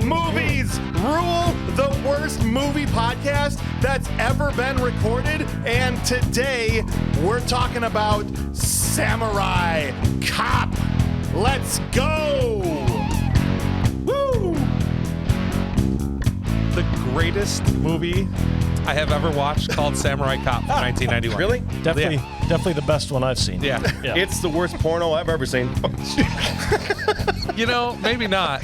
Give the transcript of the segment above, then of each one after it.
movies rule, the worst movie podcast that's ever been recorded. And today we're talking about Samurai Cop. Let's go. Woo! The greatest movie I have ever watched called Samurai Cop from 1991. Really? Definitely the best one I've seen. Yeah. It's the worst porno I've ever seen. You know, maybe not.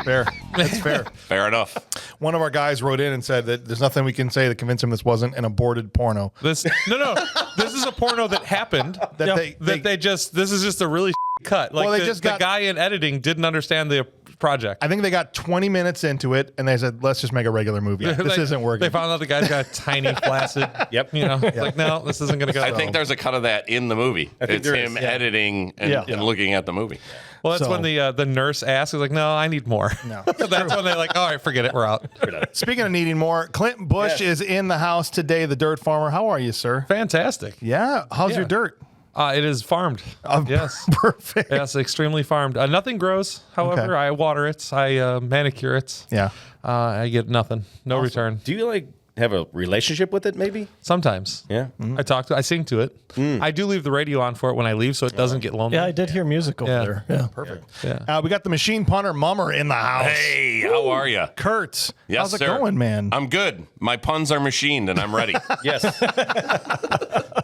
Fair. That's fair. Fair enough. One of our guys wrote in and said that there's nothing we can say to convince him this wasn't an aborted porno. This is a porno that happened. This is just a really cut. Like Well, the guy in editing didn't understand the project. I think they got 20 minutes into it and they said, let's just make a regular movie. This isn't working. They found out the guy's got a tiny flaccid. Yep. You know, like, no, this isn't going to go. I think there's a cut of that in the movie. It's there him is, yeah. editing and looking at the movie. Well, that's So- when the nurse asks, he's like, no, I need more. No. That's when they're like, all right, forget it, we're out. Speaking of needing more, Clint Bush is in the house today, the dirt farmer. How are you, sir? Fantastic. Yeah. How's Yeah. your dirt? It is farmed. Yes. Perfect. Yes, extremely farmed. Nothing grows. However, Okay. I water it. I manicure it. Yeah. I get nothing. No return. Do you have a relationship with it? Maybe. Sometimes. Yeah. I sing to it. I do leave the radio on for it when I leave, so it doesn't get lonely. Yeah, I did hear music over there. Yeah. Perfect. Yeah. We got the machine punter Mummer in the house. Hey, how are you? Kurt. Yes, how's it sir. going, man? I'm good. My puns are machined and I'm ready. Yes.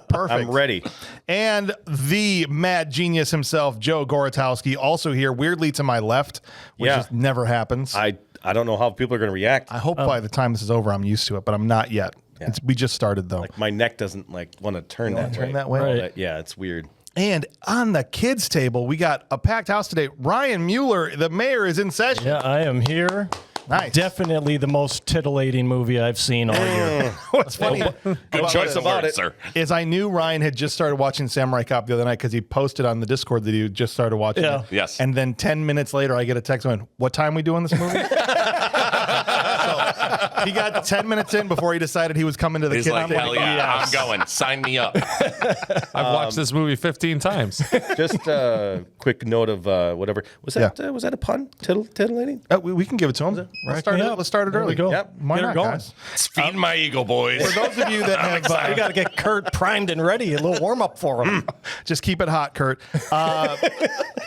Perfect. I'm ready. And the mad genius himself, Joe Goratowski, also here, weirdly to my left, which Yeah. just never happens. I don't know how people are going to react. I hope by the time this is over, I'm used to it, but I'm not yet. Yeah. We just started, though. My neck doesn't want to turn that way. that way? Right. Yeah, it's weird. And on the kids' table, we got a packed house today. Ryan Mueller, the mayor, is in session. Yeah, I am here. Nice. Definitely the most titillating movie I've seen all year. What's funny Good choice of about words, it. sir. is I knew Ryan had just started watching Samurai Cop the other night because he posted on the Discord that he just started watching Yeah. it. Yes. And then 10 minutes later, I get a text going, what time we doing this movie? So he got 10 minutes in before he decided he was coming to the He's kid. like, I'm hell yeah, I'm going. Sign me up. I've watched this movie 15 times. Just a quick note of whatever. Was that a pun? Titillating? we can give it to him. Let's start it There we early. go. Yep. Why Get her not, going. guys? It's feeding my ego, boys. For those of you that have We got to get Kurt primed and ready. A little warm up for him. just keep it hot, Kurt.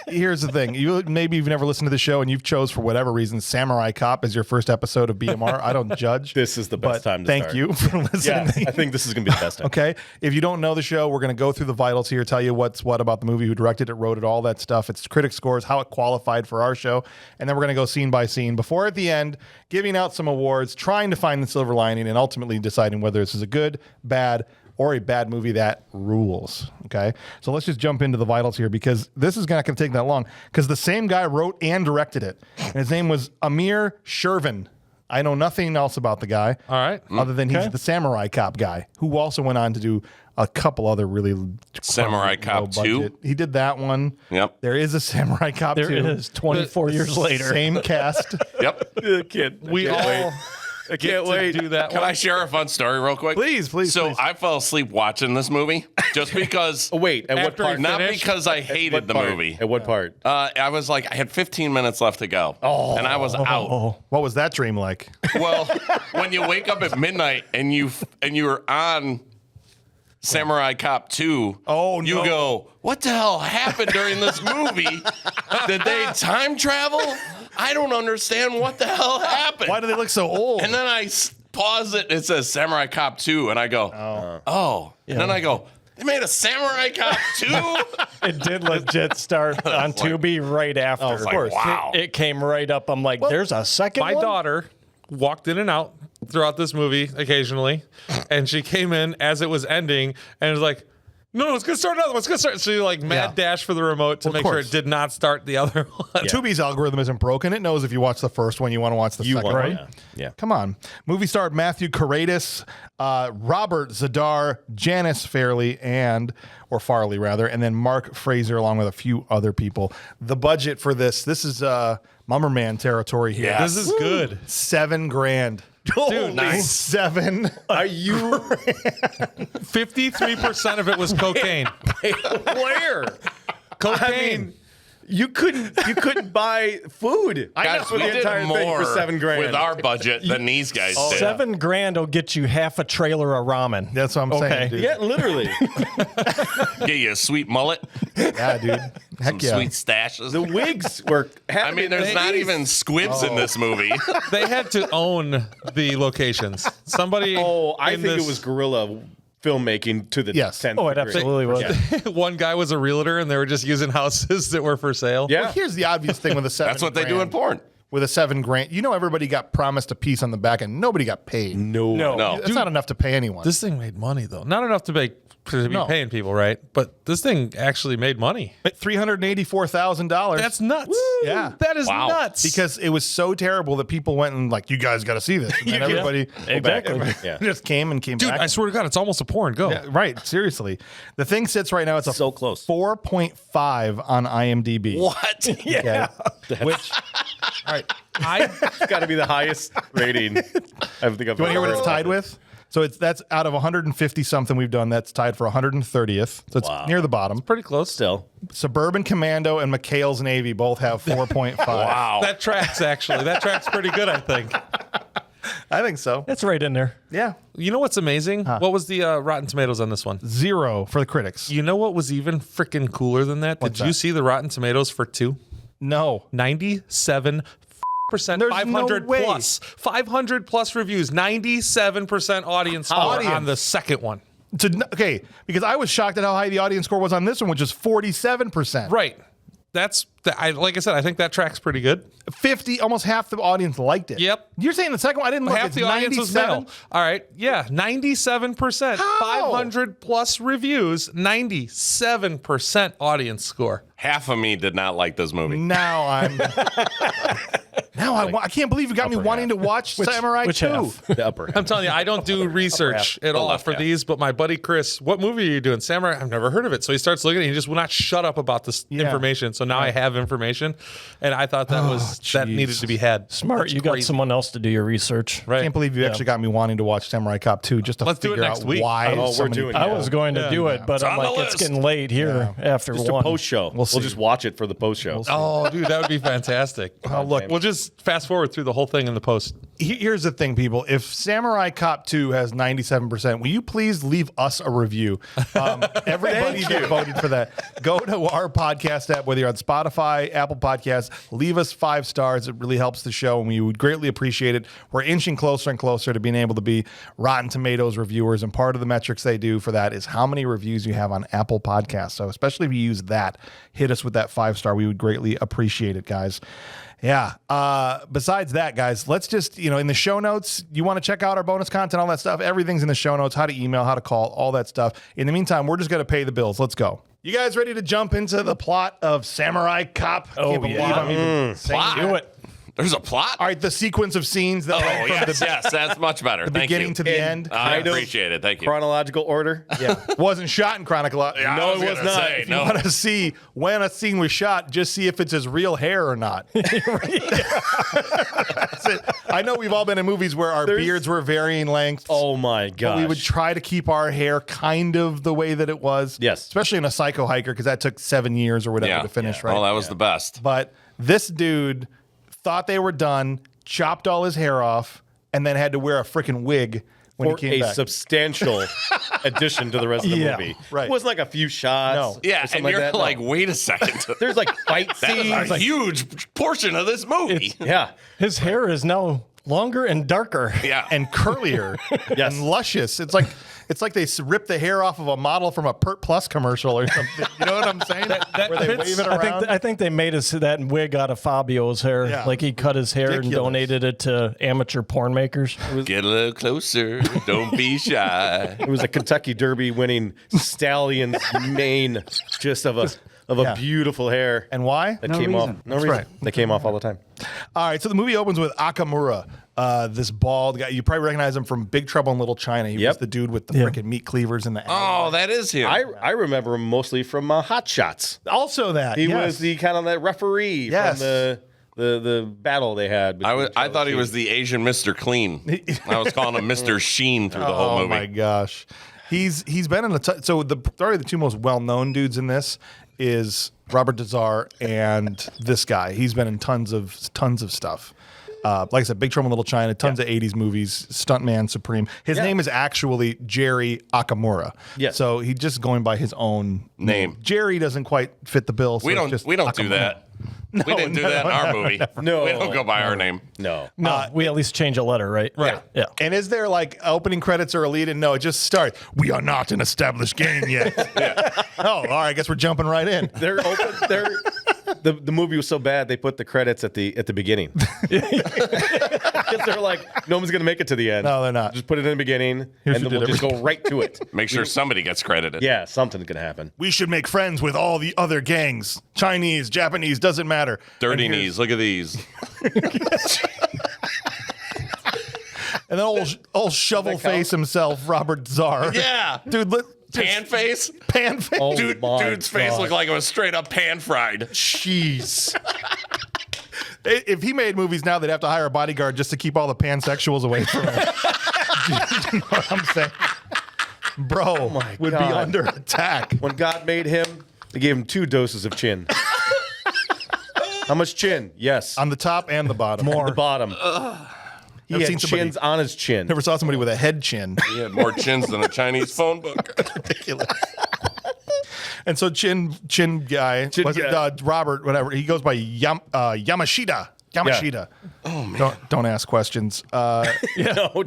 Here's the thing. Maybe you've never listened to the show and you've chose for whatever reason Samurai Cop as your first episode of BMR. I don't judge. This is the best but time to thank start. you for listening. Yeah, I think this is going to be the best time. Okay. If you don't know the show, we're going to go through the vitals here, tell you what's what about the movie, who directed it, wrote it, all that stuff. It's critic scores, how it qualified for our show. And then we're going to go scene by scene before at the end, giving out some awards, trying to find the silver lining, and ultimately deciding whether this is a good, bad, or a bad movie that rules. Okay. So let's just jump into the vitals here because this is not going to take that long because the same guy wrote and directed it. And his name was Amir Shervin. I know nothing else about the guy. All right. Other than he's the Samurai Cop guy who also went on to do a couple other really Samurai Cop low 2? budget. He did that one. Yep. There is a Samurai Cop 2. There it is, 24 years later. Same cast. Yep. We all I can't wait to do that Can one. I share a fun story real quick? Please. So I fell asleep watching this movie just because. Wait, at what After part? he Not finished? because I hated the movie. At what part? I was like, I had 15 minutes left to go, and I was out. What was that dream like? Well, when you wake up at midnight and you're on Samurai Cop 2, you go, what the hell happened during this movie? Did they time travel? I don't understand what the hell happened. Why do they look so old? And then I pause it. It says Samurai Cop 2, and I go, oh. And then I go, they made a Samurai Cop 2? It did legit start on Tubi right after. Of course. Wow. It came right up. I'm like, there's a second My one? daughter walked in and out throughout this movie occasionally, and she came in as it was ending and was like, no, it's gonna start another one. It's gonna start. So you like mad dash for the remote to make sure course. it did not start the other one. Tubi's algorithm isn't broken. It knows if you watch the first one, you want to watch the second one. Yeah. Yeah. Come on. Movie star Matthew Karedas, Robert Zadar, Janice Farley, or Farley rather, and then Mark Fraser along with a few other people. The budget for this is Mummerman territory here. Yeah. This is good. $7,000. Dude, nice. 7. Are you 53% of it was cocaine. where? Cocaine. You couldn't buy food. Guys, for we the did entire thing more for $7,000 with our budget than these guys did. $7,000 will get you half a trailer of ramen. That's what I'm saying, dude. Yeah, literally. Get you a sweet mullet, Yeah, dude. Heck some yeah. sweet stashes. The wigs were. I mean, there's not even squibs in this movie. They had to own the locations. Somebody. I in think this- it was guerrilla filmmaking to the Yes. 10th Oh, it degree. absolutely was. One guy was a realtor, and they were just using houses that were for sale. Yeah. Well, here's the obvious thing with a $7,000. That's what they do in porn. With a $7,000, you know, everybody got promised a piece on the back, and nobody got paid. No. No. That's not enough to pay anyone. This thing made money though. Not enough to be No. paying people, right? But this thing actually made money. $384,000. That's nuts. Yeah. That is Wow. nuts. because it was so terrible that people went and like, you guys got to see this. And then everybody Exactly. Yeah. just came dude, back. I swear to God, it's almost a porn. Go. Yeah, right. Seriously. The thing sits right now, it's a So close. 4.5 on IMDb. What? Okay. Which, all right. It's got to be the highest rating. I think I've Do you want to hear what it's tied with? So that's out of 150 something we've done. That's tied for 130th. So it's near the bottom. Pretty close. Still. Suburban Commando and McHale's Navy both have 4.5. Wow. That tracks actually. That tracks pretty good, I think. I think so. That's right in there. Yeah. You know what's amazing? What was the Rotten Tomatoes on this one? 0 for the critics. You know what was even freaking cooler than that? Did you see the Rotten Tomatoes for 2? No. 97%, There's 500 no way. plus, 500 plus reviews, 97% audience score Audience. on the second one. Okay, because I was shocked at how high the audience score was on this one, which is 47%. Right. Like I said, I think that tracks pretty good. 50, almost half the audience liked it. Yep. You're saying the second one? I didn't look. Half It's the audience was 97? male. All right. Yeah. 97%. How? 500 plus reviews, 97% audience score. Half of me did not like this movie. Now I'm. I can't believe you got me wanting to watch Samurai which 2. half? The upper half. I'm telling you, I don't do research at all left for half. these, but my buddy Chris, what movie are you doing? Samurai? I've never heard of it. So he starts looking and he just will not shut up about this information. So now I have information, and I thought that needed to be had. Smart. That's You got crazy. someone else to do your research. Right. I can't believe you actually got me wanting to watch Samurai Cop 2 just to Let's do it figure next out week. why. Oh, so we're many doing people- it. I was going to do it, but I'm on the like, it's list. getting late here after Just a one. post show. We'll see. just watch it for the post show. Oh, dude, that would be fantastic. Oh, look, We'll just fast forward through the whole thing in the post. Here's the thing, people. If Samurai Cop 2 has 97%, will you please leave us a review? Everybody that voted for that. Go to our podcast app, whether you're on Spotify, Apple Podcasts, leave us 5 stars. It really helps the show, and we would greatly appreciate it. We're inching closer and closer to being able to be Rotten Tomatoes reviewers, and part of the metrics they do for that is how many reviews you have on Apple Podcasts. So especially if you use that, hit us with that 5-star. We would greatly appreciate it, guys. Yeah. Besides that, guys, let's just, in the show notes, you want to check out our bonus content, all that stuff. Everything's in the show notes, how to email, how to call, all that stuff. In the meantime, we're just going to pay the bills. Let's go. You guys ready to jump into the plot of Samurai Cop? I can't believe I'm even saying Plot? do it. There's a plot? All right, the sequence of scenes that went from Yes, that's much better. Thank beginning you. to the end. I appreciate it. Thank you. Chronological order. Yeah. Wasn't shot in Chronicle. Yeah, No, I it was gonna not. say, If you want to see when a scene was shot, just see if it's his real hair or not. That's it. I know we've all been in movies where our beards were varying lengths. Oh my But gosh. we would try to keep our hair kind of the way that it was. Yes. Especially in a Psycho Hiker, because that took 7 years or whatever to finish, right? Oh, that was the best. But this dude thought they were done, chopped all his hair off, and then had to wear a freaking wig when For he came a back. substantial addition to the rest of the movie. right. It wasn't like a few shots. No. Yeah, or something and you're that. No. like, wait a second. There's like fight That is scenes. a huge portion of this movie. Yeah. His hair is now longer and darker. Yeah. and curlier Yes. and luscious. It's like they ripped the hair off of a model from a Pert Plus commercial or something. You know what I'm saying? Where they fits. wave it around. I think they made us that wig out of Fabio's hair. Yeah. Like he cut his hair Ridiculous. and donated it to amateur porn makers. Get a little closer. Don't be shy. It was a Kentucky Derby winning stallion's mane just of a Yeah. beautiful hair. And why? that came off. No reason. right. They came off all the time. All right, so the movie opens with Akamura, this bald guy. You probably recognize him from Big Trouble in Little China. He was Yep. the dude with the freaking meat cleavers in the Oh, that is him. I remember him mostly from Hot Shots. Also that. He yes. was the kind of that referee Yes. from the battle they had. I thought he was the Asian Mr. Clean. I was calling him Mr. Sheen through the whole Oh movie. my gosh. He's been in so probably the two most well-known dudes in this is Robert Dazar and this guy. He's been in tons of stuff. Like I said, Big Trouble in Little China, tons of 80s movies, Stuntman Supreme. His name is actually Jerry Akamura. Yes. So he's just going by his own Name. Jerry doesn't quite fit the bill. So We it's don't just do Akamura. that. We didn't do that in our movie. No. We don't go by our name. No. No, we at least change a letter, right? Right. Yeah. And is there like opening credits or a lead in? No, it just starts. We are not an established gang yet. Oh, all right. I guess we're jumping right in. They're open. The movie was so bad they put the credits at the beginning. Because they're like, no one's gonna make it to the end. No, they're not. Just put it in the beginning, Here's and who then we'll did just go right to it. Make sure somebody gets credited. Yeah, something's gonna happen. We should make friends with all the other gangs. Chinese, Japanese, doesn't matter. Dirty knees. Look at these. And then old shovel face himself, Robert Czar. Yeah. Dude, Pan face. pan face. Oh, Dude's face God. looked like it was straight up pan fried. Jeez. If he made movies now, they'd have to hire a bodyguard just to keep all the pansexuals away from him. You know what I'm saying? Bro would be God. under attack. When God made him, He gave him 2 doses of chin. How much chin? Yes. On the top and the bottom. On the bottom. He Never had seen somebody- chins on his chin. Never saw somebody with a head chin. He had more chins than a Chinese phone book. Ridiculous. And so chin guy, was it guy. Robert, whatever, he goes by Yamashita. Yamashita. Oh man. Don't ask questions. No,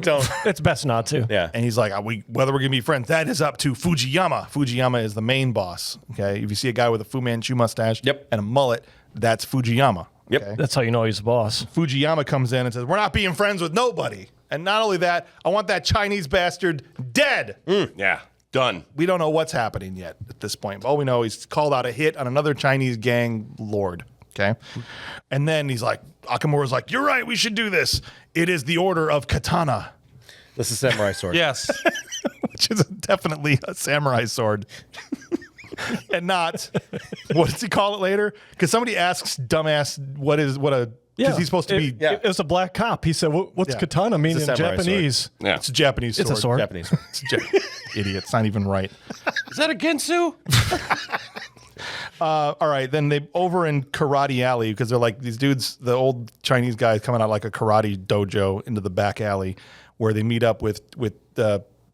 don't. It's best not to. Yeah. And he's like, whether we're gonna be friends, that is up to Fujiyama. Fujiyama is the main boss. Okay. If you see a guy with a Fu Manchu mustache Yep. and a mullet, that's Fujiyama. Yep. Okay? That's how you know he's the boss. Fujiyama comes in and says, we're not being friends with nobody. And not only that, I want that Chinese bastard dead. Yeah. Done. We don't know what's happening yet at this point. All we know, he's called out a hit on another Chinese gang lord. Okay. And then he's like, Akamura's like, you're right, we should do this. It is the order of katana, This is samurai sword. Yes. which is definitely a samurai sword. And not, what does he call it later? Because somebody asks dumbass, because he's supposed to be, It was a black cop. He said, "What's Yeah. katana mean It's in a samurai Japanese?" Yeah. it's a Japanese sword. It's a sword. Japanese. Idiot. It's not even right. Is that a Ginsu? All right, then they over in Karate Alley because they're like these dudes, the old Chinese guys coming out like a karate dojo into the back alley where they meet up with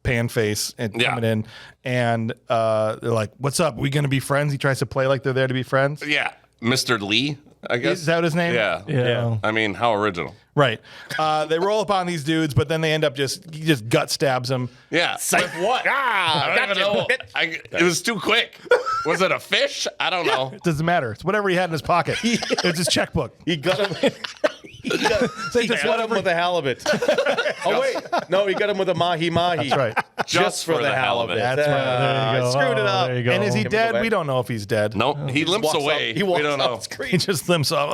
Pan Face and Yeah. coming in, and they're like, "What's up? Are we gonna be friends?" He tries to play like they're there to be friends. Yeah. Mr. Lee, I guess. Is that his name? Yeah. Yeah. I mean, how original. Right. They roll up on these dudes, but then they end up he just gut stabs them. Yeah. With what? I don't even know. It was too quick. Was it a fish? I don't know. It doesn't matter. It's whatever he had in his pocket. It's his checkbook. He got him. He got him with a halibut. Oh wait, no, he got him with a mahi mahi. That's right. Just for the halibut. That's right. I screwed it up. There you go. And is he Can we go dead? back? We don't know if he's dead. Nope. He limps walks away. He walks we don't off know. the screen. He just limps off.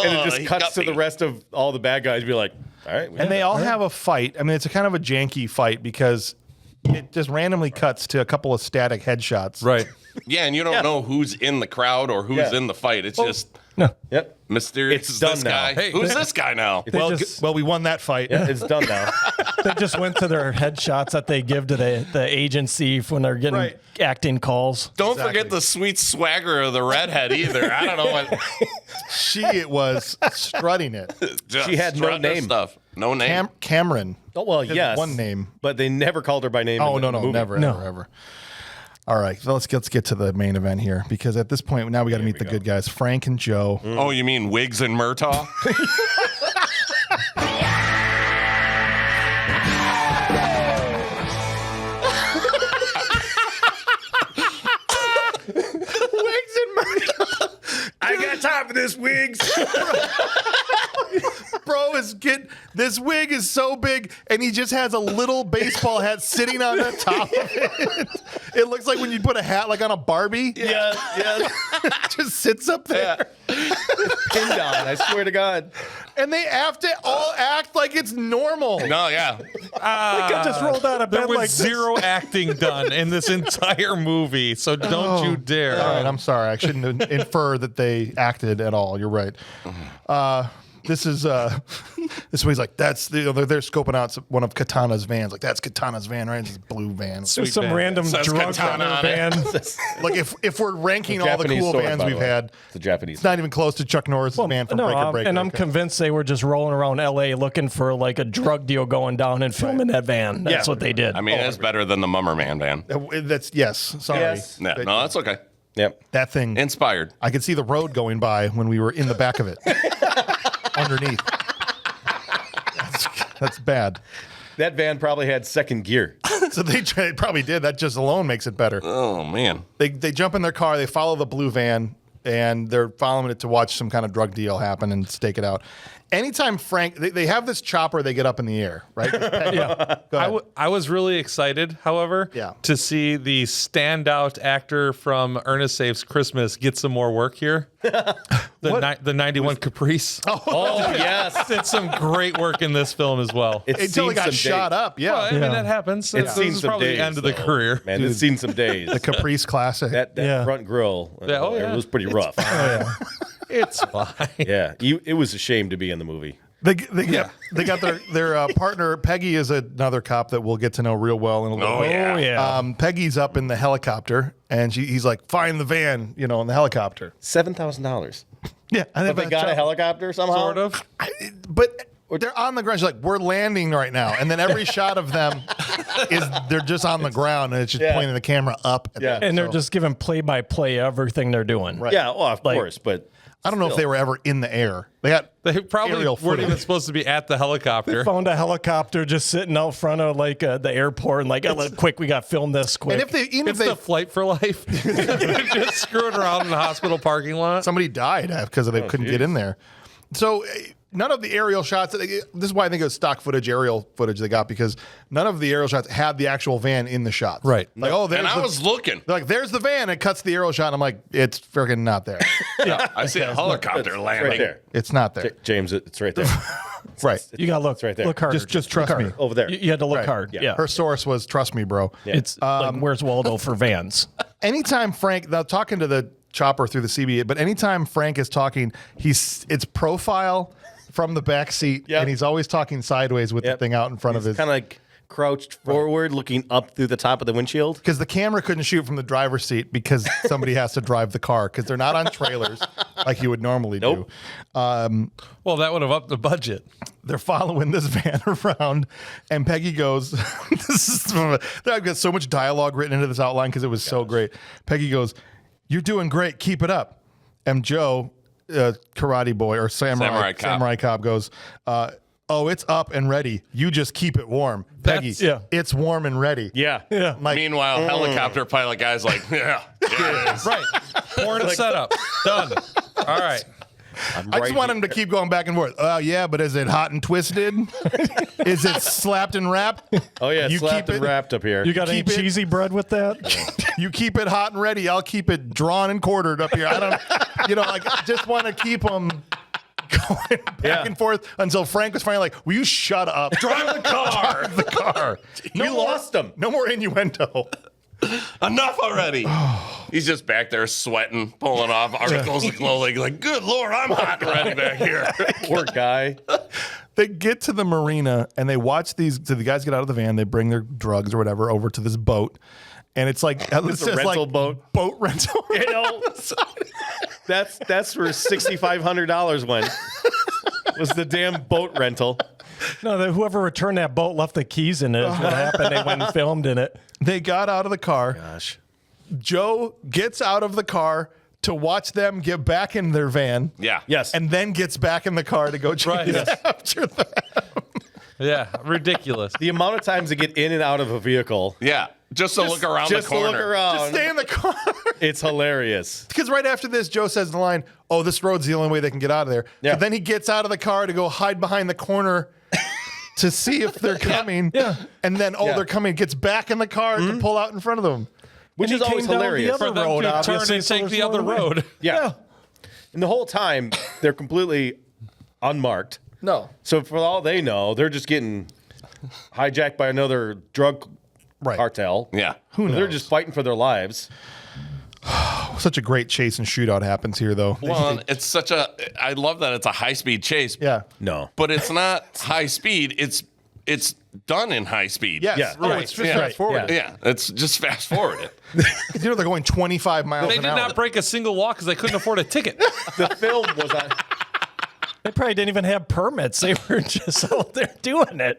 And it just he cuts got to the me. rest of all the bad guys. Be like, all right. And they all have a fight. I mean, it's a kind of a janky fight because it just randomly cuts to a couple of static headshots. Right. Yeah, and you don't know who's in the crowd or who's Yeah. in the fight. It's just Yep. mysterious. It's Is done this now. guy? Hey, Who's this guy now? Well, just- we won that fight. Yeah, it's done now. They just went to their headshots that they give to the agency when they're getting Right. acting calls. Don't forget the sweet swagger of the redhead either. I don't know what. She was strutting it. Just She had no strutting her name. Stuff. No name. Cameron. Oh well, Had yes, one name. but they never called her by name. Oh in the no, movie. never, No. ever. All right, so let's get to the main event here because at this point now we got to meet the good guys, Frank and Joe. Oh, you mean Wiggs and Murtaugh? Wigs and Murtaugh. I ain't got time for this, Wiggs. Bro this wig is so big and he just has a little baseball hat sitting on the top of it. It looks like when you put a hat like on a Barbie. yeah. It just sits up there. Pinned on. I swear to God. And they have to all act like it's normal. No, yeah. I just rolled out of There bed was like zero acting done in this entire movie, so don't you dare. All right, I'm sorry. I shouldn't infer that they acted at all. You're right. this is this way he's like, that's they're scoping out one of Katana's vans. Like, that's Katana's van, right? It's this blue van. There's some van. random Says drug Katana runner on it. van. Like, if we're ranking all the Japanese cool sword, vans by the we've way. had, It's a Japanese. it's not even close to Chuck Norris's van from Breaker Breaker. And I'm Okay. convinced they were just rolling around L.A. looking for like a drug deal going down and filming that van. That's what they did. I mean, it's better than the Mummerman van. That's yes. Sorry. Yes. Yeah, no, that's okay. Yep. That thing. Inspired. I could see the road going by when we were in the back of it, underneath. That's bad. That van probably had second gear. So they probably did. That just alone makes it better. Oh man. They jump in their car, they follow the blue van, and they're following it to watch some kind of drug deal happen and stake it out. Anytime Frank, they have this chopper, they get up in the air, right? Yeah. Go ahead. I was really excited, however, Yeah. to see the standout actor from Ernest Saves Christmas get some more work here. The 91 Caprice. Oh, yes. Did some great work in this film as well. It's Until he seen got some shot days. up. Yeah. Well, I mean, that happens. It's This seen is some probably days, the end of the though. career. Man, it's seen some days. The Caprice Classic. That front grill, Yeah, oh, yeah. it was pretty rough. It's fine. Yeah, it was a shame to be in the movie. They got their partner. Peggy is another cop that we'll get to know real well in a little Oh, bit. yeah. Oh, yeah. Peggy's up in the helicopter, and he's like, find the van, in the helicopter. $7,000. Yeah, I think But they got a helicopter somehow. Sort of. But they're on the ground. She's like, we're landing right now. And then every shot of them is they're just on the ground, and it's just pointing the camera up. At Yeah. them. And they're just giving play-by-play everything they're doing. Right. Yeah, well, of course, but I don't know if they were ever in the air. They Probably aerial weren't footage. even supposed to be at the helicopter. Found a helicopter just sitting out front of like the airport and like, quick, we got to film this quick. And if they It's the flight for life. Just screwing around in the hospital parking lot. somebody died because they couldn't get in there. So none of the aerial shots. This is why I think it was stock footage, aerial footage they got, because none of the aerial shots had the actual van in the shots. Right. Like, oh, there's And I was looking. they're like, there's the van. It cuts the aerial shot. And I'm like, it's freaking not there. I see a helicopter it's landing. right there. It's not there. James, it's right there. Right. you got to look, It's right there. look harder. Just trust look me. harder. Over there. You had to look Right. hard. Yeah. Her source was, trust me, bro. It's like, where's Waldo for vans? Anytime Frank, now talking to the chopper through the CB, but anytime Frank is talking, it's profile from the back seat, Yep. and he's always talking sideways with the thing out in front of his. Kind of like crouched forward, looking up through the top of the windshield. Because the camera couldn't shoot from the driver's seat because somebody has to drive the car because they're not on trailers like you would normally Nope. do. Well, that would have upped the budget. They're following this van around, and Peggy goes, I've got so much dialogue written into this outline because it was so great. Peggy goes, you're doing great. Keep it up. And Joe, karate boy or samurai cop goes, oh, it's up and ready. You just keep it warm. Peggy, it's warm and ready. Yeah. Yeah. I'm like, Meanwhile, helicopter pilot guy's like, yeah, it is. Right. Pouring a setup. Done. All right. I just want him to keep going back and forth. Oh, yeah, but is it hot and twisted? Is it slapped and wrapped? Oh, yeah, You slapped keep and it- wrapped up here. You got any Keep it- cheesy bread with that? You keep it hot and ready. I'll keep it drawn and quartered up here. I don't, I just want to keep them going back and forth until Frank was finally like, will you shut up? Drive the car. Drive the car. You lost them. No more innuendo. Enough already. He's just back there sweating, pulling off articles of clothing, like, good Lord, I'm hot and ready back here. Poor guy. They get to the marina and they watch these. So the guys get out of the van. They bring their drugs or whatever over to this boat. And it's like, It's a rental boat. Boat rental. You know, that's where $6,500 went. Was the damn boat rental. No, whoever returned that boat left the keys in it. Is what happened. They went and filmed in it. They got out of the car. Gosh. Joe gets out of the car to watch them get back in their van. Yeah. Yes. And then gets back in the car to go chase after them. Yeah. Ridiculous. The amount of times to get in and out of a vehicle. Yeah. Just to look around the Just to corner. look around. Just stay in the car. It's hilarious. Because right after this, Joe says the line, oh, this road's the only way they can get out of there. Yeah. But then he gets out of the car to go hide behind the corner to see if they're coming. Yeah. And then, they're coming. Gets back in the car to pull out in front of them. Which And is he always came down the hilarious. other For them road, to turn obviously, and so take there's the no other way. road. Yeah. And the whole time, they're completely unmarked. No. So for all they know, they're just getting hijacked by another drug Right. cartel. Yeah. They're just fighting for their lives. such a great chase and shootout happens here, though. Well, it's such a. I love that it's a high speed chase. Yeah. No. But it's not high speed. It's done in high speed. Yes. Yeah. Oh, Right. it's just Yeah. fast forward. Yeah. It's just fast forward it. They're going 25 miles They an did hour. not break a single law because they couldn't afford a ticket. The film was on. They probably didn't even have permits. They were just out there doing it.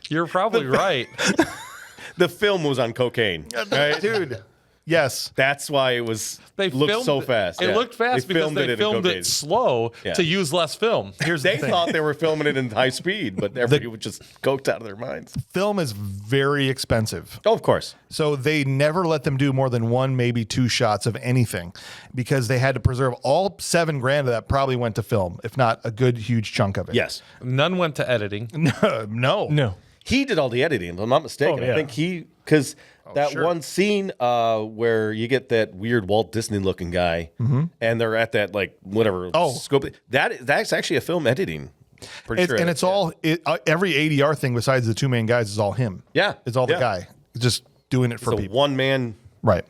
You're probably right. The film was on cocaine. Right? Dude. Yes. That's why it was. They looked filmed so fast. It Yeah. looked fast because they in filmed cocaine. it slow Yeah. to use less film. Here's They the thing. thought they were filming it in high speed, but everybody was just coked out of their minds. Film is very expensive. Oh, of course. So they never let them do more than one, maybe two shots of anything because they had to preserve all $7,000 of that probably went to film, if not a good, huge chunk of it. Yes. None went to editing. No. No. He did all the editing, if I'm not mistaken. Oh, yeah. I think because that sure. one scene where you get that weird Walt Disney looking guy and they're at that, like, whatever scope. That's actually a film editing. Pretty sure. And it's all, every ADR thing besides the two main guys is all him. Yeah. It's all the Yeah. guy. Just doing it for a people. one man. Right.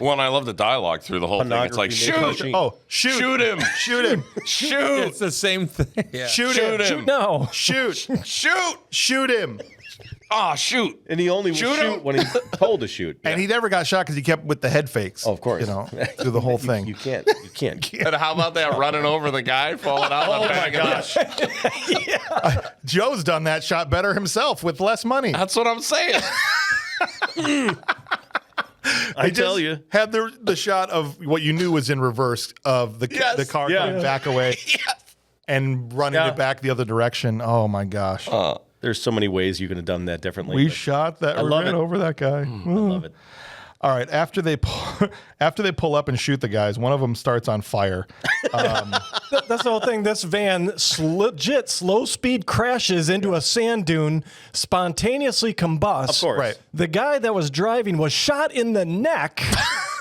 Well, and I love the dialogue through the whole thing. It's like, Pornography shoot, Oh, shoot. shoot him, Shoot him. shoot, It's the same thing. Yeah. Shoot shoot him. him, No. Shoot. shoot. Shoot him. Oh, shoot. And he only would Shoot shoot him. when he's told to shoot. And he never got shot because he kept with the head fakes. Oh, of course. You know, through the whole thing. You can't. You can't. And how about that running over the guy, falling out? Oh my gosh. Joe's done that shot better himself with less money. That's what I'm saying. I They tell just you. had the shot of what you knew was in reverse of the Yes. the car Yeah. going back away and running Yeah. it back the other direction. Oh my gosh. There's so many ways you could have done that differently. we but shot that. I We love ran it. over that guy. I love it. All right. After they pull up and shoot the guys, one of them starts on fire. That's the whole thing. This van legit slow speed crashes into a sand dune, spontaneously combusts. Of course. Right. The guy that was driving was shot in the neck.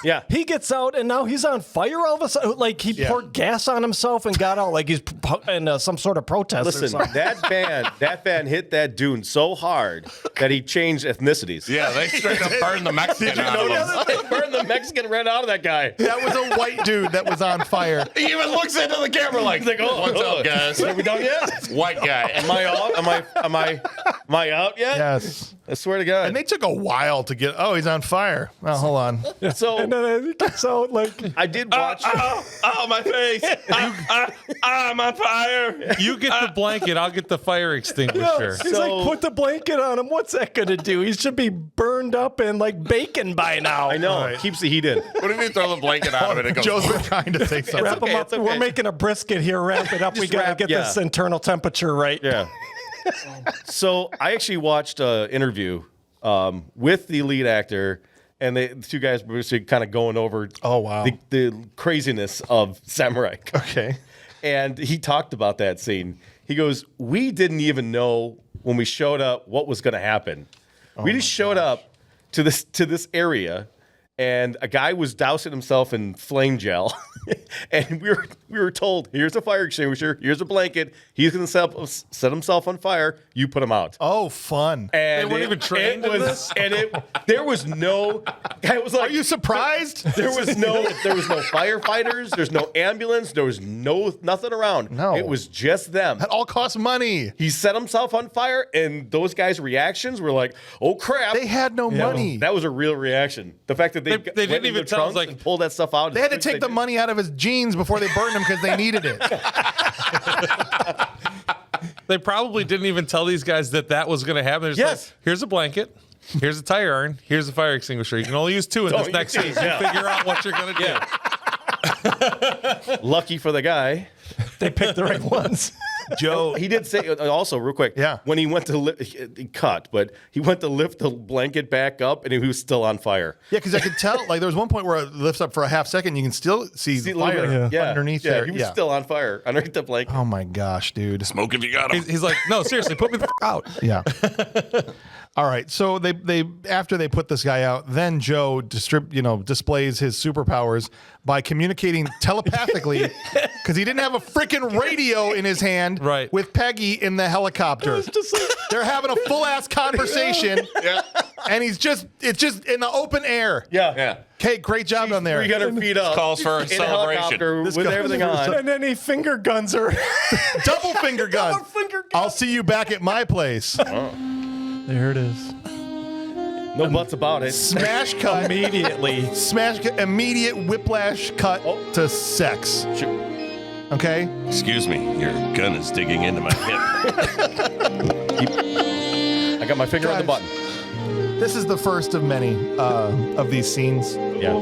Yeah. He gets out and now he's on fire all of a sudden. Like he poured gas on himself and got out like he's in some sort of protest. or Listen, something. that van hit that dune so hard that he changed ethnicities. Yeah, they straight up burned the Mexican out of him. They burned the Mexican right out of that guy. That was a white dude that was on fire. He even looks into the camera like, what's up, guys? Are we done yet? White guy. Am I out? Am I out yet? Yes. I swear to God. And they took a while to get. Oh, he's on fire. Well, hold on. So And then he gets out like I did watch. Oh, my face. I'm on fire. You get the blanket, I'll get the fire extinguisher. he's So- like, put the blanket on him. What's that gonna do? He should be burned up and like bacon by now. I know. It keeps the heat in. What if you throw the blanket on him and it goes, Joe's been trying to say something. Wrap 'em up. it's okay. We're making a brisket here. Wrap it up. We Just gotta wrap- get yeah. this internal temperature right. Yeah. So I actually watched an interview with the lead actor, and the two guys were kind of going over Oh, wow. the craziness of Samurai. Okay. And he talked about that scene. He goes, "We didn't even know when we showed up what was going to happen. We just showed up to this area, and a guy was dousing himself in flame gel, and we were told, here's a fire extinguisher, here's a blanket. He's going to set himself on fire. You put him out." Oh, fun. And They weren't even trained in this? There was no. I was like, Are you surprised? There was no firefighters. There's no ambulance. There was nothing around. No. It was just them. That all costs money. He set himself on fire, and those guys' reactions were like, "Oh crap!" They had no money. That was a real reaction. The fact that they They didn't went in even their tell us, trunks like- and pulled that stuff out. They had to take the money out of his jeans before they burned him because they needed it. They probably didn't even tell these guys that was going to happen. They're just Yes. like, here's a blanket, here's a tire iron, here's a fire extinguisher. You can only use two in this Don't next use scene. two, You yeah. figure out what you're going to do. Lucky for the guy. They picked the right ones. Joe, He did say also real quick. Yeah. When he went to he cut, but he went to lift the blanket back up, and he was still on fire. yeah, because I could tell, like, there was one point where it lifts up for a half second. You can still see the a little fire bit- underneath yeah, there. he was still on fire underneath the blanket. Oh, my gosh, dude. smoke if you got him. He's like, no, seriously, put me the out. Yeah. All right. So they after they put this guy out, then Joe displays his superpowers by communicating telepathically because he didn't have a freaking radio in his hand Right. with Peggy in the helicopter. They're having a full ass conversation. Yeah. and it's just in the open air. Yeah. Okay, great job on there. 300 feet up. Calls for a in celebration. helicopter with guy- everything on. And then he finger guns her. Double finger gun. Double finger gun. I'll see you back at my place. There it is. No buts about it. Smash cut. Immediately. Smash cut. Immediate whiplash cut to sex. Okay? Excuse me, your gun is digging into my hip. I got my finger on the Guys. button. This is the first of many of these scenes. Yeah.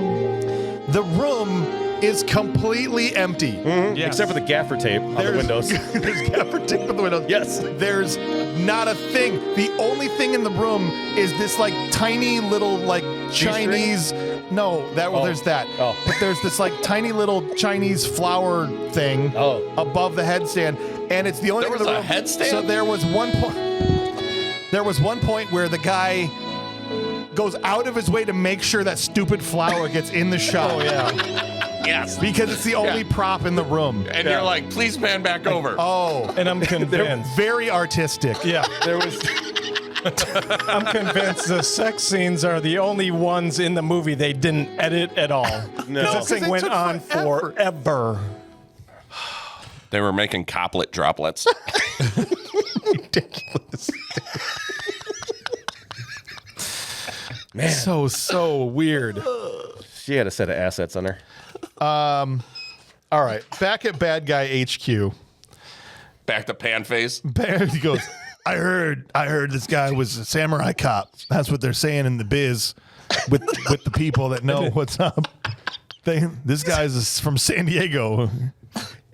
The room is completely empty. Yes. Except for the gaffer tape on the windows. There's gaffer tape on the windows. Yes. There's not a thing. The only thing in the room is this like tiny little like Chinese. No, there's that. Oh. But there's this like tiny little Chinese flower thing above the headstand, and it's the only There thing in was the a room. headstand? So there was one point. There was one point where the guy goes out of his way to make sure that stupid flower gets in the shot. Oh, yeah. Yes. Because it's the only prop in the room. And you're like, please pan back over. Oh, And I'm convinced. very artistic. Yeah. There was. I'm convinced the sex scenes are the only ones in the movie they didn't edit at all. No. Because this thing it went took on forever. They were making coplet droplets. Ridiculous. Man. So weird. She had a set of assets on her. All right. Back at Bad Guy HQ. Back to pan face. He goes, I heard this guy was a samurai cop. That's what they're saying in the biz with the people that know what's up. This guy's from San Diego.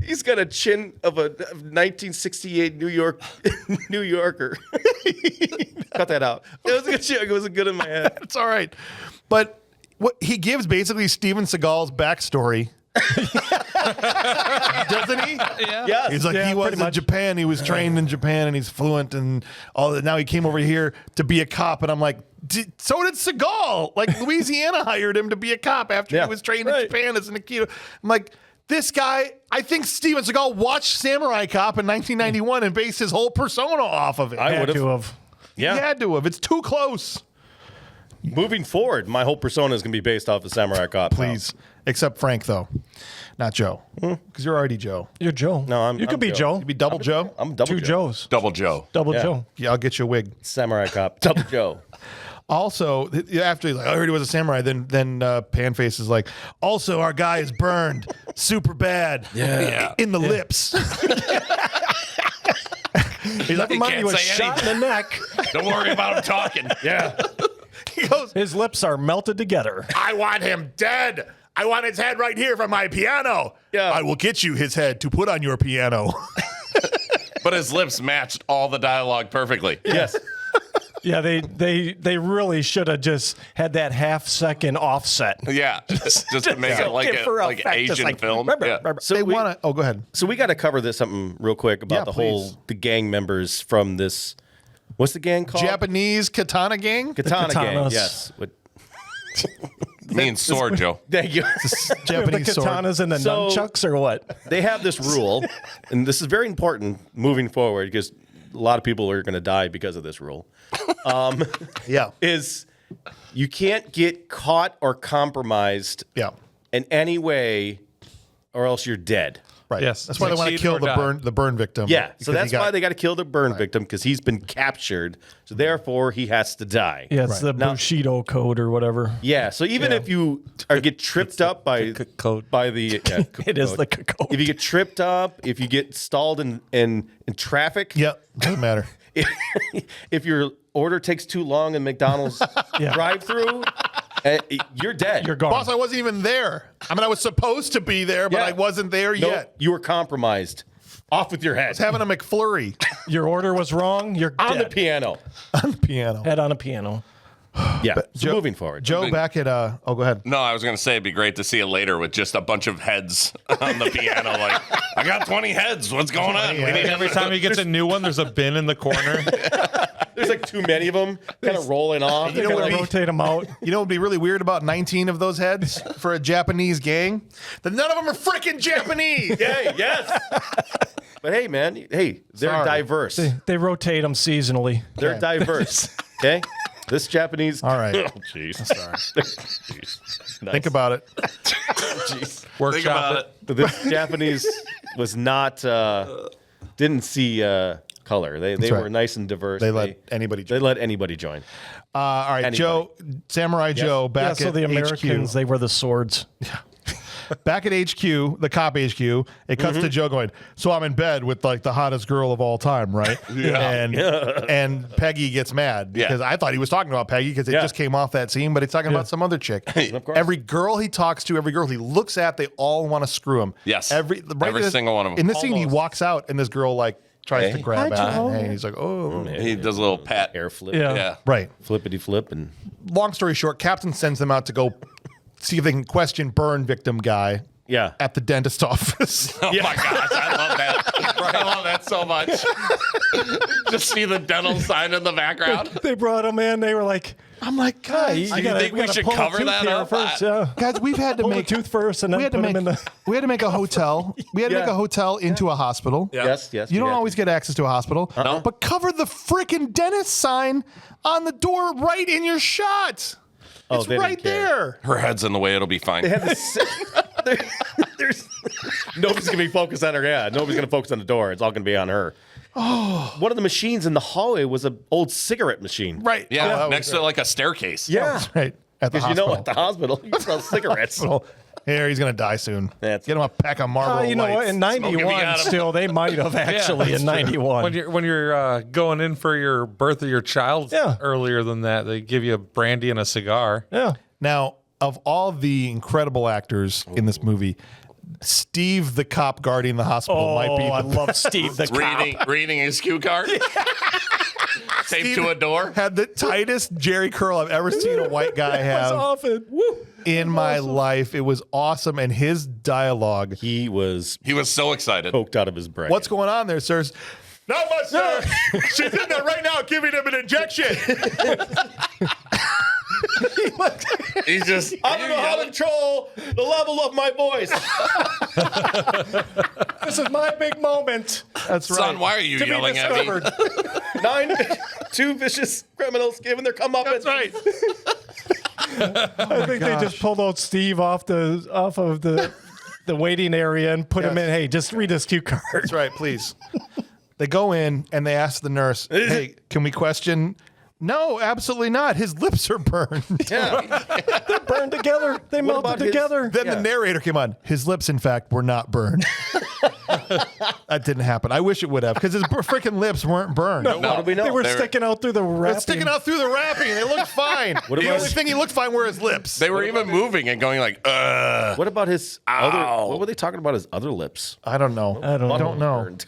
He's got a chin of a 1968 New Yorker. Cut that out. It was a good shit. It wasn't good in my head. It's all right. But what he gives basically Steven Seagal's backstory. Doesn't he? Yeah. Yes. He's like, Yeah, he was pretty in much. Japan. He was trained in Japan and he's fluent and all that. Now he came over here to be a cop. And I'm like, so did Seagal. Like, Louisiana hired him to be a cop after Yeah. he was trained in Japan as an Aikido. I'm like, this guy, I think Steven Seagal watched Samurai Cop in 1991 and based his whole persona off of it. I Had would to have. have. He Yeah. had to have. It's too close. Moving forward, my whole persona is going to be based off of Samurai Cop. Please. Except Frank, though. Not Joe. Because you're already Joe. You're Joe. No, You could I'm be Joe. Joe. You'd be double Joe? I'm double Two Joe. Joes. Double Joe. Double Yeah. Joe. Yeah, I'll get you a wig. Samurai Cop. Double Joe. Also, after he's like, I heard he was a samurai, then Panface is like, also, our guy is burned super bad. Yeah. In the lips. He's like, mind he can't was say shot in the neck. Don't worry about him talking. Yeah. He goes, His lips are melted together. I want him dead. I want his head right here from my piano. Yeah. I will get you his head to put on your piano. But his lips matched all the dialogue perfectly. Yes. Yeah, they really should have just had that half-second offset. Yeah, just to make it like For a like effect, just Asian like, film. remember, Yeah. remember. So They we, want to. Oh, go ahead. so we got to cover this something real quick about Yeah, the please. the gang members from this. What's the gang called? Japanese katana gang? Katana gang. katanas. Yes. What, Means sword, Joe. thank you. The Japanese sword. katanas and the So- nunchucks or what? They have this rule, and this is very important moving forward because a lot of people are going to die because of this rule. Yeah. Is you can't get caught or compromised Yeah. in any way, or else you're dead. Right. Yes. That's why they want to Succeed kill or die. the burn victim. Yeah, Because so that's why they got to kill the burn victim because he's been captured. So therefore, he has to die. Yeah, it's the Now- Bushido code or whatever. Yeah. So even Yeah. if you get tripped up by code. by the It is code. the code. If you get tripped up, if you get stalled in traffic, Yep. Doesn't matter. if your order takes too long in McDonald's Yeah. drive-through, you're dead. You're gone. Boss, I wasn't even there. I mean, I was supposed to be there, but Yeah. I wasn't there No, yet. you were compromised. Off with your head. I was having a McFlurry Your order was wrong. You're on the dead. piano. on the piano. Head on a piano. Yeah. So Joe- moving forward. Joe, back at oh, go ahead. No, I was gonna say it'd be great to see it later with just a bunch of heads on the piano. Like, I got 20 heads. What's going on? We need Every time he gets a new one, there's a bin in the corner. There's like too many of them kind of rolling off. You know Gotta what? rotate them out. You know what would be really weird about 19 of those heads for a Japanese gang? That none of them are freaking Japanese. Hey, yes. But hey, man, hey, they're Sorry. diverse. They rotate them seasonally. They're diverse. Okay? This Japanese. All right. Oh, jeez. Sorry. Nice. Think about it. Jeez. Think about it. This Japanese was not. Didn't see color. They right. were nice and diverse. They let anybody join. They let anybody join. All right, Anybody. Joe, Samurai Joe, Yeah, back so at the Americans, HQ. they were the swords. Back at HQ, the cop HQ, it cuts to Joe going, so I'm in bed with like the hottest girl of all time, right? And Peggy gets mad because I thought he was talking about Peggy because it just came off that scene, but he's talking about some other chick. Of course. Every girl he talks to, every girl he looks at, they all want to screw him. Yes. Every single one of them. In this scene, he walks out and this girl like tries to grab Hi, at Joe. him. And he's like, oh. He does a little pat. Air flip. Yeah. Right. Flippity flip and Long story short, Captain sends them out to go see if they can question burn victim guy at the dentist office. Oh my gosh, I love that. I love that so much. Just see the dental sign in the background. They brought him in. They were like, I'm like, guys, you think we should pull a cover tooth that here up? first. guys, we've had to Pull the make tooth first and then we had to put him make in the. we had to make a hotel. We had to make a hotel into a hospital. yes. You we don't had always get access to a hospital, No. but cover the freaking dentist sign on the door right in your shot. Oh, It's they didn't right care. there. Her head's in the way. It'll be fine. They had this. There's nobody's gonna be focused on her. Yeah, nobody's gonna focus on the door. It's all gonna be on her. Oh, one of the machines in the hallway was an old cigarette machine. Right. Yeah, Oh, next to like a staircase. Yeah, right. At the because hospital. at the hospital you sell cigarettes. Well, here, he's going to die soon. That's- Get him a pack of Marlboro You know what? Lights. In Smoking me '91, out of- still they might have actually in '91. When you're going in for your birth of your child earlier than that, they give you a brandy and a cigar. Yeah. Now, of all the incredible actors in this movie, Steve, the cop guarding the hospital, might be I the love Steve the cop. Reading his cue card. Taped to a door. had the tightest Jerry curl I've ever seen a white guy That's have often. Woo. in my life. It was awesome, and his dialogue. He was He was so excited. poked out of his brain. What's going on there, sirs? Not much, sir. She's in there right now giving him an injection. He's just. I don't know how to control the level of my voice. This is my big moment. That's right. Son, why are you To be yelling at me? discovered. Two vicious criminals giving their comeuppance. That's right. I think they just pulled out Steve off of the waiting area and put him in. Hey, just read his cue card. That's right, please. They go in and they ask the nurse, hey, can we question? No, absolutely not. His lips are burned. Yeah. They're burned together. They melted about his- together. Then the narrator came on. His lips, in fact, were not burned. That didn't happen. I wish it would have, because his freaking lips weren't burned. How do we know? They were They're- sticking out through the wrapping. It's sticking out through the wrapping. They looked fine. The about- only thing he looked fine were his lips. They were even moving and going like, What about his other? What were they talking about? His other lips. I don't know. I don't know. Burned.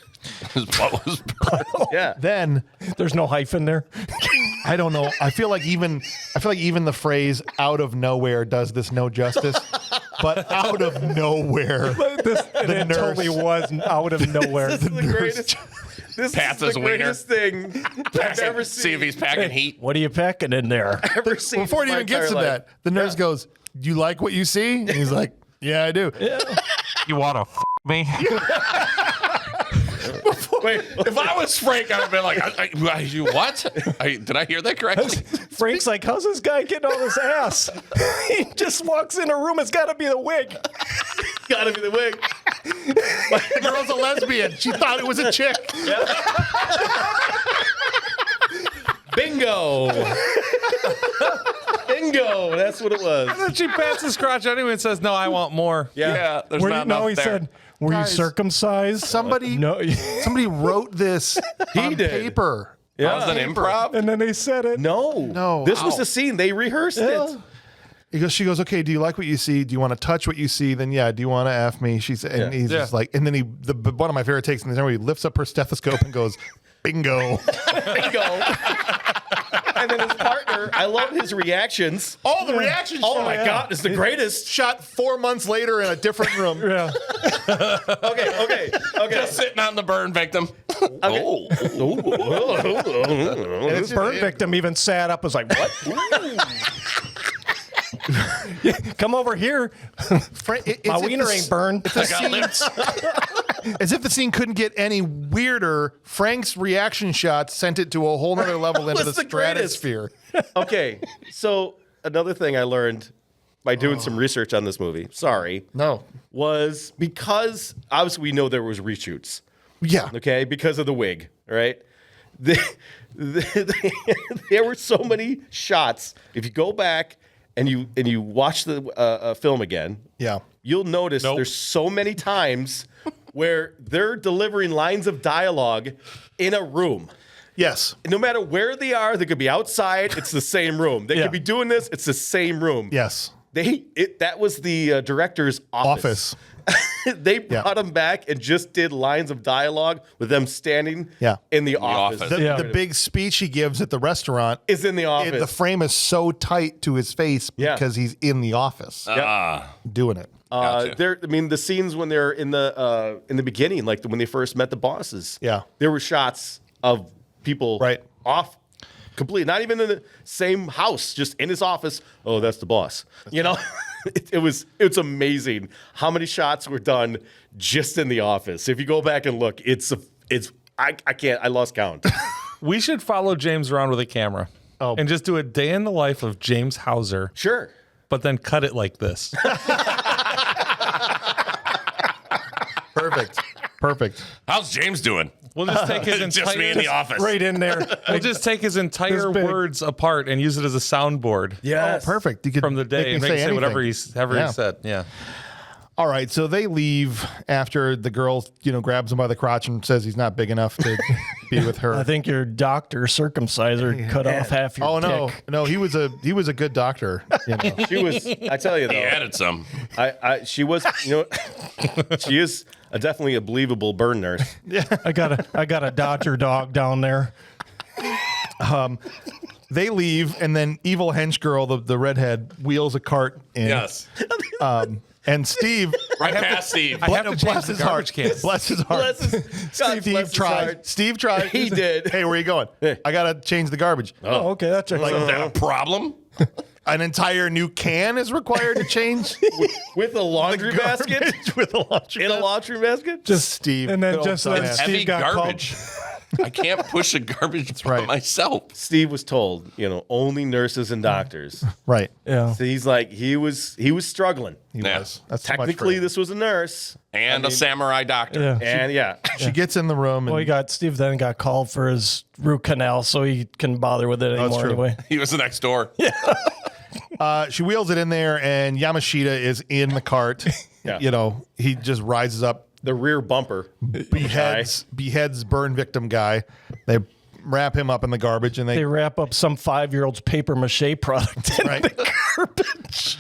His butt was burned. Yeah. Then There's no hyphen there. I don't know. I feel like even the phrase "out of nowhere" does this no justice. But out of nowhere, It nurse. totally was out of nowhere. This is the greatest. This Pats is his the wiener. greatest thing I've ever seen. See if he's packing heat. What are you packing in there? Ever seen before in he my even gets to entire that, the nurse goes, "Do you like what you see?" And he's like, "Yeah, I do." You want to me? Wait, If I was Frank, I would have been like, you what? Did I hear that correctly? Frank's like, how's this guy getting all this ass? He just walks in a room. It's got to be the wig. gotta be the wig. The girl's a lesbian. She thought it was a chick. Bingo. Bingo. That's what it was. And then she pats his crotch anyway and says, "No, I want more." Yeah, there's Were not you, no, enough he there. said, were Guys, you circumcised? Somebody No. wrote this on did. paper. That was an improv. And then they said it. No. This was the scene. They rehearsed it. She goes, okay, do you like what you see? Do you want to touch what you see? Then yeah, do you want to F me? She's and he's just like, and then one of my favorite takes in the where he lifts up her stethoscope and goes, bingo. Bingo. And then his partner, I love his reactions. All the reactions. Oh my God, it's the greatest. Shot 4 months later in a different room. Yeah. Okay. Just sitting on the burn victim. Oh. And his burn victim even sat up and was like, what? Come over here. My wiener ain't burned. I got lips. As if the scene couldn't get any weirder, Frank's reaction shots sent it to a whole nother level into the was the greatest. stratosphere. Okay, so another thing I learned by doing some research on this movie, No. was because obviously we know there was reshoots. Yeah. Okay, because of the wig, right? There were so many shots. If you go back and you watch the film again, Yeah. you'll notice there's so many times where they're delivering lines of dialogue in a room. Yes. No matter where they are, they could be outside. It's the same room. They Yeah. could be doing this. It's the same room. Yes. That was the director's office. They brought him back and just did lines of dialogue with them standing in the office. office. The big speech he gives at the restaurant Is in the office. the frame is so tight to his face because he's in the office doing it. Gotcha. The scenes when they're in the beginning, like when they first met the bosses. Yeah. There were shots of people off completely, not even in the same house, just in his office. Oh, that's the boss. You know, it's amazing how many shots were done just in the office. If you go back and look, I lost count. We should follow James around with a camera and just do a day in the life of James Hauser, Sure. but then cut it like this. Perfect. How's James doing? We'll just take his Just me in the office. Right in there. We'll just take his entire big. words apart and use it as a soundboard Oh, perfect. You could from the day and make him say whatever he said. Yeah. All right, so they leave after the girl, grabs him by the crotch and says he's not big enough to be with her. I think your doctor circumciser cut off half your dick. No, he was a good doctor. She was, I tell you though, He added some. she was, she is definitely a believable burn nurse. I got a Dodger dog down there. They leave, and then evil hench girl, the redhead, wheels a cart in. Yes. And Steve, Right past Steve. I have to change the garbage cans. Bless his heart. Steve tried. Steve tried. He did. Hey, where are you going? I gotta change the garbage. Oh, okay, that's Is that a problem? An entire new can is required to change With a laundry basket? garbage with a laundry In a basket. laundry basket? Just Steve, And then good old just then dumbass. Steve Heavy got called. garbage. I can't push a garbage by right. myself. Steve was told, only nurses and doctors. Right. Yeah. So he's like, he was struggling. He Yeah. was. That's too much for Technically, him. this was a nurse. And a samurai doctor. Yeah. And She gets in the room. And, Well, Steve then got called for his root canal, so he couldn't bother with it anymore true. anyway. He was next door. she wheels it in there, and Yamashita is in the cart. Yeah. He just rises up, the rear bumper. beheads burn victim guy. They wrap him up in the garbage, and They they wrap up some 5-year-old's paper mache product in the garbage.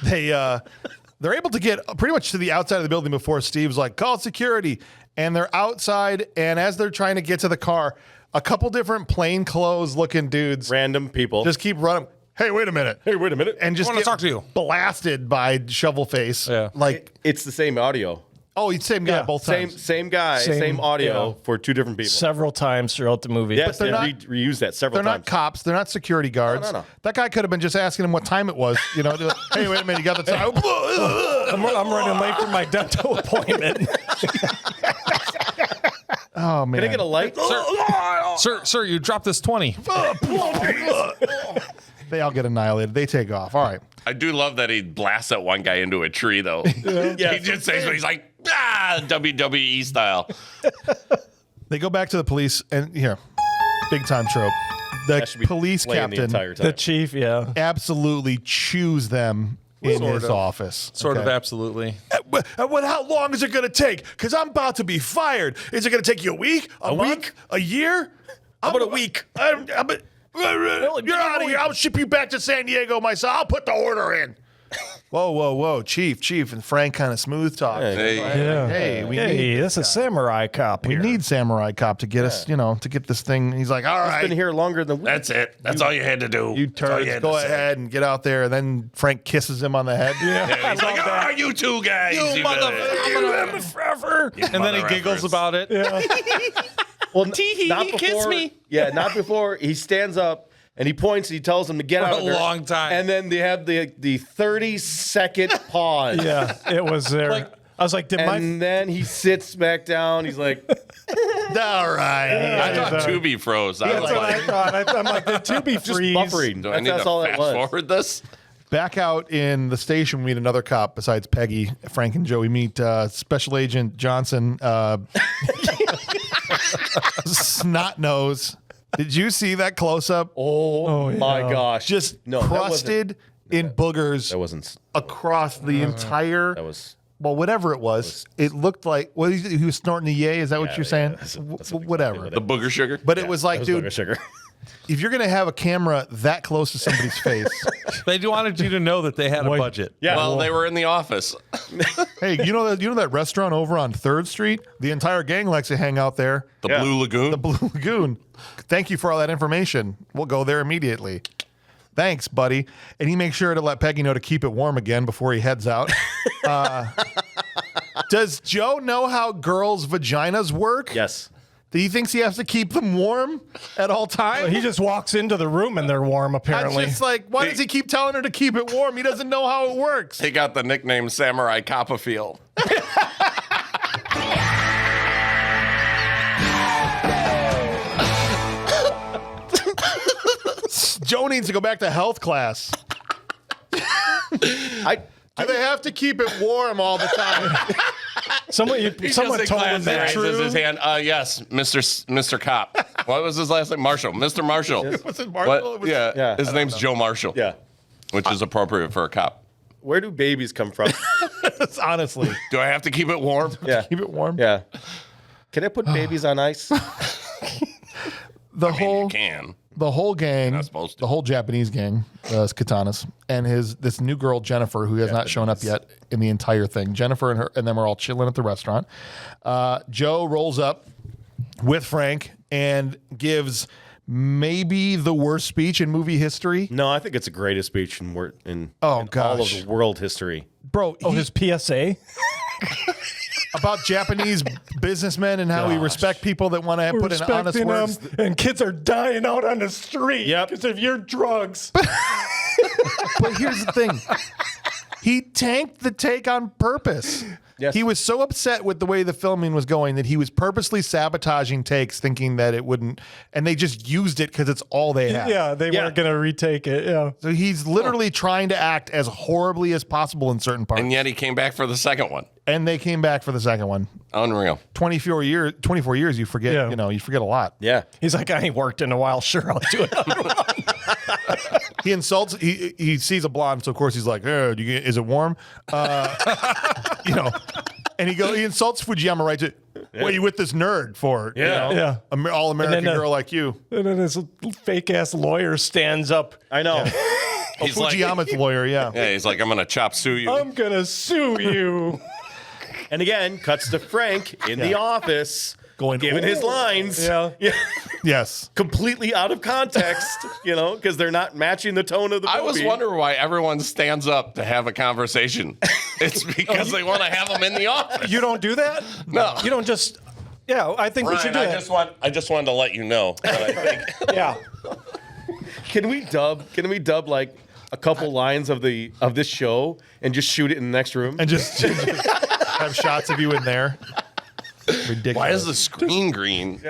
they're able to get pretty much to the outside of the building before Steve's like, call security. And they're outside, and as they're trying to get to the car, a couple different plainclothes looking dudes Random people. just keep running. Hey, wait a minute. hey, wait a minute. And just wanna get talk to you. blasted by Shovelface. Yeah. Like, It's the same audio. he's the same guy Yeah, both Same times. same guy, same audio yeah. for two different people. Several times throughout the movie. Yes, they're they not- reused that several They're times. not cops. They're not security guards. no. That guy could have been just asking him what time it was. They're like, hey, wait a minute. You got the time? I'm running late for my dental appointment. Oh, man. Can I get a light? Sir, you dropped this 20. They all get annihilated. They take off. All right. I do love that he blasts that one guy into a tree, though. Yeah. He just says, he's like, WWE style. They go back to the police, and here, big time trope. The That should be police playing the captain entire time. The chief, yeah. absolutely chews them in his office. Sort of, Okay. absolutely. How long is it going to take? Because I'm about to be fired. Is it going to take you a week? A week? A year? How about a week? You're out of here. I'll ship you back to San Diego myself. I'll put the order in. Whoa, Chief. And Frank kind of smooth talk. Hey. Yeah. Hey, we need Hey, that's a samurai cop we here. need Samurai Cop to get us, to get this thing. He's like, all I've been right, here longer than we. That's it. That's all you had to do. you That's all you turds, had go to say. ahead and get out there. And then Frank kisses him on the head. Yeah, he's like, you two guys. You motherfucker. forever. And then he giggles about it. Well, not before, kiss me. Yeah, not before he stands up And he points. He tells them to get out of a there. long time. And then they have the 30-second pause. Yeah, it was there. I was like, And then he sits back down. He's like, All right. I thought Tubi froze. I was That's what I like, thought. I'm like, the Tubi just freeze. buffering. do I need That's to all that fast was. forward this? Back out in the station, we meet another cop besides Peggy, Frank, and Joe. We meet Special Agent Johnson, Snot Nose. Did you see that close up? Oh my gosh. Just No, that wasn't- crusted in boogers That wasn't. across the entire. That was. Well, whatever it was, it looked like. Well, he was snorting the yay. Is that what you're saying? that's Whatever. The booger sugar? But it was like, That dude, was sugar. if you're gonna have a camera that close to somebody's face, They wanted you to know that they had a budget. Yeah. Well, they were in the office. hey, you know that restaurant over on 3rd Street? The entire gang likes to hang out there. The Yeah. Blue Lagoon. The Blue Lagoon. Thank you for all that information. We'll go there immediately. Thanks, buddy. And he makes sure to let Peggy know to keep it warm again before he heads out. Does Joe know how girls' vaginas work? Yes. He thinks he has to keep them warm at all times? He just walks into the room and they're warm, I'm apparently. just like, why does he keep telling her to keep it warm? He doesn't know how it works. He got the nickname Samurai Copperfield. Joe needs to go back to health class. Do they have to keep it warm all the time? Someone told him that. Raises his hand. Yes, Mr. Cop. What was his last name? Marshall. Mr. Marshall. Was it Marshall? What? It was- Yeah. His name's Joe Marshall. Yeah. Which is appropriate for a cop. Where do babies come from? Honestly. Do I have to keep it warm? Yeah. Keep it warm. Yeah. Can I put babies on ice? The You whole can. the whole gang, not supposed to. the whole Japanese gang, Katanas, and this new girl Jennifer, who has not shown up yet in the entire thing. Jennifer and her and them are all chilling at the restaurant. Joe rolls up with Frank and maybe the worst speech in movie history. No, I think it's the greatest speech in Oh, all of gosh. the world history. Bro, His PSA. about Japanese businessmen and how we respect people that want to put in honest Respecting words. them, and kids are dying out on the street Yep. because of your drugs. But here's the thing. He tanked the take on purpose. Yes. He was so upset with the way the filming was going that he was purposely sabotaging takes, thinking that it wouldn't, and they just used it because it's all they had. Yeah, they weren't going to retake it. Yeah. So he's literally trying to act as horribly as possible in certain parts. And yet he came back for the second one. And they came back for the second one. Unreal. 24 years, you forget, Yeah. you forget a lot. Yeah. He's like, I ain't worked in a while. Sure, I'll do it. He insults. He sees a blonde, so of course he's like, "Is it warm?" And he insults Fujiyama right to. What are you with this nerd for? Yeah. All American then, girl like you. And then this fake ass lawyer stands up. I know. He's like, Fujiyama's lawyer, yeah. yeah, he's like, I'm going to chop sue you. I'm going to sue you. And again, cuts to Frank in the office, giving his "Oh." lines. Yeah. Yes. Completely out of context, because they're not matching the tone of the movie. I was wondering why everyone stands up to have a conversation. It's because they want to have them in the office. You don't do that? No. You don't just. Yeah, I think we should Brian, do that. I just wanted to let you know that I think Yeah. Can we dub like a couple lines of this show and just shoot it in the next room? And just have shots of you in there. Ridiculous. why is the screen green?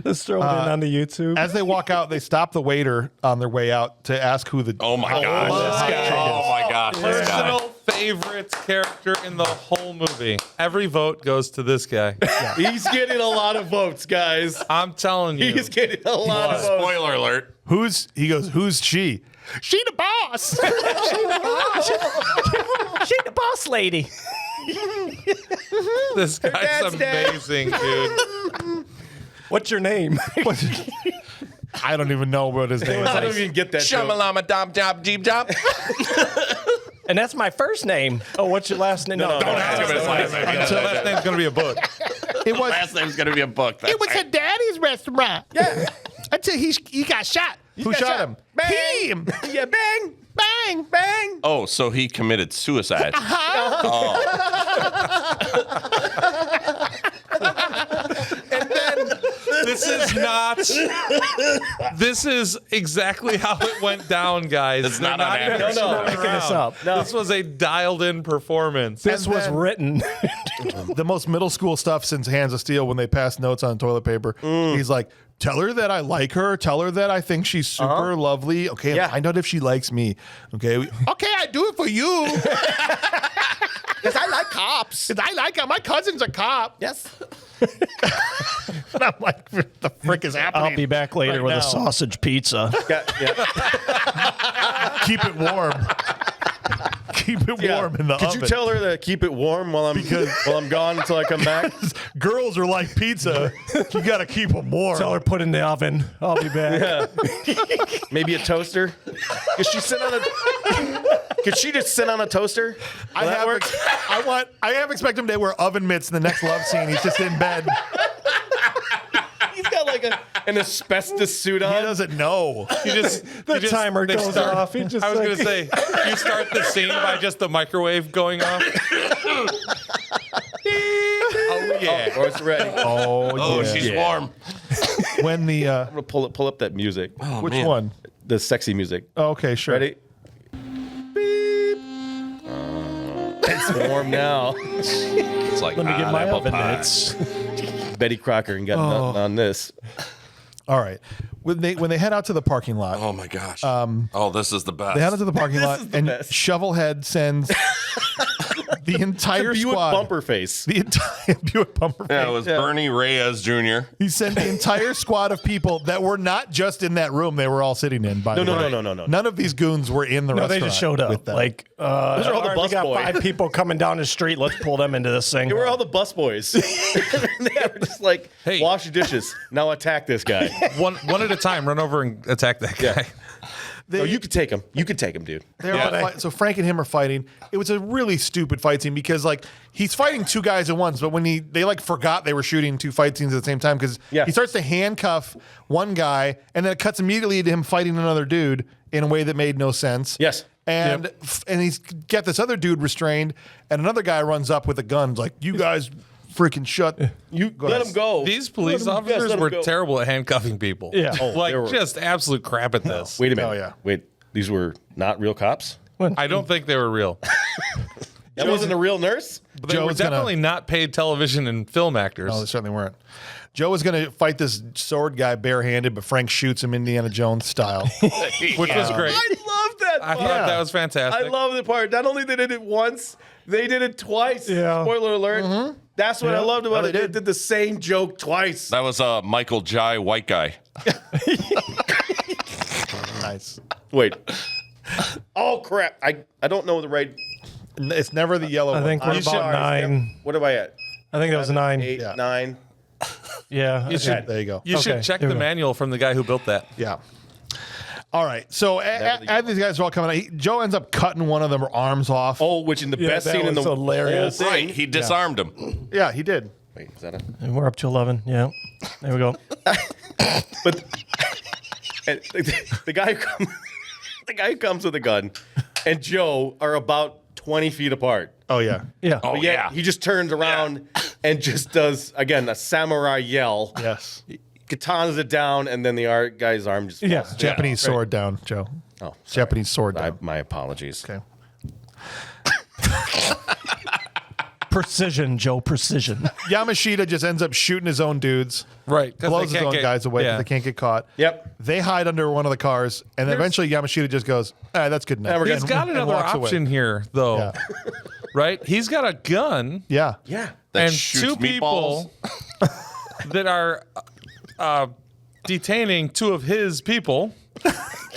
Let's throw it in on the YouTube. As they walk out, they stop the waiter on their way out to ask who the. Oh my gosh. Oh my gosh. This guy. Personal favorite character in the whole movie. Every vote goes to this guy. He's getting a lot of votes, guys. I'm telling you. He's getting a lot of votes. Spoiler alert. He goes, who's she? She the boss. She the boss lady. This guy's dad's dead. amazing, dude. What's your name? I don't even know what his name I don't is. even get that joke. Shamalama dom dom deep dom. And that's my first name. Oh, what's your last name? No, Don't ask him his last name. His last name's going to be a book. It was. Last name's gonna be a book. That's right. daddy's restaurant. Yeah. Until he got shot. Who shot him? Bang. Him. Yeah, bang. Bang. Bang. Oh, so he committed suicide. And then This is not. This is exactly how it went down, guys. It's They're not an even actor. No, making this up. This was a dialed-in performance. This was then- written. The most middle school stuff since Hands of Steel when they pass notes on toilet paper. He's like, tell her that I like her. Tell her that I think she's super lovely. Okay, Yeah. find out if she likes me. Okay, okay, I do it for you. Because I like cops. 'Cause I like her. My cousin's a cop. Yes. And I'm like, what the frick is happening? I'll be back later right with now? a sausage pizza. Keep it warm. Keep it warm in the Could oven. you tell her to keep it warm while I'm gone until I come back? Girls are like pizza. You got to keep them warm. Tell her put in the oven. I'll be back. Maybe a toaster. Could she sit on a? Could she just sit on a toaster? I have expect him to wear oven mitts in the next love scene. He's just in bed. He's got like an asbestos suit He on. doesn't know. The timer goes off. He just I was like- going to say, you start the scene by just the microwave going off. Oh, yeah. Or it's ready. I'm Oh, yeah. she's warm. When the gonna pull up that music. which man. one? The sexy music. Oh, okay, sure. Ready? Beep. It's warm now. It's like Let me get my apple oven pie. mitts. Betty Crocker and got nothing on this. All right. When they head out to the parking lot, Oh my gosh. This is the best. they head out to the parking lot, is the and best. Shovelhead sends the entire Buick squad. bumper face. The entire Buick bumper. Yeah, it was Bernie Reyes Jr. He sent the entire squad of people that were not just in that room; they were all sitting in. By the way. No. None of these goons were in the No, restaurant. they just showed with up. them. Like, Those are all the all right, we bus got boys. 5 people coming down the street. Let's pull them into this thing. They were all the bus boys. They were just like, Hey. wash the dishes. Now attack this guy. One at a time, run over and attack that guy. No, you could take him. You could take him, dude. They're all fight- so Frank and him are fighting. It was a really stupid fight scene because like he's fighting 2 guys at once, but when they like forgot they were shooting 2 fight scenes at the same time because Yeah. he starts to handcuff one guy and then it cuts immediately to him fighting another dude in a way that made no sense. Yes. And and he's got this other dude restrained, and another guy runs up with a gun, like, "You guys freaking shut you Let him go. These police Let him- yes, officers let him were go. terrible at handcuffing people. Yeah. Oh, like they were- just absolute crap at this. Wait a minute. Oh, yeah. Wait, these were not real cops? I don't think they were real. That wasn't a real nurse? But they Joe were was gonna- definitely not paid television and film actors. No, they certainly weren't. Joe was going to fight this sword guy barehanded, but Frank shoots him Indiana Jones style. which was great. I love that I part. thought that was fantastic. I love the part. Not only did they did it once, they did it twice. Yeah. Spoiler alert. That's what I loved about they it. They did. did the same joke twice. That was Michael Jai white guy. Nice. Wait. Oh, crap. I don't know the right. It's never the yellow I one. think we're I'm about sorry. 9. What am I at? I think that was 9. 8, Yeah. 9. Yeah. You should, There you go. you should Okay, check there the we go. manual from the guy who built that. Yeah. All right. So as these guys are all coming out, Joe ends up cutting one of them arms off. Oh, which in the Yeah, best that scene in the was hilarious. whole thing. Right. He disarmed him. Yeah, he did. Wait, is that a? And we're up to 11. Yeah. There we go. But and the guy who comes, the guy who comes with a gun, and Joe are about 20 feet apart. Oh, yeah. Yeah. Oh, But yet yeah. he just turns around and just does again a samurai yell. Yes. Katanas it down, and then the guy's arm just falls. Yeah. Japanese sword down, Joe. Oh, Japanese sword down. my apologies. Okay. Precision, Joe. Precision. Yamashita just ends up shooting his own dudes. Right. 'cause Blows they his can't own get- guys away yeah. because they can't get caught. Yep. They hide under one of the cars, and then eventually Yamashita just goes, that's good enough. we're He's And- got another walks away. option here, though. Yeah. Right? He's got a gun Yeah. Yeah. That and shoots 2 meatballs. people that are detaining 2 of his people.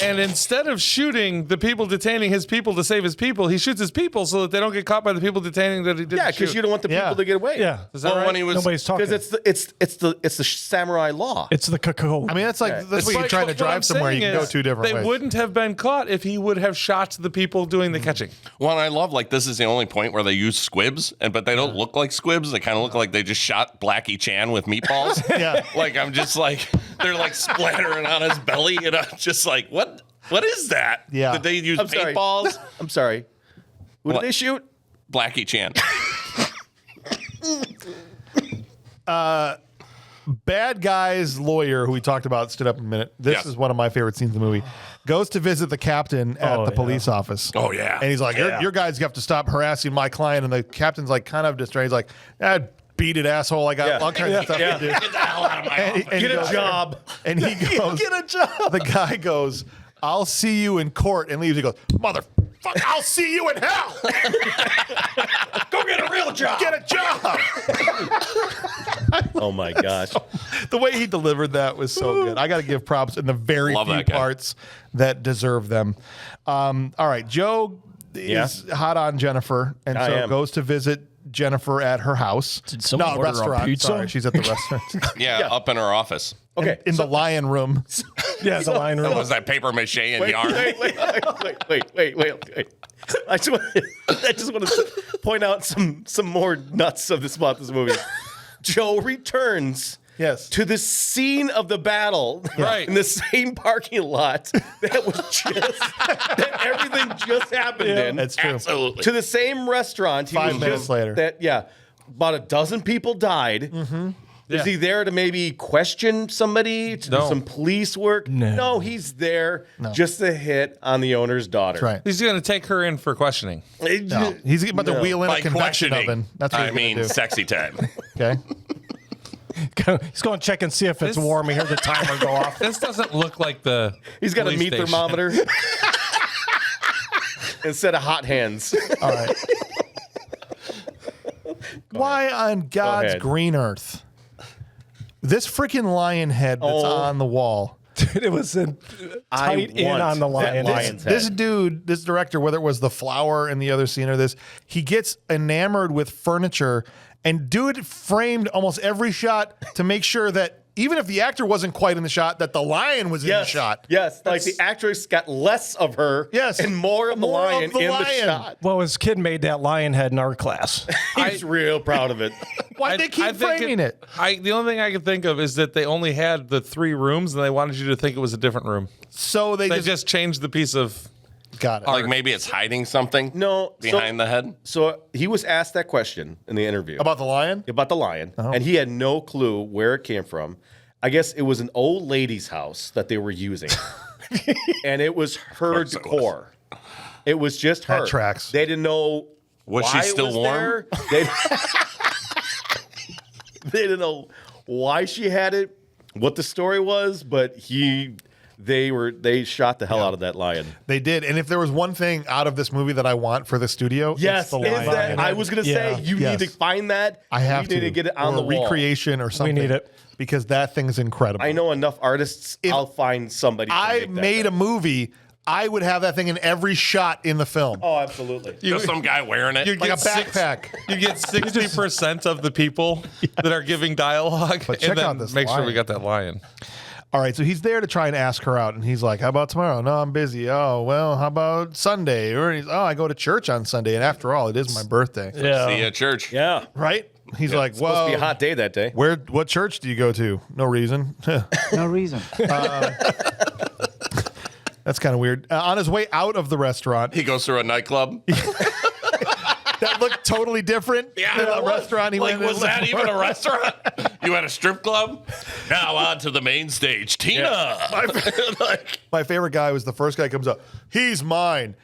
And instead of shooting the people detaining his people to save his people, he shoots his people so that they don't get caught by the people detaining that he didn't Yeah, because shoot. you don't want the Yeah. people to get away. Yeah. Is that Well, right? when he was Nobody's talking. Because it's the samurai law. It's the cacao. I mean, that's like, that's It's what you're like- trying to what I'm drive somewhere. You saying can go is 2 different they ways. wouldn't have been caught if he would have shot the people doing the catching. Well, and I love like this is the only point where they use squibs, but they don't look like squibs. They kind of look like they just shot Blackie Chan with meatballs. Yeah. Like I'm just like they're like splattering on his belly, and I'm just like, what? What is that? Yeah. Did they use I'm sorry. paintballs? I'm sorry. Who What? did they shoot? Blackie Chan. bad guy's lawyer, who we talked about, stood up in a minute. This Yes. is one of my favorite scenes in the movie. Goes to visit the captain at the police office. Oh, yeah. And he's like, your guys have to stop harassing my client. And the captain's like kind of distracted. He's like, beat it, asshole. I got all kinds of stuff to do. Get the hell out of my office. Get a job. And he goes, Get a job. the guy goes, I'll see you in court, and leaves. He goes, motherfucker, I'll see you in hell. Go get a real job. Get a job. Oh my gosh. The way he delivered that was so good. I got to give props in the very Love few that guy. parts that deserve them. All right, Joe is hot on Jennifer, and I so am. goes to visit Jennifer at her house. Did someone order a restaurant. pizza? Sorry, she's at the restaurant. Yeah, up in her office. Okay. in the lion room. Yeah, the line That room. was that paper mache and yarn. Wait. I just want to point out some more nuts of this about this movie. Joe returns Yes. to the scene of the battle, Right. in the same parking lot that was that everything just happened in. That's true. Absolutely. To the same restaurant. 5 minutes later. About a dozen people died. Is he there to maybe question somebody, to do No. some police work? No, he's there just to hit on the owner's daughter. That's right. He's going to take her in for questioning. No. He's about to wheel in By a convection questioning, oven. That's what I he's mean, going to do. sexy time. Okay. He's going to check and see if it's This- warm. He heard the timer go off. This doesn't look like the. He's got a police meat station. thermometer instead of hot hands. All right. Why on God's ahead. green earth? This freaking lion head that's on the wall. Dude, it was tight in want on the that lion. lion's head. This dude, this director, whether it was The Flower in the other scene or this, he gets enamored with furniture and dude framed almost every shot to make sure that even if the actor wasn't quite in the shot, that the lion was in the shot. Yes, like the actress got less of her Yes. and more of the More of lion the in the lion. shot. Well, his kid made that lion head in our class. He's real proud of it. Why'd they keep think framing it? The only thing I can think of is that they only had the 3 rooms and they wanted you to think it was a different room. So they They just just changed the piece of. got it. Like maybe it's hiding something behind the head. So he was asked that question in the interview About the lion? about the lion, and he had no clue where it came from. I guess it was an old lady's house that they were using, and it was her course it decor. It was just her. That tracks. They didn't know. Was why she it still warm? there. They didn't know why she had it, what the story was, but they shot the hell out of that lion. They did. And if there was one thing out of this movie that I want for the studio, Yes, it's the is lion. that, I was going to say, you Yes. need to find that. I have you need to get it on or the wall. recreation or something. need it. Because that thing's incredible. I know enough artists. I'll find somebody. To I make that made thing. a movie, I would have that thing in every shot in the film. Oh, absolutely. Just some guy wearing it. You Like a backpack. You get 60% of the people that are giving dialogue. But check and then out this make sure lion. we got that lion. All right, so he's there to try and ask her out, and he's like, "How about tomorrow?" "No, I'm busy." "Oh, well, how about Sunday?" Or he's, "Oh, I go to church on Sunday, and after all, it is my birthday." See you at church. Yeah. Right? He's like, Supposed to be a "Well, hot day that day. what church do you go to?" "No reason." No reason. That's kind of weird. On his way out of the restaurant, He goes through a nightclub. that looked totally different than the restaurant he Like, went was that even a restaurant? You had a strip club? Now on to the main stage. Tina. Like, My favorite guy was the first guy who comes up. "He's mine."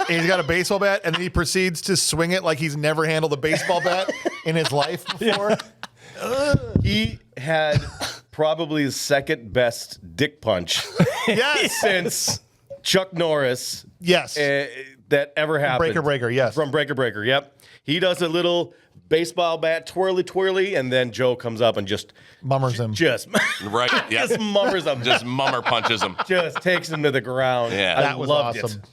And he's got a baseball bat, and then he proceeds to swing it like he's never handled a baseball bat in his life before. He had probably the second best dick punch Yes. since Chuck Norris Yes. that ever happened. Breaker, yes. From Breaker, yep. He does a little baseball bat twirly, and then Joe comes up and just Mummers him. right. Yeah. just mummers him. Just mummer punches him. Just takes him to the ground. Yeah. I That was loved awesome. it.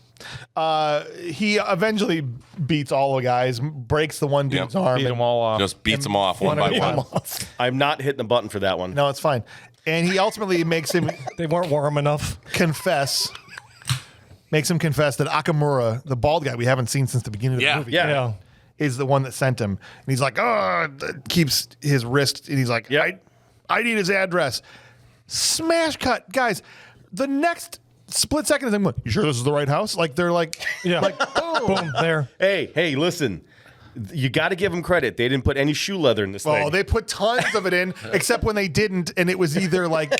He eventually beats all the guys, breaks the one dude's Yep. arm. Beat and- them all off. Just beats them off one by one. I'm not hitting the button for that one. No, it's fine. And he ultimately makes him They weren't warm enough. confess. Makes him confess that Akamura, the bald guy we haven't seen since the beginning of Yeah. the movie, Yeah. is the one that sent him. And he's like, "Oh," keeps his wrist, and he's like, Yep. I need his address. Smash cut. Guys, the next split second is I'm going, "You sure this is the right house?" Like they're like, Yeah. like boom. Boom, there. Hey, listen. You got to give them credit. They didn't put any shoe leather in this thing. Oh, they put tons of it in, except when they didn't, and it was either like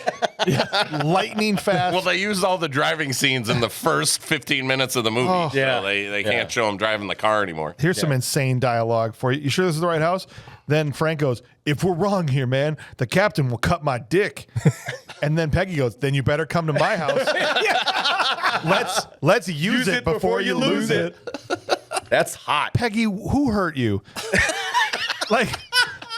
lightning fast. Well, they used all the driving scenes in the first 15 minutes of the movie. So Yeah. they can't show him driving the car anymore. Here's some insane dialogue for you. You sure this is the right house? Then Frank goes, if we're wrong here, man, the captain will cut my dick. And then Peggy goes, then you better come to my house. Let's use it before you lose it. That's hot. Peggy, who hurt you? Like,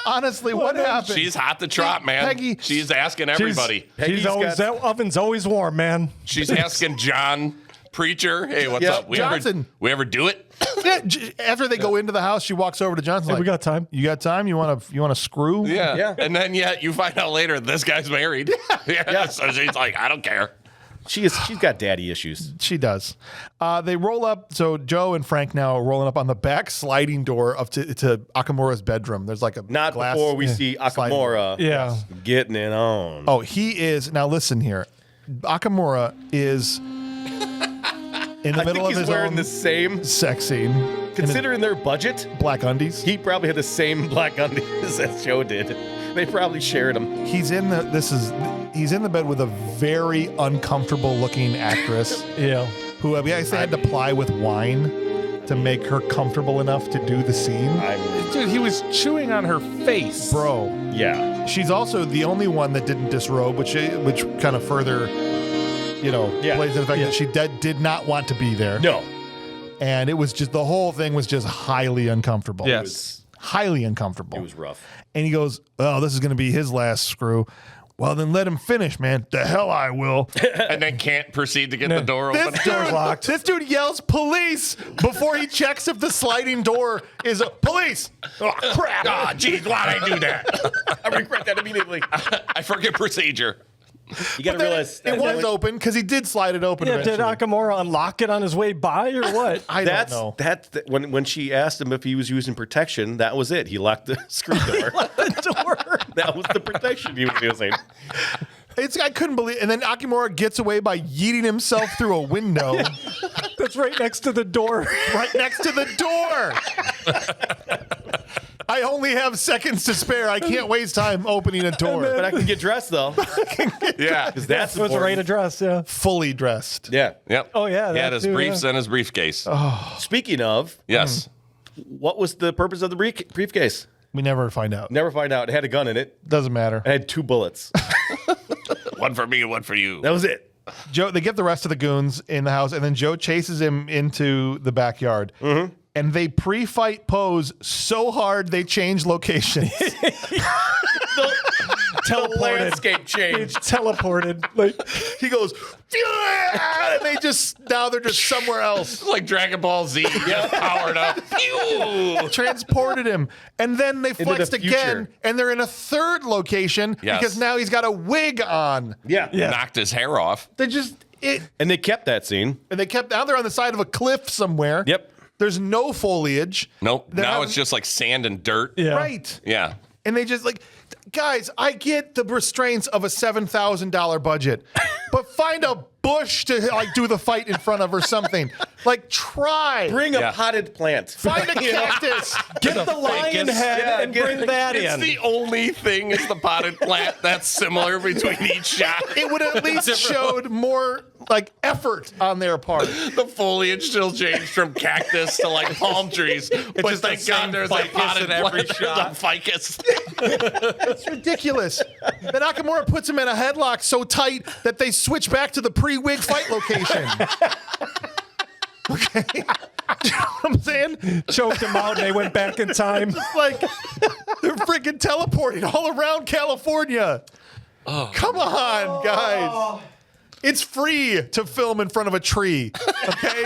honestly, what happened? She's hot to trot, man. Peggy- She's asking everybody. Peggy's that oven's always warm, man. She's asking John Preacher, hey, what's Yeah, up? Johnson. We ever do it? Yeah, after they go into the house, she walks over to Johnson. Hey, we got time. You got time? You want to screw? Yeah. And then you find out later this guy's married. So she's like, I don't care. She's got daddy issues. She does. They roll up. So Joe and Frank now are rolling up on the back sliding door up to Akamura's bedroom. There's like a Not glass. before we see Akamura Yeah. getting it on. Oh, he is. Now listen here. Akamura is in the I middle think of he's his wearing own the same. sex scene. Considering their budget, Black undies. he probably had the same black undies as Joe did. They probably shared them. He's in the bed with a very uncomfortable looking actress Yeah. who I guess they had to ply with wine to make her comfortable enough to do the scene. Dude, he was chewing on her face. Bro, Yeah. she's also the only one that didn't disrobe, which kind of further, plays in the fact that she did not want to be there. No. And it was just, the whole thing was just highly uncomfortable. Yes. Highly uncomfortable. It was rough. And he goes, oh, this is going to be his last screw. Well, then let him finish, man. The hell I will. And then can't proceed to get the door open. This dude yells police before he checks if the sliding door is a police. Oh, crap. Ah, geez, why'd I do that? I regret that immediately. I forget procedure. You got to realize It was open because he did slide it open. Yeah, did eventually. Akamura unlock it on his way by or what? I don't know. when she asked him if he was using protection, that was it. He locked the screen door. That was the protection he was using. I couldn't believe. And then Akimura gets away by yeeting himself through a window. That's right next to the door. Right next to the door. I only have seconds to spare. I can't waste time opening a door. But I can get dressed though. Yeah. Because That's that's the right important. address, yeah. Fully dressed. Yeah. Yep. Oh, yeah, He had that his too, briefs yeah. and his briefcase. Speaking of, Yes. what was the purpose of the briefcase? We never find out. Never find out. It had a gun in it. Doesn't matter. It had 2 bullets. One for me and one for you. That was it. Joe, they get the rest of the goons in the house, and then Joe chases him into the backyard. Mm-hmm. And they pre-fight pose so hard they change locations. The landscape changed. Teleported. Like, He goes, and they're just somewhere else. Like Dragon Ball Z, just powered up. Phew. Transported him, and then they flexed the again, future. and they're in a third location Yes. because now he's got a wig on. Yeah. Knocked his hair off. They just And they kept that scene. and they kept now they're on the side of a cliff somewhere. Yep. There's no foliage. Nope. They're Now having- it's just like sand and dirt. yeah. Right. Yeah. And they just guys, I get the restraints of a $7,000 budget, but find a bush to do the fight in front of or something. Try. Bring a Yeah. potted plant. Find a cactus. Get the lion head Yeah, and get- bring that It's in. the only thing is the potted plant that's similar between each shot. It would at least showed more effort on their part. The foliage still changed from cactus to palm trees. But just thank the same God there's a ficus potted in every plant. shot. There's a ficus. It's ridiculous. Then Nakamura puts him in a headlock so tight that they switch back to the pre-wig fight location. Okay. You know what I'm saying? Choked him out and they went back in time. They're freaking teleporting all around California. Oh, come on, guys. It's free to film in front of a tree. Okay?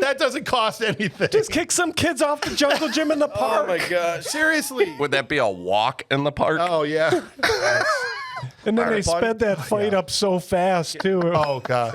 That doesn't cost anything. Just kick some kids off the jungle gym in the park. Oh my gosh. Seriously. Would that be a walk in the park? Oh, yeah. And then they Fun. sped that fight up so fast, too. Oh, God.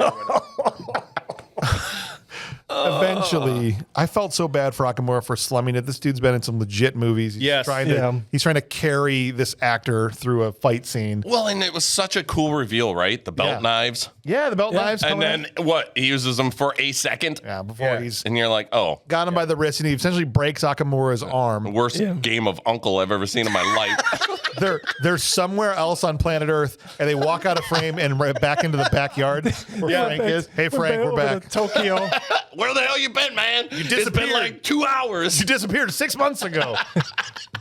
eventually, I felt so bad for Akamura for slumming it. This dude's been in some legit movies. He's Yes. trying Yeah. to he's trying to carry this actor through a fight scene. Well, and it was such a cool reveal, right? The belt Yeah. knives. Yeah, the belt knives And coming in. then what? He uses them for a second. Yeah, before he's And you're like, oh, got him by the wrist, and he essentially breaks Akamura's arm. worst game of Uncle I've ever seen in my life. They're somewhere else on planet Earth, and they walk out of frame and right back into the backyard where Frank is. Hey, Frank, we're over back. to Tokyo. Where the hell you been, man? It's been disappeared. like 2 hours. You disappeared 6 months ago.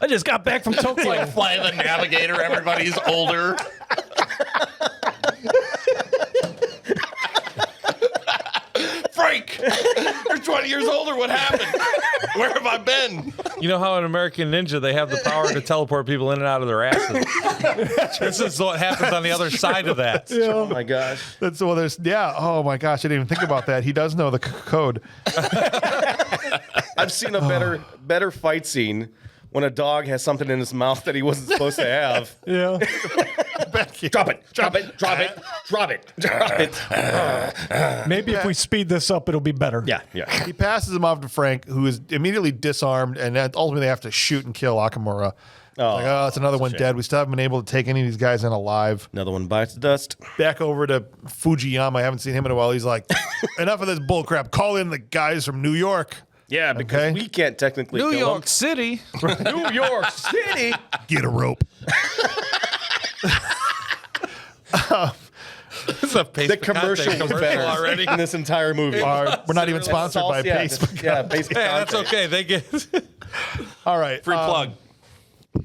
I just got back from Tokyo. Like Fly the Navigator. Everybody's older. Frank, you're 20 years older. What happened? Where have I been? You know how in American Ninja they have the power to teleport people in and out of their asses. This is what happens on the other side of that. Oh my gosh. That's well. There's Oh my gosh, I didn't even think about that. He does know the code. I've seen a better fight scene when a dog has something in his mouth that he wasn't supposed to have. Yeah. Drop it, drop it, drop it, drop it, drop it. Maybe if we speed this up, it'll be better. Yeah, yeah. He passes him off to Frank, who is immediately disarmed, and then ultimately they have to shoot and kill Akamura. It's another one dead. We still haven't been able to take any of these guys in alive. Another one bites the dust. Back over to Fujiyama. I haven't seen him in a while. He's like, enough of this bullcrap. Call in the guys from New York. Yeah, because Okay. we can't technically New kill York City. him. New York City. Get a rope. This is a Pace The for Contact commercial was commercial better already. in this entire movie. We're not even sponsored by Pace. Pace. Hey, that's okay. They get All right. Free plug.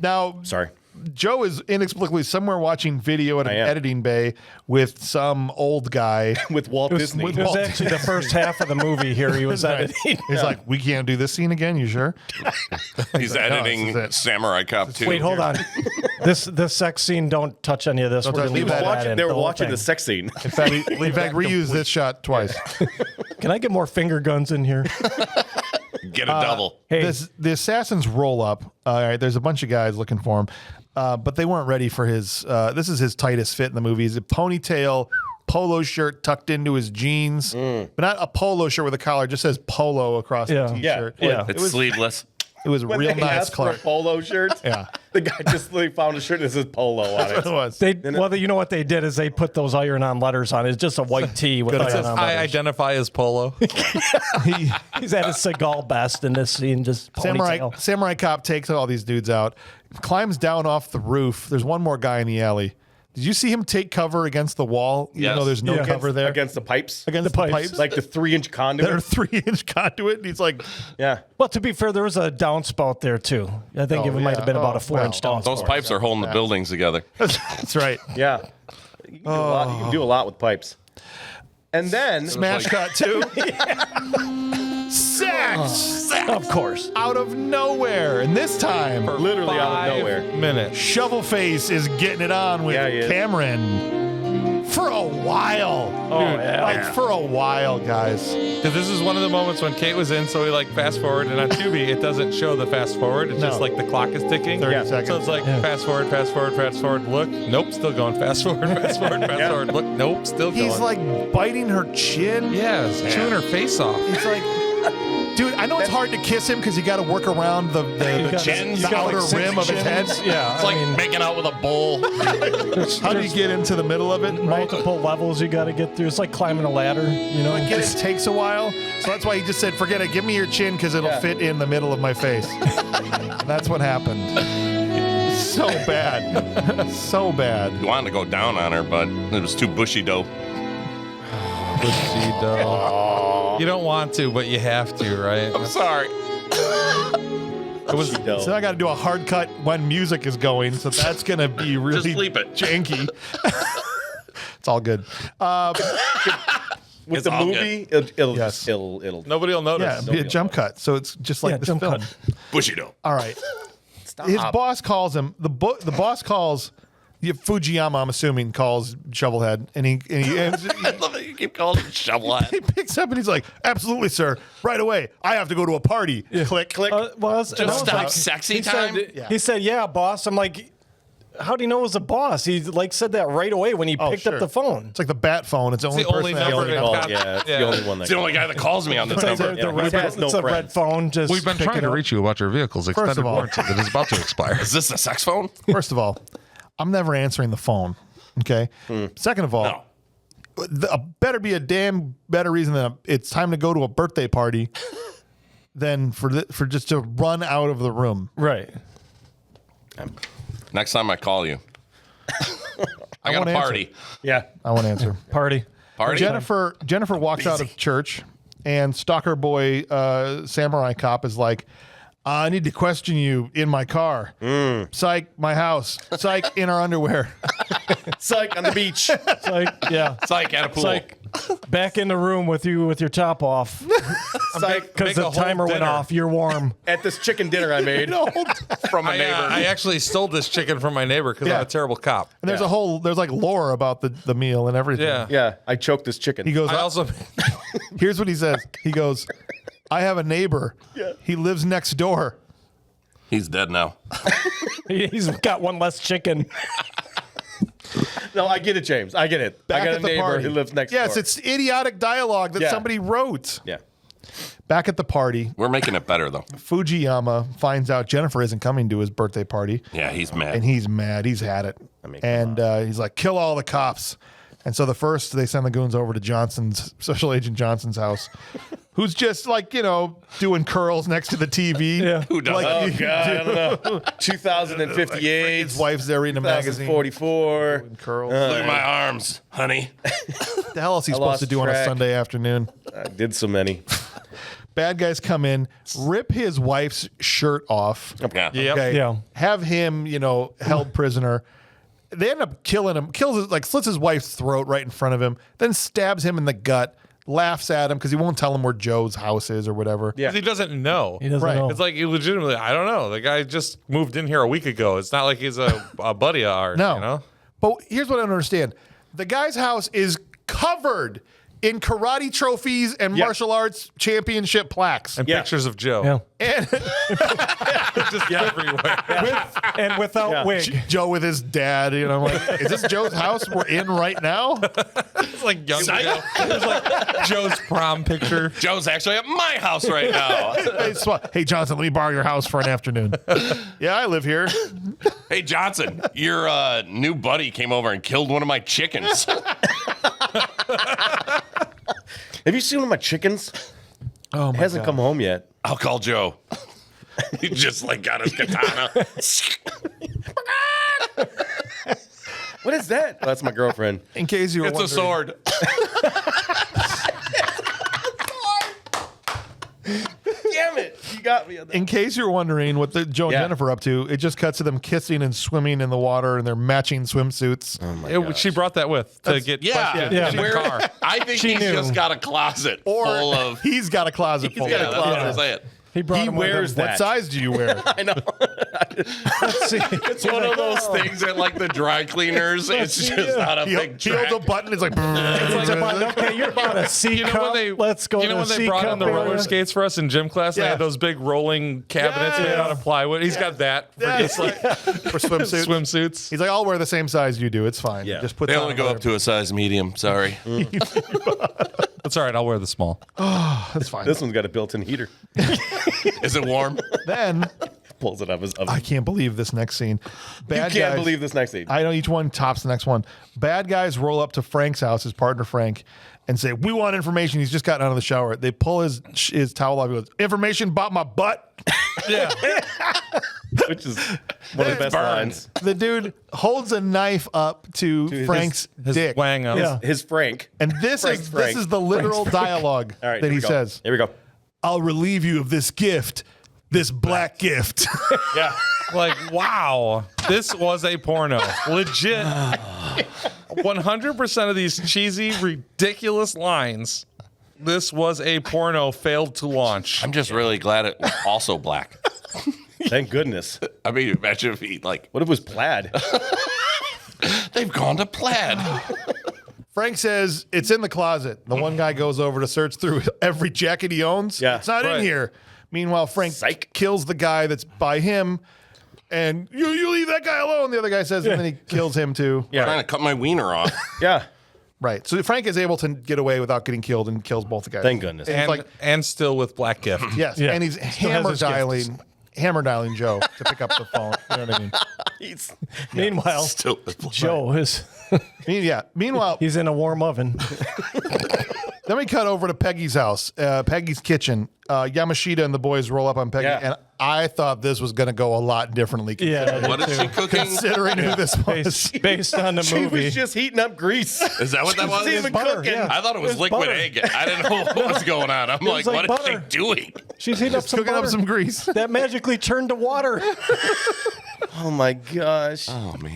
Now, Sorry. Joe is inexplicably somewhere watching video at an I am. editing bay with some old guy. With Walt Disney. with It was Walt actually the first half of the movie here he was editing. He's like, we can't do this scene again. You sure? He's editing this is it. Samurai Cop 2. Wait, hold on. This sex scene, don't touch any of this. We're touch gonna leave any of that that. in. They were the whole watching thing. the sex scene. In fact, reuse this shot twice. Can I get more finger guns in here? Get a double. Hey, The assassins roll up. All right, there's a bunch of guys looking for him, but they weren't ready for his. This is his tightest fit in the movie. He's a ponytail, polo shirt tucked into his jeans, but not a polo shirt with a collar. It just says polo across Yeah. the t-shirt. Yeah. It's sleeveless. It was When real they nice, asked for a Clark. polo shirt, Yeah, the guy just literally found a shirt that says polo on it it. was. you know what they did is they put those iron-on letters on. It's just a white tee with Good. iron-on I letters. identify as Polo. He's at his Seagal best in this scene, just ponytail. Samurai Cop takes all these dudes out, climbs down off the roof. There's one more guy in the alley. Did you see him take cover against the wall, even Yes. though there's no Yeah. cover there? Against the pipes. Against the pipes. Like the 3-inch conduit. that are 3-inch conduit. And he's like, Yeah. Well, to be fair, there was a downspout there too. I think it might have been about a 4-inch downspout. Those pipes are holding the buildings together. that's right. Yeah. You can do a lot with pipes. And then Smash cut too. Sex Of course. out of nowhere, and this time, literally out of nowhere. Minutes. Shovelface is getting it on with Yeah, he is. Cameron for a while. Like for a while, guys. Because this is one of the moments when Kate was in, so we like fast forward, and on Tubi it doesn't show the fast forward. It's just No. like the clock is ticking. 30 Yeah. seconds. So it's like fast forward, fast forward, fast forward. Look, nope, still going. Fast forward, fast forward, fast forward. Look, nope, still going. He's like biting her chin. yeah, it's chewing her face off. It's like, dude, I know it's hard to kiss him because you got to work around the chins. the outer rim of his head. Yeah. It's like making out with a bull. How do you get into the middle of it? Right? multiple levels you got to get through. It's like climbing a ladder, you know. It takes a while, so that's why he just said, "Forget it. Give me your chin because it'll fit in the middle of my face." That's what happened. So bad, so bad. He wanted to go down on her, but it was too bushy dough. Bushy dough. You don't want to, but you have to, right? I'm sorry. It was So I got to do a hard cut when music is going, so that's gonna be really Just bleep it. janky. It's all good. With It's the all movie, it'll Yes. just it'll nobody will Yeah, notice. it'd be a jump cut. So it's just like Yeah, this jump film. cut. Bushy dough. All right. stop. His boss calls him. The boss calls. Fujiyama, I'm assuming, calls Shovelhead, and he I love that you keep calling it shovelhead. he picks up and he's like, "Absolutely, sir. Right away. I have to go to a party." Click, click. Well, and I was stop sexy he time? Said, He said, "Yeah, boss." I'm like, how'd he know it was a boss? He like said that right away when he picked sure. up the phone. It's like the bat phone. It's the only the only person that number has that call. got- Yeah, it's the only one that. It's the only guy that calls me on this number. It's a red phone. Just We've been pick trying it to up. reach you about your vehicle's extended of all- warranty that is about to expire. Is this a sex phone? First of all, I'm never answering the phone. Okay. Second of all, No. better be a damn better reason than it's time to go to a birthday party than for just to run out of the room. Right. Next time I call you, I got won't a answer. party. Yeah. I won't answer. Party. Party. Jennifer walks out of church, and stalker boy samurai cop is like, I need to question you in my car. Psych, my house. Psych, in our underwear. Psych on the beach. It's like, yeah. It's like at a pool. It's like back in the room with you with your top off Psych because the timer went off. You're warm. at this chicken dinner I made. from a neighbor. I actually stole this chicken from my neighbor because Yeah. I'm a terrible cop. And there's there's like lore about the meal and everything. Yeah. Yeah, I choked this chicken. He goes, I also here's what he says. He goes, I have a neighbor. Yeah. He lives next door. He's dead now. He's got one less chicken. No, I get it, James. I get it. Back I got at a the neighbor party. who lives next door. Yes, it's idiotic dialogue that Yeah. somebody wrote. Yeah. Back at the party, We're making it better though. Fujiyama finds out Jennifer isn't coming to his birthday party, Yeah, he's mad. and he's mad. He's had it. mean, And he's like, kill all the cops. And so they send the goons over to Special Agent Johnson's house, who's just like, doing curls next to the TV. Yeah. Who does Like, that? Oh, God, I don't know. 2058. His wife's there reading a magazine. 44. Curls. Look at my arms, honey. What the hell else he supposed lost to do on a track. Sunday afternoon? I did so many. Bad guys come in, rip his wife's shirt off. Yeah. Yep. Okay. Yeah. Have him, held prisoner. They end up killing him, slits his wife's throat right in front of him, then stabs him in the gut, laughs at him because he won't tell him where Joe's house is or whatever. Yeah. 'Cause he doesn't know. He doesn't Right. know. It's like he legitimately, I don't know. The guy just moved in here a week ago. It's not like he's a buddy of ours. No. You know? But here's what I don't understand. The guy's house is covered in karate trophies and Yeah. martial arts championship plaques. And Yeah. pictures of Joe. Yeah. And Just everywhere. And without Yeah. wig. Joe with his dad, I'm like, is this Joe's house we're in right now? It's like young Joe. It's like Joe's prom picture. Joe's actually at my house right now. Hey, Johnson, let me borrow your house for an afternoon. Yeah, I live here. Hey, Johnson, your new buddy came over and killed one of my chickens. Have you seen one of my chickens? Oh, my Hasn't come home yet. I'll call Joe. He just got his katana. What is that? Oh, that's my girlfriend. In case you were It's a wondering, sword. Damn it. You got me on that. in case you were wondering what the Joe and Yeah. Jennifer are up to, it just cuts to them kissing and swimming in the water in their matching swimsuits. She brought that with to get Yeah. questioned Yeah. in the Where- car. I think She he's knew. just got a closet Or full of. he's got a closet full. Yeah, of that's it. what I'm saying. He brought He him with wears him. that. What size do you wear? I know. Let's see. It's one of those things at the dry cleaners. It's just not a He big holds a track. button. It's like, Okay, you're about a C You know cup. when they Let's go. You know to when the they C brought cup in the roller area? skates for us in gym class? They Yeah. had those big rolling cabinets made out of plywood. He's got that for just for swimsuits. swimsuits. He's like, I'll wear the same size you do. It's fine. Yeah. Just put They that only on go there. up to a size medium. Sorry. That's all right. I'll wear the small. That's fine. This one's got a built-in heater. Is it warm? Then Pulls it up his oven. I can't believe this next scene. You Bad can't guys, believe this next scene. I know each one tops the next one. Bad guys roll up to Frank's house, his partner Frank, and say, "We want information." He's just gotten out of the shower. They pull his towel off. He goes, "Information about my butt." Yeah. Which is one of the best lines. The dude holds a knife up to Frank's His dick, wang up. Yeah. His Frank. and this Frank. is the literal dialogue All right, that here he we go. says. Here we go. "I'll relieve you of this gift, this black gift." Yeah. Like, wow, this was a porno. Legit. 100% of these cheesy, ridiculous lines. This was a porno failed to launch. I'm just really glad it was also black. Thank goodness. I mean, imagine if he What if it was plaid? they've gone to plaid. Frank says it's in the closet. The one guy goes over to search through every jacket he owns. Yeah, it's not right. in here. Meanwhile, Frank Psych. kills the guy that's by him. And you leave that guy alone, the other guy says, and then he kills him too. Yeah. Trying to cut my wiener off. Yeah. Right. So Frank is able to get away without getting killed and kills both the guys. Thank goodness. And it's like, and still with Black Gift. yes. Yeah. And he's hammer dialing Joe to pick up the phone. You know what I mean? Meanwhile, Still, Joe is Meanwhile, he's in a warm oven. then we cut over to Peggy's house, Peggy's kitchen. Yamashita and the boys roll up on Peggy, Yeah. and I thought this was going to go a lot differently. Yeah, what is she cooking? Considering who this was. based on the She movie. was just heating up grease. Is that what that was? Even butter, cooking. yeah. I thought it was It's liquid butter. egg. I didn't know what was going on. I'm like, like what butter. is she doing? She's heating up some Cooking up butter some grease. that magically turned to water. Oh my gosh. Oh man.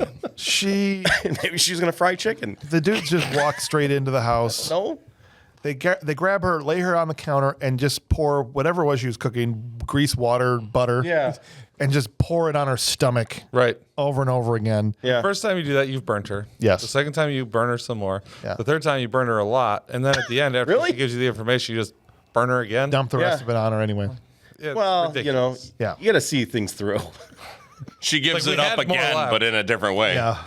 Maybe she's gonna fry chicken. The dudes just walk straight into the house. No. They grab her, lay her on the counter, and just pour whatever it was she was cooking, grease, water, butter. Yeah. And just pour it on her stomach Right. over and over again. Yeah. First time you do that, you've burnt her. Yes. The second time you burn her some more. Yeah. The third time you burn her a lot, and then at the end, after Really? she gives you the information, you just burn her again. Dump the rest Yeah. of it on her anyway. Yeah, it's Well, ridiculous. Yeah. you got to see things through. She gives Like, it we up had more again, left. but in a different way. Yeah.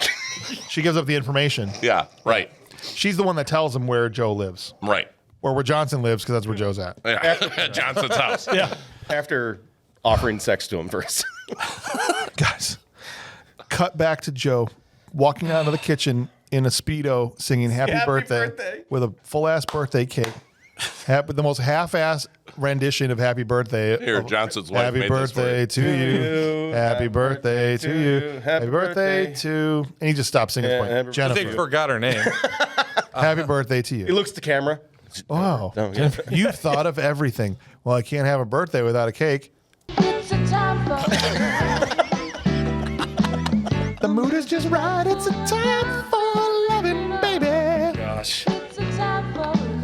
She gives up the information. Yeah, right. She's the one that tells him where Joe lives, Right. or where Johnson lives, because that's where Joe's at. Yeah. Johnson's house. Yeah. After offering sex to him first. Guys, cut back to Joe walking out of the kitchen in a Speedo singing Happy Birthday with a full ass birthday cake. The most half ass rendition of Happy Birthday. Here, Johnson's wife Happy made this for birthday you. to you. Happy birthday to you. Happy birthday to. And he just stopped singing. Yeah, his point. happy They Jennifer. forgot her name. Happy birthday to He you. looks at the camera. Wow. Oh, yeah. You've thought of everything. Well, I can't have a birthday without a cake. It's a time for The mood is just right. It's a time for loving, baby. Gosh. it's a time for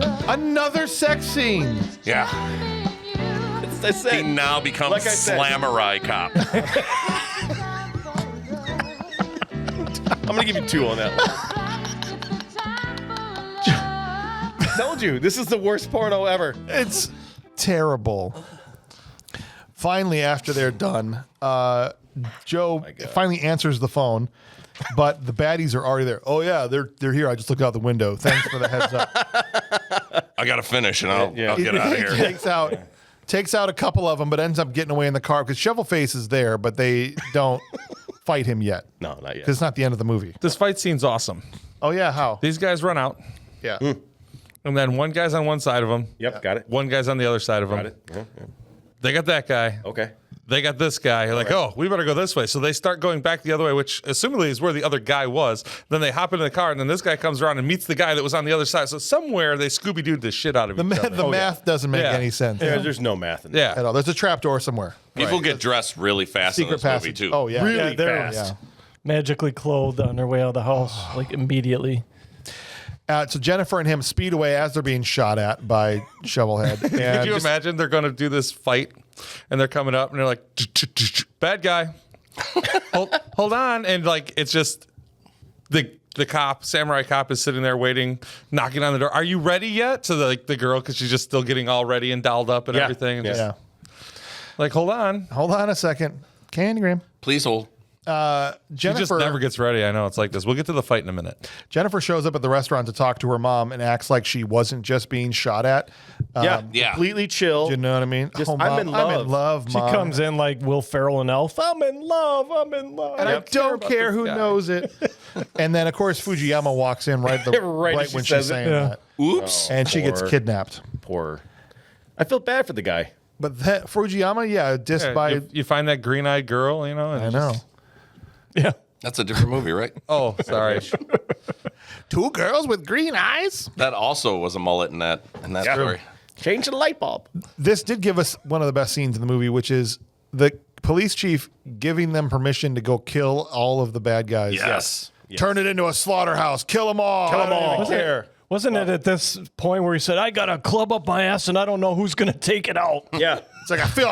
love. Another sex scene. Yeah. I said, He now becomes Like I said. Slamurai Cop. I'm going to give you 2 on that one. Told you, this is the worst porno ever. It's terrible. Finally, after they're done, Joe finally answers the phone, but the baddies are already there. Oh yeah, they're here. I just looked out the window. Thanks for the heads up. I got to finish and I'll get out of here. takes out a couple of them, but ends up getting away in the car because Shovelface is there, but they don't fight him yet No, not yet. because it's not the end of the movie. This fight scene's awesome. Oh yeah, how? These guys run out, Yeah. and then one guy's on one side of them. Yep, got it. One guy's on the other side of them. Got it. Yeah, yeah. They got that guy. Okay. They got this guy. You're like, oh, we better go this way. So they start going back the other way, which assumably is where the other guy was. Then they hop into the car, and then this guy comes around and meets the guy that was on the other side. So somewhere they Scooby-Dooed the shit out of each other. The math doesn't make Yeah. any sense There's no math in that. Yeah. at all. There's a trap door somewhere. People get dressed really fast in Secret this movie, passage. too. Oh yeah. Really Yeah, they're- fast. Yeah. Magically clothed on their way out of the house, like immediately. So Jennifer and him speed away as they're being shot at by Shovelhead. Could And you imagine they're going to do this fight, and they're coming up, and they're like, bad guy. hold on. And like, it's just the cop, samurai cop, is sitting there waiting, knocking on the door. Are you ready yet? So the girl, because she's just still getting all ready and dolled up and Yeah. everything. And Yeah. just, like, hold on. Hold on a second. Candygram. Please hold. She just Jennifer never gets ready. I know it's like this. We'll get to the fight in a minute. Jennifer shows up at the restaurant to talk to her mom and acts like she wasn't just being shot at. Yeah. Yeah. Completely chill. You know what I mean? Just, Oh, I'm Mom, in I'm in love. love, She Mom. comes in like Will Ferrell and Elf. I'm in love. I'm in love. and I don't care this who guy. knows it. And then, of course, Fujiyama walks in right Right as she when she's says it. saying Yeah. that. Oops. And she gets Poor. kidnapped. Poor. I feel bad for the guy. But that Fujiyama, yeah, just Yeah, by... you find that green-eyed girl, you know? And I just- know. Yeah. That's a different movie, right? Oh, sorry. 2 girls with green eyes? That also was a mullet in that story. Change the light bulb. This did give us one of the best scenes in the movie, which is the police chief giving them permission to go kill all of the bad guys. Yes. Turn it into a slaughterhouse. Kill them all. Kill 'em I don't all. even care. Wasn't it at this point where he said, I got to club up my ass and I don't know who's going to take it out? Yeah. It's like I feel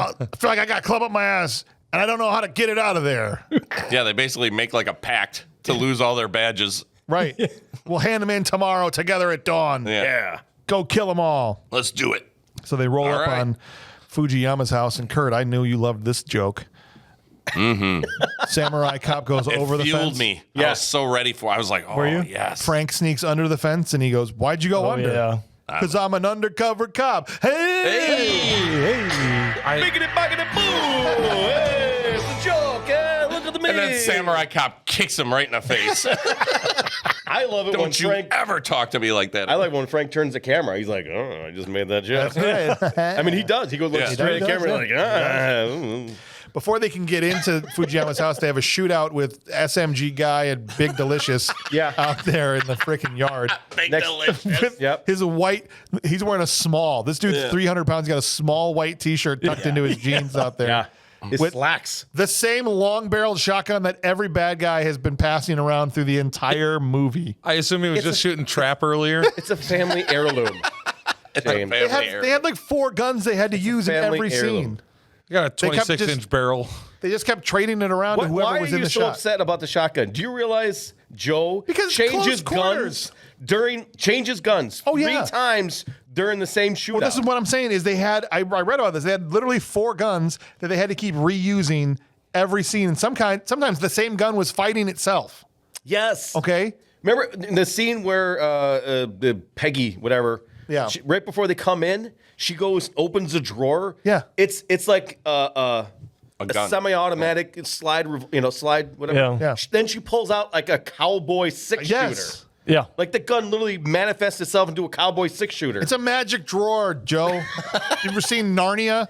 like I got a club up my ass and I don't know how to get it out of there. Yeah, they basically make like a pact to lose all their badges. Right. We'll hand them in tomorrow together at dawn. Yeah. Go kill them all. Let's do it. So they roll All up right. on Fujiyama's house. And Kurt, I knew you loved this joke. Mm-hmm. Samurai cop goes over the fueled fence. me. I Yeah. was so ready for. I was like, oh Were you? yes. Frank sneaks under the fence and he goes, "Why'd you go Oh, under?" yeah. Because I'm an undercover cop. Hey! Biggity, boggity, boo! Hey, it's a joke. Hey, look at the man. And then Samurai Cop kicks him right in the face. I love it when Don't you Frank. ever talk to me like that. I like when Frank turns the camera. He's like, "Oh, I just made that joke." Right. I mean, he does. He goes looks Yeah. straight at He the camera, does, like, Before they can get into Fujiyama's house, they have a shootout with SMG guy and Big Delicious Yeah. out there in the freaking yard. Big Next- delicious. Yep. He's wearing a small. This dude's 300 pounds. He's got a small white T-shirt tucked into his jeans out there. Yeah. It With- slacks. The same long-barreled shotgun that every bad guy has been passing around through the entire movie. I assume he was just shooting trap earlier. It's a family heirloom. James. They had like 4 guns they had to use in family every heirloom. scene. You got a They kept 26-inch barrel. They just kept trading it around to whoever Why are was in you the so shot. upset about the shotgun? Do you realize Joe Because changes close quarters. guns changes guns Oh, yeah. 3 times during the same shootout? Well, this is what I'm saying is they had, I read about this, they had literally 4 guns that they had to keep reusing every scene. And sometimes the same gun was fighting itself. Yes. Okay? Remember the scene where the Peggy, whatever, Yeah. right before they come in, she opens a drawer. Yeah. It's like a gun. semi-automatic slide, whatever. Yeah. Yeah. Then she pulls out like a cowboy 6-shooter. Yes. Yeah. Like the gun literally manifests itself into a cowboy 6-shooter. It's a magic drawer, Joe. You ever seen Narnia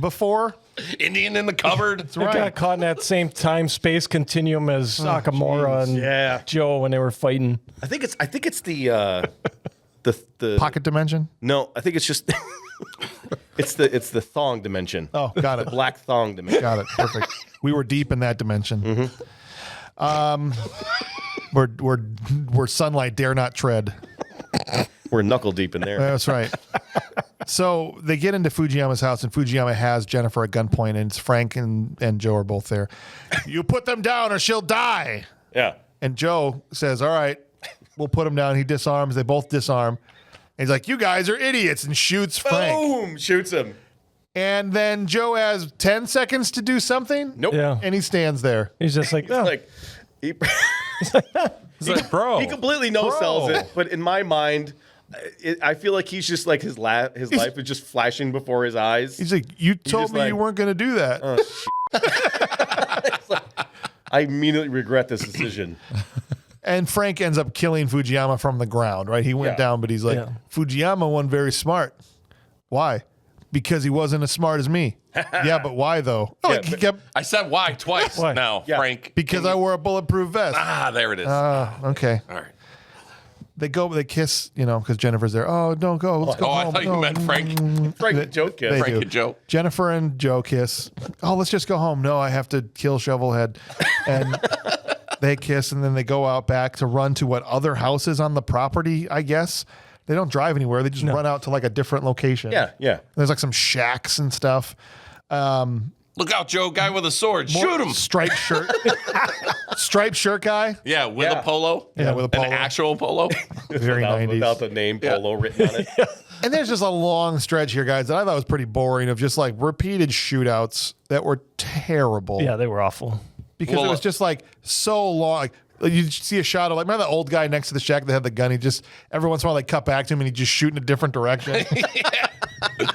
before? Indian in the cupboard. That's They got right. caught in that same time space continuum as Nakamura and Yeah. Joe when they were fighting. I think it's the the Pocket dimension? No, I think it's just it's the thong dimension. Oh, got it. Black thong dimension. Got it. Perfect. We were deep in that dimension. Where sunlight dare not tread. We're knuckle deep in there. That's right. So they get into Fujiyama's house, and Fujiyama has Jennifer at gunpoint, and it's Frank and Joe are both there. You put them down, or she'll die. Yeah. And Joe says, "All right, we'll put him down." He disarms. They both disarm. And he's like, "You guys are idiots," and shoots Frank. Boom! Shoots him. And then Joe has 10 seconds to do something. Nope. Yeah. And he stands there. He's just like, oh, Like he, He's like, bro. he completely no sells it, but in my mind, I feel like he's just like his life is just flashing before his eyes. He's like, "You told just me like, you weren't going to do that." I immediately regret this decision. And Frank ends up killing Fujiyama from the ground, right? He went Yeah. down, but he's like, Yeah. Fujiyama wasn't very smart. Why? Because he wasn't as smart as me. Yeah, but why though? Oh, Yeah, like, he but- kept, I said why twice Why? now, Yeah. Frank. because I wore a bulletproof vest. There it is. Okay. All right. They kiss, because Jennifer's there. Oh, don't go. Let's go Oh, I home. thought you No. meant Frank. Frank and Joe kiss. They Frank do. and Joe. Jennifer and Joe kiss. Oh, let's just go home. No, I have to kill Shovelhead. And they kiss, and then they go out back to run to what other houses on the property, I guess. They don't drive anywhere. They just run out to like a different location. Yeah. There's like some shacks and stuff. Look out, Joe. Guy with a sword. Shoot him. Striped shirt. Striped shirt guy. Yeah, with Yeah. a polo. Yeah, with a polo. An actual polo. Very 90s. Without the name Polo written on it. And there's just a long stretch here, guys, that I thought was pretty boring of just like repeated shootouts that were terrible. yeah, they were awful. Because Well, it was just like so long. Like, you see a shot of like, remember that old guy next to the shack that had the gun? He just, every once in a while, they cut back to him and he just shoot in a different direction.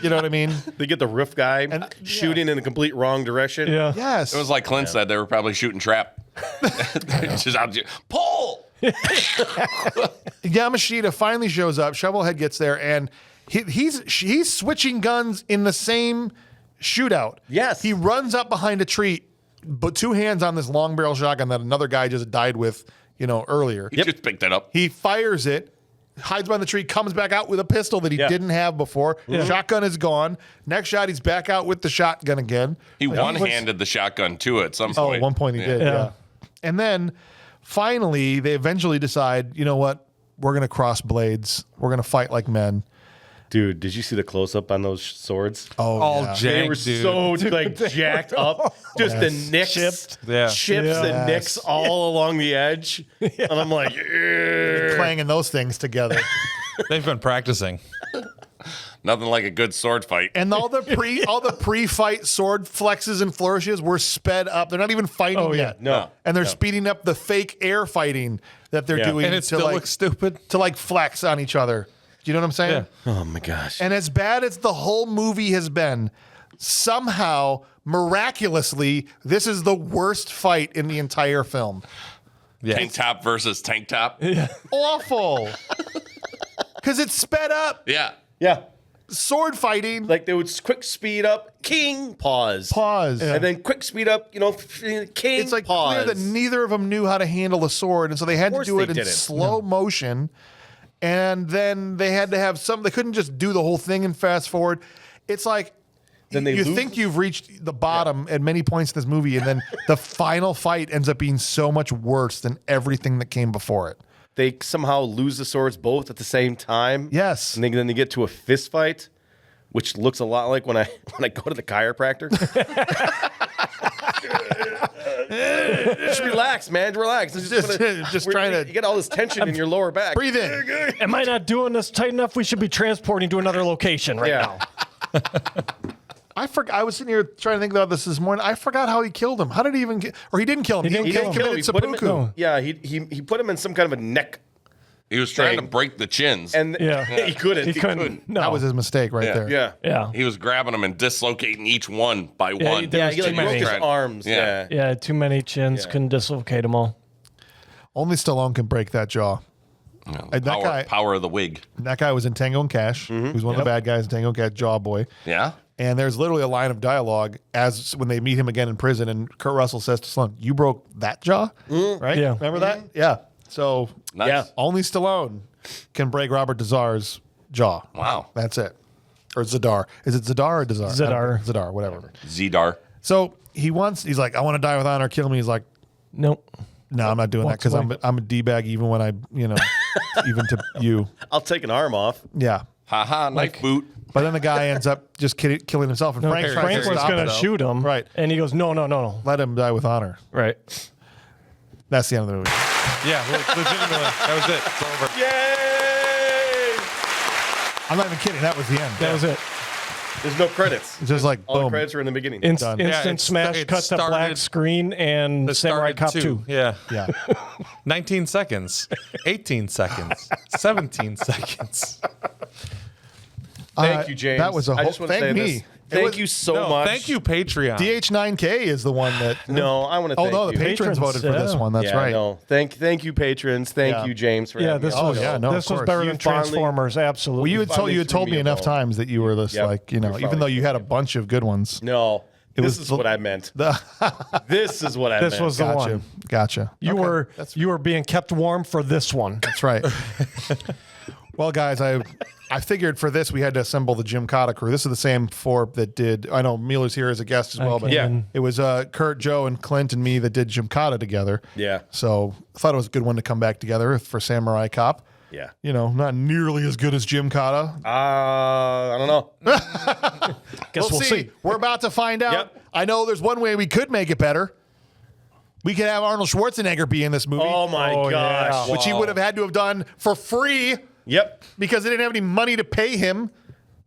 You know what I mean? They get the roof guy shooting in the complete wrong direction. Yeah. Yes. It was like Clint said, they were probably shooting trap. Just out, pull! Yamashita finally shows up. Shovelhead gets there, and he's switching guns in the same shootout. Yes. He runs up behind a tree, but 2 hands on this long barrel shotgun that another guy just died with, earlier. He just picked that up. He fires it, hides behind the tree, comes back out with a pistol that he didn't have before. Shotgun is gone. Next shot, he's back out with the shotgun again. He one-handed the shotgun too at some point. At one point he did, yeah. And then finally, they eventually decide, you know what? We're going to cross blades. We're going to fight like men. Dude, did you see the close up on those swords? All yeah. jank, They were dude. so like jacked up. Just the nicks, Chipped. Yeah. chips Yes. and nicks all along the edge. And I'm like, "Ugh." Clanging those things together. They've been practicing. Nothing like a good sword fight. And all the pre-fight sword flexes and flourishes were sped up. They're not even fighting yet. No. And they're speeding up the fake air fighting that they're doing And it still looks stupid. to like flex on each other. Do you know what I'm saying? Yeah. Oh my gosh. And as bad as the whole movie has been, somehow, miraculously, this is the worst fight in the entire film. Yeah. Tank top versus tank top. Awful. Because it's sped up. Yeah. Yeah. Sword fighting. Like they would quick speed up, king, pause. Pause. And then quick speed up, king, It's like pause. clear that neither of them knew how to handle a sword, and so they had to course do they it in didn't. slow motion. And then they had to have some. They couldn't just do the whole thing and fast forward. It's like Then they you lose- think you've reached the bottom at many points in this movie, and then the final fight ends up being so much worse than everything that came before it. They somehow lose the swords both at the same time. Yes. And then they get to a fist fight, which looks a lot like when I go to the chiropractor. Just relax, man. Relax. Just trying to You get all this tension in your lower back. breathe in. Am I not doing this tight enough? We should be transporting to another location right Yeah. now. I forgot. I was sitting here trying to think about this morning. I forgot how he killed him. How did he even get? Or he didn't kill him. He didn't kill him. committed He put him in- seppuku. Yeah, he put him in some kind of a neck, He was trying to Thing. break the chins. and Yeah. he couldn't. He couldn't. No. That was his mistake right Yeah. there. Yeah. Yeah. He was grabbing them and dislocating each one by one. there Yeah, was he too like broke many. his Right. arms. Yeah. Yeah. Yeah, too many chins. Yeah. Couldn't dislocate them all. Only Stallone can break that jaw. And Power of the wig. That guy was in Tango and Cash. Mm-hmm. Who's one of the bad guys in Tango and Cash, Jaw Boy. Yeah. And there's literally a line of dialogue as when they meet him again in prison, and Kurt Russell says to Stallone, "You broke that jaw, right? Yeah. Remember that? Yeah. So Nice. Yeah. only Stallone can break Robert Dazar's jaw. Wow. That's it. Or Zadar. Is it Zadar or Dazar? Zadar. Zadar, whatever. Zedar. So he's like, I want to die with honor. Kill me. He's like, Nope. no, I'm not doing that Walks because away. I'm a D-bag even when I, even to you. I'll take an arm off. Yeah. Haha, knife boot. But then the guy ends up just killing himself. And Frank's trying Frank to was stop going it, to though. shoot him. Right. And he goes, no. Let him die with honor. Right. That's the end of the movie. Yeah, legitimately. That was it. It's over. Yay! I'm not even kidding. That was the end. That was it. There's no credits. It's just like, All the boom. credits are in the beginning. Done. Yeah, Instant it's- smash, it cut to started- black screen, and It Samurai started Cop 2. Yeah. Yeah. 19 seconds. 18 seconds. 17 seconds. Thank you, James. That was a I whole just want to thank say me. this. Thank you so No, much. thank you, Patreon. DH9K is the one that. No, I want to Oh, thank no, the you. patrons voted for this yeah. one. That's yeah, right. No. Thank you, patrons. Thank Yeah. you, James, for Yeah, having this me on was the show. yeah, no, this of was course. better You than finally- Transformers. Absolutely. Well, you finally told threw me me a enough bone. times that you were this, Yep. like, You even finally though you threw had a me a bunch of good ones. No, was this is the- what I meant. This is what I This meant. was the Gotcha. one. Gotcha. You Okay. you were being kept warm for this one. That's right. Well, guys, I figured for this we had to assemble the Jim Cotta crew. This is the same four that did. I know Mueller's here as a guest as well, but Yeah. it was Kurt, Joe, and Clint and me that did Jim Cotta together. Yeah. So I thought it was a good one to come back together for Samurai Cop. Yeah. Not nearly as good as Jim Cotta. I don't know. Guess we'll see. We're about to find out. Yep. I know there's one way we could make it better. We could have Arnold Schwarzenegger be in this movie, Oh my Oh, gosh. yeah. which he would have had to have done for free Yep. because they didn't have any money to pay him.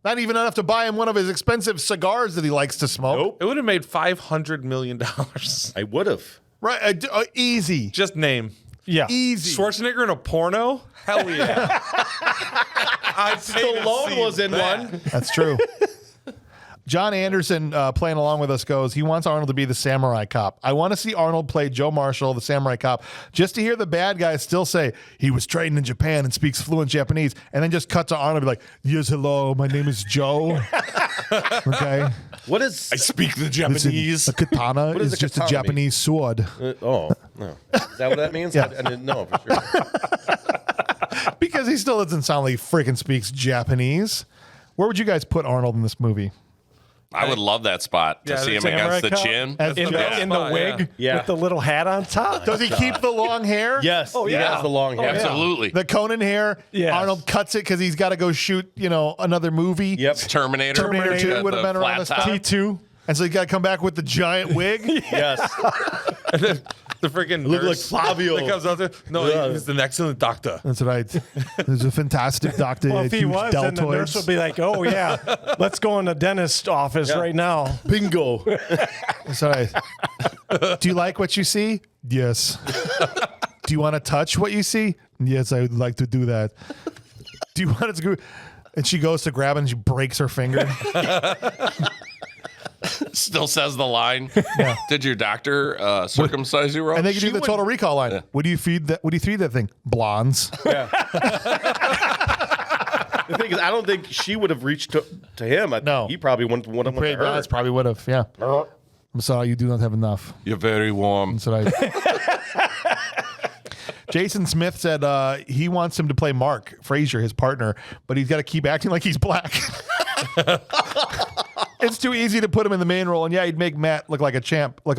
Not even enough to buy him one of his expensive cigars that he likes to smoke. Nope. It would have made $500 million. I would have. Right? Easy. Just name. Yeah. Easy. Schwarzenegger in a porno? Hell yeah. I'd pay to Stallone see was in that. one. That's true. John Anderson playing along with us goes, he wants Arnold to be the samurai cop. I want to see Arnold play Joe Marshall, the samurai cop, just to hear the bad guys still say he was trained in Japan and speaks fluent Japanese, and then just cut to Arnold and be like, yes, hello, my name is Joe. Okay. What is? I speak the Listen, Japanese. a katana What does is a just a katana mean? Japanese sword. Oh no. Is that what that means? Yeah. I didn't know for sure. Because he still doesn't sound like he freaking speaks Japanese. Where would you guys put Arnold in this movie? I would love that spot to Yeah, see the him Samurai against the Cop? chin. As In the the, best in the spot, wig yeah. with the little hat on top. Does he keep the long hair? Yes. Oh, He yeah. has the long hair. Oh, yeah. Absolutely. The Conan hair. Yes. Arnold cuts it because he's got to go shoot, another movie. Yep. Terminator. Terminator 2 The would have been around flat this top. time. T2. And so he's got to come back with the giant wig. Yes. The freaking Look like nurse Fabio. that comes out there. No, he's an excellent doctor. That's right. There's a fantastic doctor. Well, if he huge was, then the deltoids. nurse would be like, "Oh yeah, let's go in the dentist office right now." Bingo. That's right. Do you like what you see? Yes. Do you want to touch what you see? Yes, I would like to do that. Do you want to go? And she goes to grab it and she breaks her finger. Still says the line. Did your doctor circumcise you wrong? And they can do the would- total recall line. What do you feed that? What do you feed that thing? Blondes. The thing is, I don't think she would have reached to him. No. He probably wouldn't have went to her. That's probably would have. Yeah. I'm sorry, you do not have enough. You're very warm. That's what I. Jason Smith said he wants him to play Mark Frazier, his partner, but he's got to keep acting like he's black. It's too easy to put him in the main role, and yeah, he'd make Matt look like a chump, but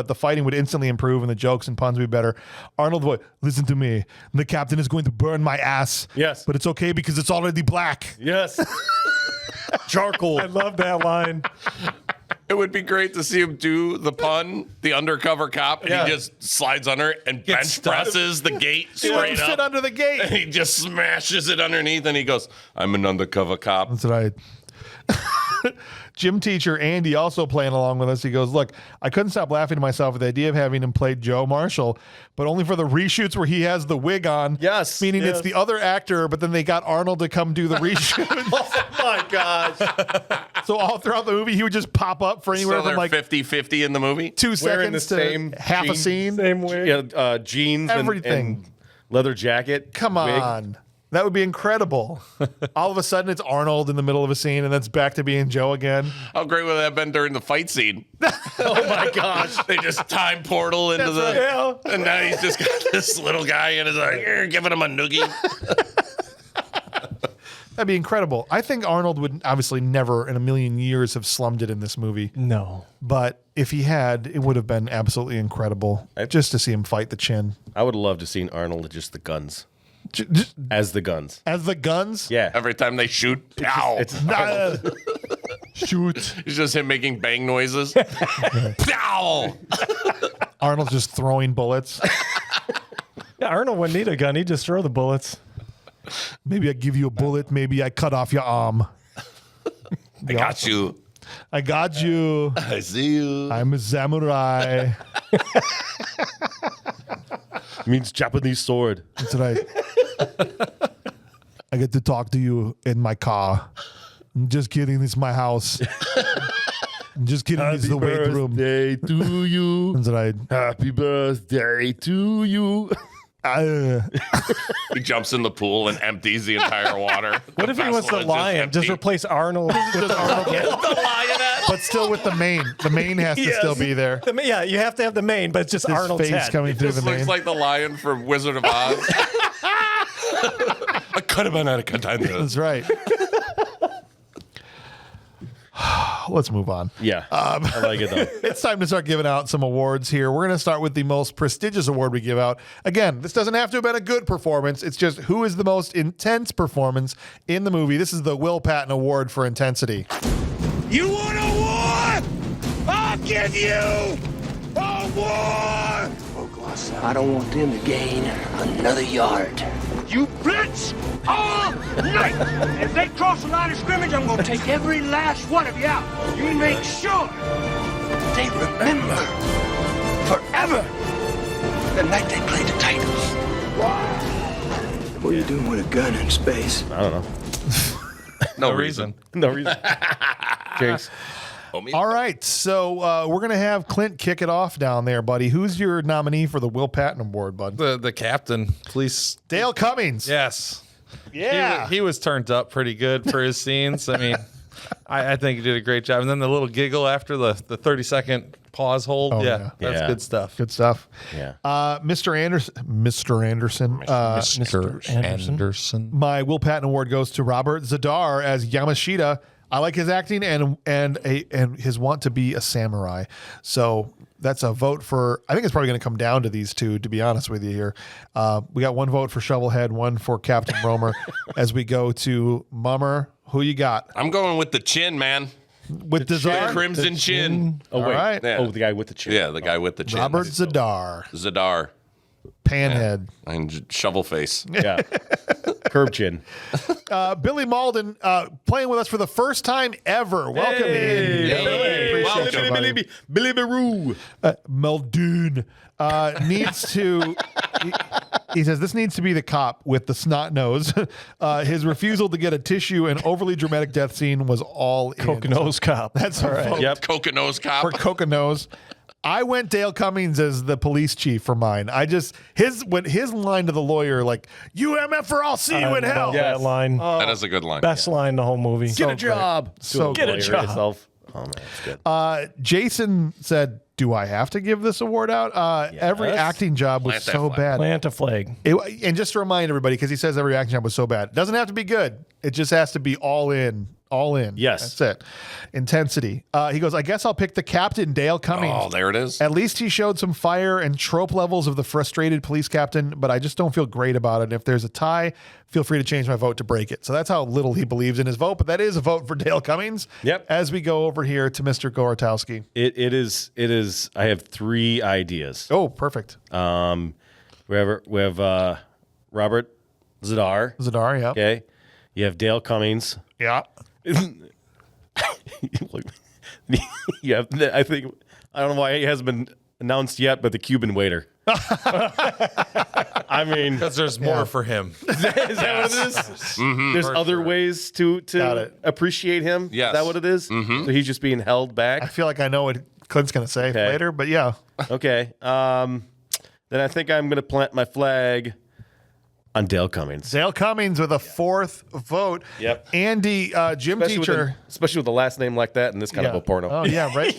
the fighting would instantly improve and the jokes and puns would be better. Arnold would listen to me. The captain is going to burn my ass. Yes. But it's okay because it's already black. Yes. Charcoal. I love that line. It would be great to see him do the pun, the undercover cop, and Yeah. he just slides under it and Gets bench stuck. presses the gate He wouldn't straight fit up. under the gate. And he just smashes it underneath, and he goes, "I'm an undercover cop." That's right. Gym teacher Andy also playing along with us. He goes, look, I couldn't stop laughing to myself at the idea of having him play Joe Marshall, but only for the reshoots where he has the wig on. Yes, Meaning yes. it's the other actor, but then they got Arnold to come do the reshoot. Oh my gosh. So all throughout the movie, he would just pop up for anywhere So from they're like 50-50 in the movie. 2 Wearing the seconds to same half a jeans. scene. Same way. Yeah, jeans Everything. and leather jacket. Come wig. on. That would be incredible. All of a sudden, it's Arnold in the middle of a scene, and then it's back to being Joe again. How great would that have been during the fight scene? Oh my gosh. They just time portal into the, Yeah. and now he's just got this little guy and is like giving him a noogie. That'd be incredible. I think Arnold would obviously never in a million years have slummed it in this movie. No. But if he had, it would have been absolutely incredible just to see him fight the chin. I would love to seen Arnold with just the guns. Just As the guns. as the guns? Yeah. Every time they shoot, pow! It's Shoot. It's just him making bang noises. Pow! Arnold's just throwing bullets. Yeah, Arnold wouldn't need a gun. He'd just throw the bullets. Maybe I give you a bullet. Maybe I cut off your arm. I got you. I got you. I see you. I'm a samurai. means Japanese sword. That's right. I get to talk to you in my car. I'm just kidding. It's my house. I'm just kidding. It's the weight room. Birthday to you. That's right. Happy birthday to you. He jumps in the pool and empties the entire water. What if he was the lion? Just replace Arnold with the Arnold. the lioness? But still with the mane. The mane has to still be there. Yeah, you have to have the mane, but it's just His Arnold's face head. coming through This the looks mane. like the lion from Wizard of Oz. I could have been out of contender. That's right. Let's move on. Yeah. I like it though. It's time to start giving out some awards here. We're going to start with the most prestigious award we give out. Again, this doesn't have to have been a good performance. It's just who is the most intense performance in the movie. This is the Will Patton Award for intensity. You want a war? I'll give you a war! I don't want them to gain another yard. You blitz all night! If they cross the line of scrimmage, I'm gonna take every last one of you out. You make sure they remember forever the night they played the Titans. What are you doing with a gun in space? I don't know. No reason. No reason. Jinx. All right. So we're going to have Clint kick it off down there, buddy. Who's your nominee for the Will Patton Award, bud? The captain, police. Dale Cummings. Yes. Yeah. He was turned up pretty good for his scenes. I mean, I think he did a great job. And then the little giggle after the 30-second pause hold. Oh, That's yeah. good stuff. Good stuff. Yeah. Mr. Anderson. Mr. Anderson. My Will Patton Award goes to Robert Zadar as Yamashita. I like his acting and his want to be a samurai. So that's a vote for. I think it's probably going to come down to these two. To be honest with you, here we got one vote for Shovelhead, one for Captain Romer. As we go to Mummer, who you got? I'm going with the chin, man. with Zadar. Crimson Chin. Oh, wait. right. Yeah. Oh, the guy with the chin. Yeah, the guy with the chin. Robert Zadar, Zadar. Panhead. And shovel face. Yeah. Curb chin. Billy Malden playing with us for the first time ever. Welcome in. Hey, Appreciate you, buddy. Billy Baroo. Muldoon needs to. He says this needs to be the cop with the snot nose. His refusal to get a tissue and overly dramatic death scene was all in. Coconose cop. That's all right. Yep. Coconose cop. For Coconose. I went Dale Cummings as the police chief for mine. His line to the lawyer, like, "You MFer, I'll see you in hell." Love that line. That is a good line. Best line in the whole movie. Get a job. So Get a great. job. Yourself. Oh, man, that's good. Jason said, "Do I have to give this award out?" Every acting job was Plant that so flag. bad. Plant a flag. And just to remind everybody, because he says every acting job was so bad, it doesn't have to be good. It just has to be all in. All in. Yes. That's it. Intensity. He goes, "I guess I'll pick the captain, Dale Cummings. Oh, there it is. At least he showed some fire and trope levels of the frustrated police captain, but I just don't feel great about it. If there's a tie, feel free to change my vote to break it." So that's how little he believes in his vote, but that is a vote for Dale Cummings. Yep. As we go over here to Mr. Gorotowski. It is. I have 3 ideas. Oh, perfect. We have Robert Zadar. Zadar, yeah. Okay. You have Dale Cummings. Yeah. Look, yeah, I think I don't know why he hasn't been announced yet, but the Cuban waiter. I mean, Because there's more for him. is that what it is? There's other ways to Got it. appreciate him. Yes. Is that what it is? So he's just being held I back. feel like I know what Clint's going to say Okay. later, but yeah. Okay. Then I think I'm going to plant my flag on Dale Cummings. Dale Cummings with a 4th vote. Yep. Andy, gym teacher. Especially with a last name like that in this kind of a porno. Oh, yeah, right?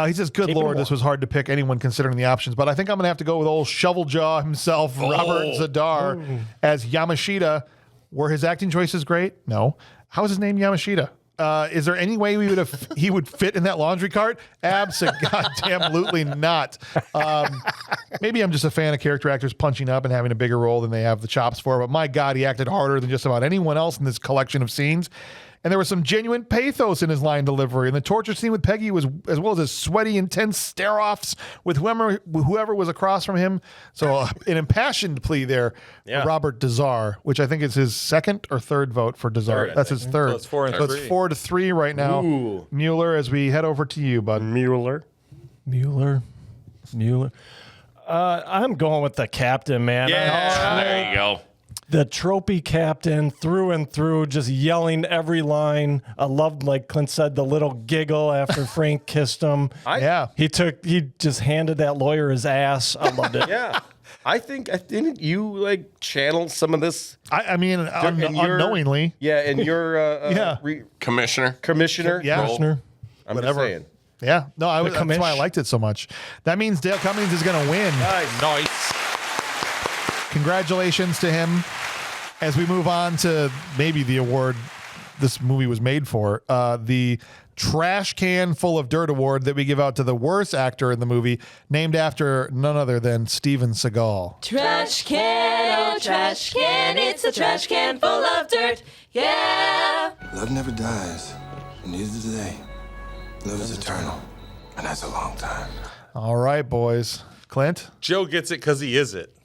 He says, "Good Lord, this was hard to pick anyone considering the options, but I think I'm going to have to go with old shovel jaw himself, Robert Zadar, as Yamashita. Were his acting choices great? No. How is his name Yamashita? Is there any way he would fit in that laundry cart? Absolutely not. Maybe I'm just a fan of character actors punching up and having a bigger role than they have the chops for, but my God, he acted harder than just about anyone else in this collection of scenes. And there was some genuine pathos in his line delivery. And the torture scene with Peggy was, as well as his sweaty, intense stare-offs with whoever was across from him. So an impassioned plea there for Robert Dazar, which I think is his 2nd or 3rd vote for Dazar. That's his 3rd. So it's 4 and So it's 3. 4-3 right now. Ooh. Mueller, as we head over to you, bud. Mueller. I'm going with the captain, man. Yeah, there you go. The tropey captain through and through, just yelling every line. I loved, like Clint said, the little giggle after Frank kissed him. Yeah. He just handed that lawyer his ass. I loved it. Yeah. I think you like channeled some of this. I mean, in your- unknowingly. Yeah, and your Yeah. Commissioner. commissioner. Yeah. Commissioner. I'm Whatever. just saying. Yeah. No, that's commish. why I liked it so much. That means Dale Cummings is going to win. Nice. Congratulations to him. As we move on to maybe the award this movie was made for, the trash can full of dirt award that we give out to the worst actor in the movie, named after none other than Steven Seagal. Trash can, oh trash can, it's a trash can full of dirt. Yeah. Love never dies, and neither do they. Love is eternal, and that's a long time. All right, boys. Clint? Joe gets it because he is it.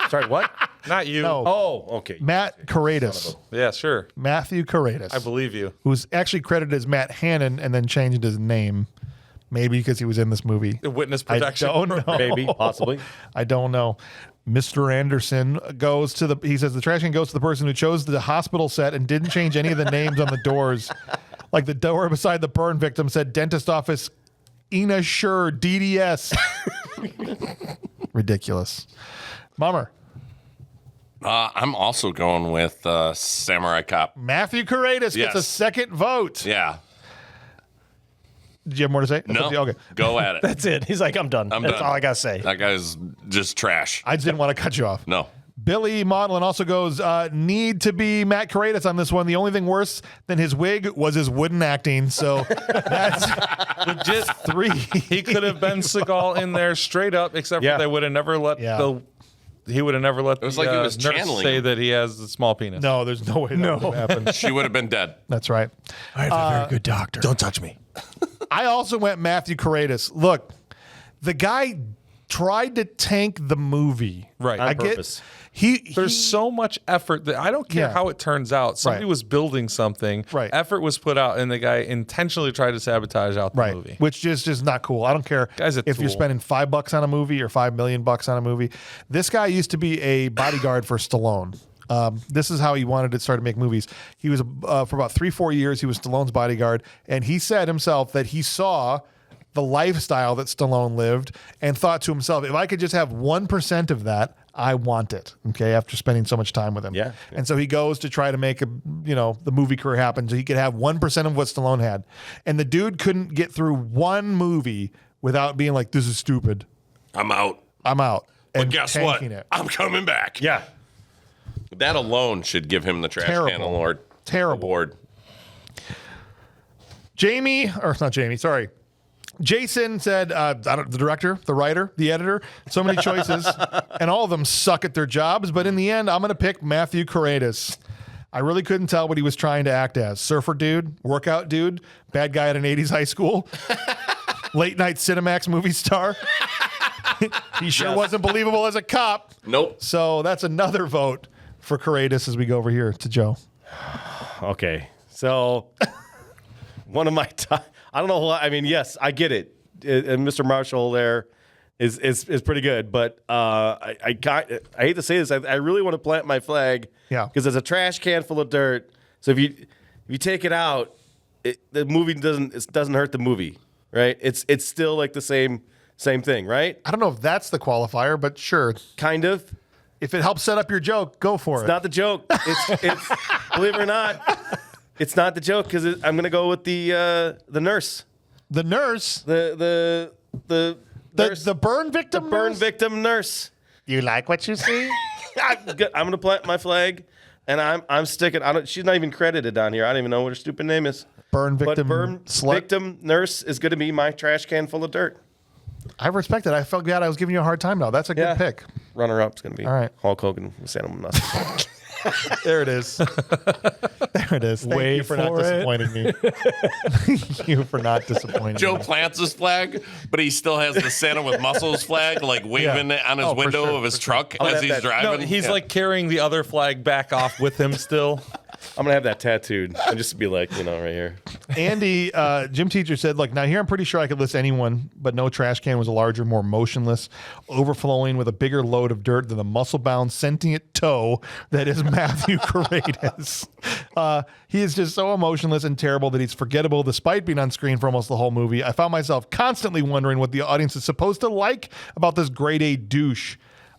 Sorry, what? Not you. No. Oh, okay. Matt Karedas. Yeah, sure. Matthew Karedas. I believe you. Who's actually credited as Matt Hannon and then changed his name. Maybe because he was in this movie. The witness I protection. don't know. Maybe, possibly. I don't know. Mr. Anderson goes to he says the trash can goes to the person who chose the hospital set and didn't change any of the names on the doors. Like the door beside the burn victim said dentist office, Ina Sure, DDS. Ridiculous. Mummer. I'm also going with Samurai Cop. Matthew Karedas gets a 2nd vote. Yeah. Did you have more to say? No. Okay. Go at it. That's it. He's like, I'm done. I'm That's done. all I got to say. That guy's just trash. I just didn't want to cut you off. No. Billy Modlin also goes, need to be Matt Karedas on this one. The only thing worse than his wig was his wooden acting. So that's Legit. 3. He could have been Seagal in there straight up, except Yeah. for they would have never let Yeah. the he would have never let was the like he was nurse channeling say him. that he has a small penis. No, there's no way that would have happened. She would have been dead. That's right. I have a very good doctor. Don't touch me. I also went Matthew Karedas. Look, the guy tried to tank the movie. Right. I On purpose. There's so much effort that I don't care Yeah. how it turns out. Somebody Right. was building something. Right. Effort was put out, and the guy intentionally tried to sabotage out the Right, movie. which is just not cool. I don't care Guy's a if you're tool. spending $5 on a movie or $5 million on a movie. This guy used to be a bodyguard for Stallone. This is how he wanted to start to make movies. He was for about 3-4 years. He was Stallone's bodyguard, and he said himself that he saw the lifestyle that Stallone lived and thought to himself, if I could just have 1% of that, I want it. Okay, after spending so much time with him, Yeah. And so he goes to try to make the movie career happen, so he could have 1% of what Stallone had. And the dude couldn't get through one movie without being like, "This is stupid. I'm out. I'm out." But And guess what? tanking it. I'm coming back. Yeah. That alone should give him the trash Terrible. can award. Terrible. Award. Jason said, the director, the writer, the editor, so many choices, and all of them suck at their jobs. But in the end, I'm going to pick Matthew Karedas. I really couldn't tell what he was trying to act as. Surfer dude, workout dude, bad guy at an 80s high school, late night Cinemax movie star. He sure wasn't believable as a cop. Nope. So that's another vote for Karedas as we go over here to Joe. Okay. So one of my I don't know why. I mean, yes, I get it. And Mr. Marshall there is pretty good, but I hate to say this. I really want to plant my flag. Yeah. Because there's a trash can full of dirt. So if you take it out, the movie doesn't hurt the movie, right? It's still like the same thing, right? I don't know if that's the qualifier, but sure. Kind of. If it helps set up your joke, go for it. It's not the joke. It's believe it or not, it's not the joke because I'm going to go with the nurse. The nurse? The nurse. The burn victim The burn nurse? victim nurse. You like what you see? I'm going to plant my flag, and I'm sticking. She's not even credited on here. I don't even know what her stupid name is. Burn But victim burn slut? victim nurse is going to be my trash can full of dirt. I respect it. I felt glad I was giving you a hard time now. That's a good pick. Runner up is going to be All right. Hulk Hogan with Santa Musk. There it is. There it is. Thank Wait you for not for it. disappointing me. Thank you for not disappointing Joe me. plants his flag, but he still has the Santa with muscles flag, like waving it on his Oh, for window sure, of his for sure. truck I'll as have he's that- driving. No, he's Yeah. like carrying the other flag back off with him still. I'm going to have that tattooed and just be like, right here. Andy, gym teacher said, look, now here I'm pretty sure I could list anyone, but no trash can was a larger, more motionless, overflowing with a bigger load of dirt than the muscle-bound sentient toe that is Matthew Karedas. He is just so emotionless and terrible that he's forgettable despite being on screen for almost the whole movie. I found myself constantly wondering what the audience is supposed to like about this grade A douche.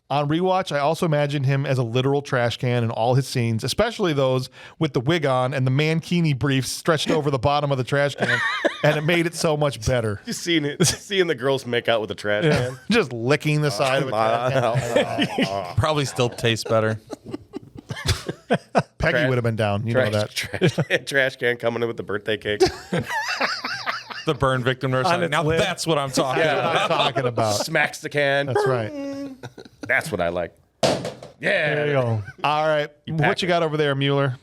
On rewatch, I also imagined him as a literal trash can in all his scenes, especially those with the wig on and the mankini briefs stretched over the bottom of the trash can, and it made it so much better. Just seeing the girls make out with the trash can. Just licking the side of a trash can. Probably still tastes better. Peggy would have been down. You know that. Trash can coming in with the birthday cake. The burn victim nurse. On its Now lid. that's what I'm talking That's about. what I'm talking about. Smacks the can. That's right. That's what I like. There you go. All right. What you got over there, Mueller?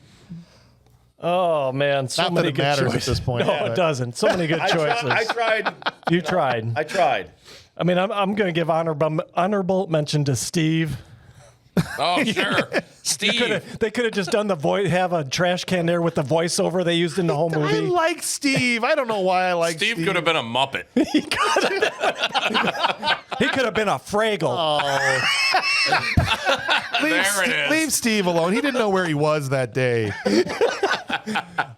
Oh man, so Not that many it good matters at choices. this point, No, but- it doesn't. So many good choices. I tried. You tried. I tried. I mean, I'm going to give honorable mention to Steve. Oh, sure. Steve. They could have just done the voice, have a trash can there with the voiceover they used in the whole I movie. like Steve. I don't know why I like Steve. Steve could have been a Muppet. He could have been a Fraggle. There it is. Leave Steve alone. He didn't know where he was that day.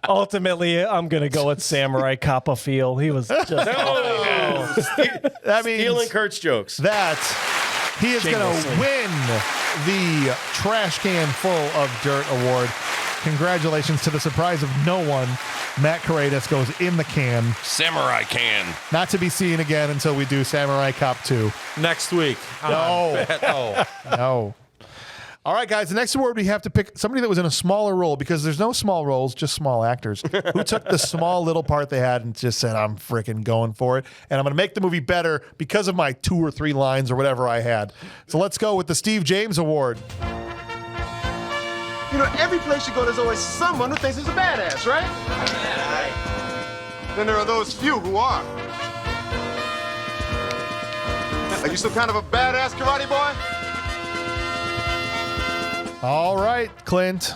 Ultimately, I'm going to go with Samurai Copperfield. He was just That means Stealing Kurt's jokes. that he is going to Shamelessly. win the Trash Can Full of Dirt award. Congratulations to the surprise of no one. Matt Karedas goes in the can, Samurai can. not to be seen again until we do Samurai Cop 2. Next week. No. Oh. No. All right, guys. The next award, we have to pick somebody that was in a smaller role because there's no small roles, just small actors who took the small little part they had and just said, I'm freaking going for it. And I'm going to make the movie better because of my 2 or 3 lines or whatever I had. So let's go with the Steve James Award. You know, every place you go, there's always someone who thinks he's a badass, right? Then there are those few who are. Are you some kind of a badass karate boy? All right, Clint.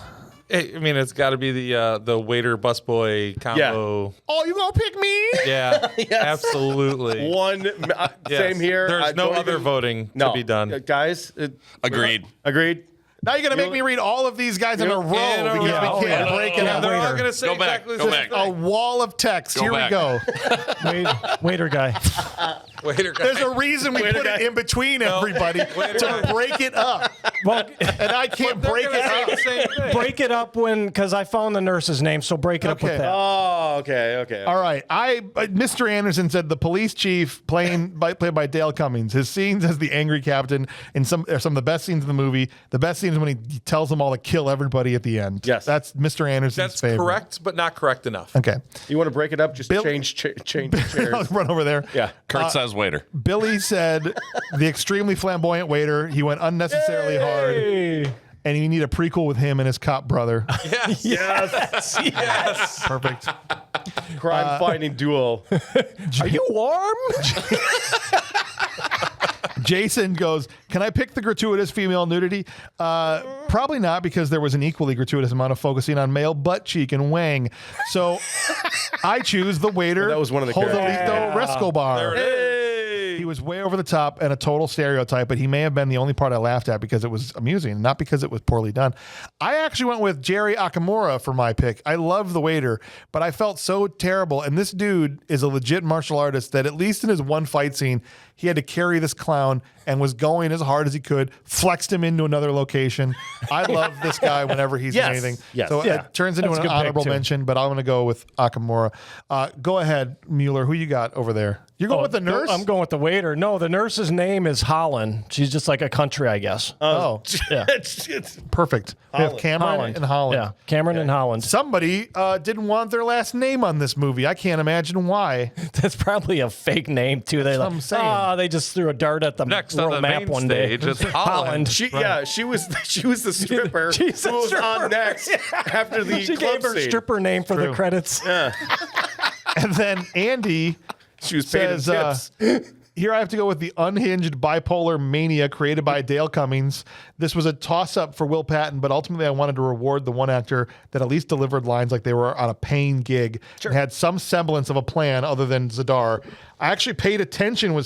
I mean, it's got to be the waiter busboy combo. Oh, you gonna pick me? Yeah, absolutely. Same here. There's no other voting to be done. Guys, Agreed. Agreed. Now you're going to make me read all of these guys in a row because we can't break it up. They're all going to say Go back. exactly Go the back. A wall of text. Here back. we go. Waiter guy. waiter guy. There's a reason we put it in between everybody to break it up. Well, And I can't They're break gonna it say up. the same thing. break it up because I found the nurse's name, so break it up with Okay. that. Oh, okay. All right. Mr. Anderson said the police chief played by Dale Cummings. His scenes as the angry captain are some of the best scenes in the movie. The best scenes when he tells them all to kill everybody at the end. Yes. That's Mr. Anderson's That's favorite. correct, but not correct enough. Okay. You want to break it up? Just change the I'll chairs. run over there. Yeah. Kurt says waiter. Billy said the extremely flamboyant waiter. He went unnecessarily hard. Hey. And you need a prequel with him and his cop brother. Yes. Yes. Perfect. Crime fighting duel. Are you warm? Jason goes, can I pick the gratuitous female nudity? Probably not, because there was an equally gratuitous amount of focusing on male butt cheek and wang. So I choose the waiter. That was one of the Joselito Rescobar. There it is. He was way over the top and a total stereotype, but he may have been the only part I laughed at because it was amusing, not because it was poorly done. I actually went with Jerry Akamura for my pick. I love the waiter, but I felt so terrible. And this dude is a legit martial artist that at least in his one fight scene, he had to carry this clown and was going as hard as he could, flexed him into another location. I love this guy whenever he's in anything. Yes. So Yeah. it turns into That's a an good pick, honorable too. mention, but I'm going to go with Akamura. Go ahead, Mueller. Who you got over there? You're going with the nurse? I'm going with the waiter. No, the nurse's name is Holland. She's just like a country, I guess. Oh, Yeah. it's perfect. We have Cameron and Holland. Yeah, Cameron and Holland. Somebody didn't want their last name on this movie. I can't imagine why. That's probably a fake name too. They what I'm saying. they just threw a dart at the Next on world the map main one day. stage, it's Holland. She was the stripper She's the who was stripper. on next after the She club gave her scene. stripper name for the credits. And then Andy She was paid in says, tips. here I have to go with the unhinged bipolar mania created by Dale Cummings. This was a toss-up for Will Patton, but ultimately I wanted to reward the one actor that at least delivered lines like they were on a paying gig and had some semblance of a plan other than Zadar. I actually paid attention when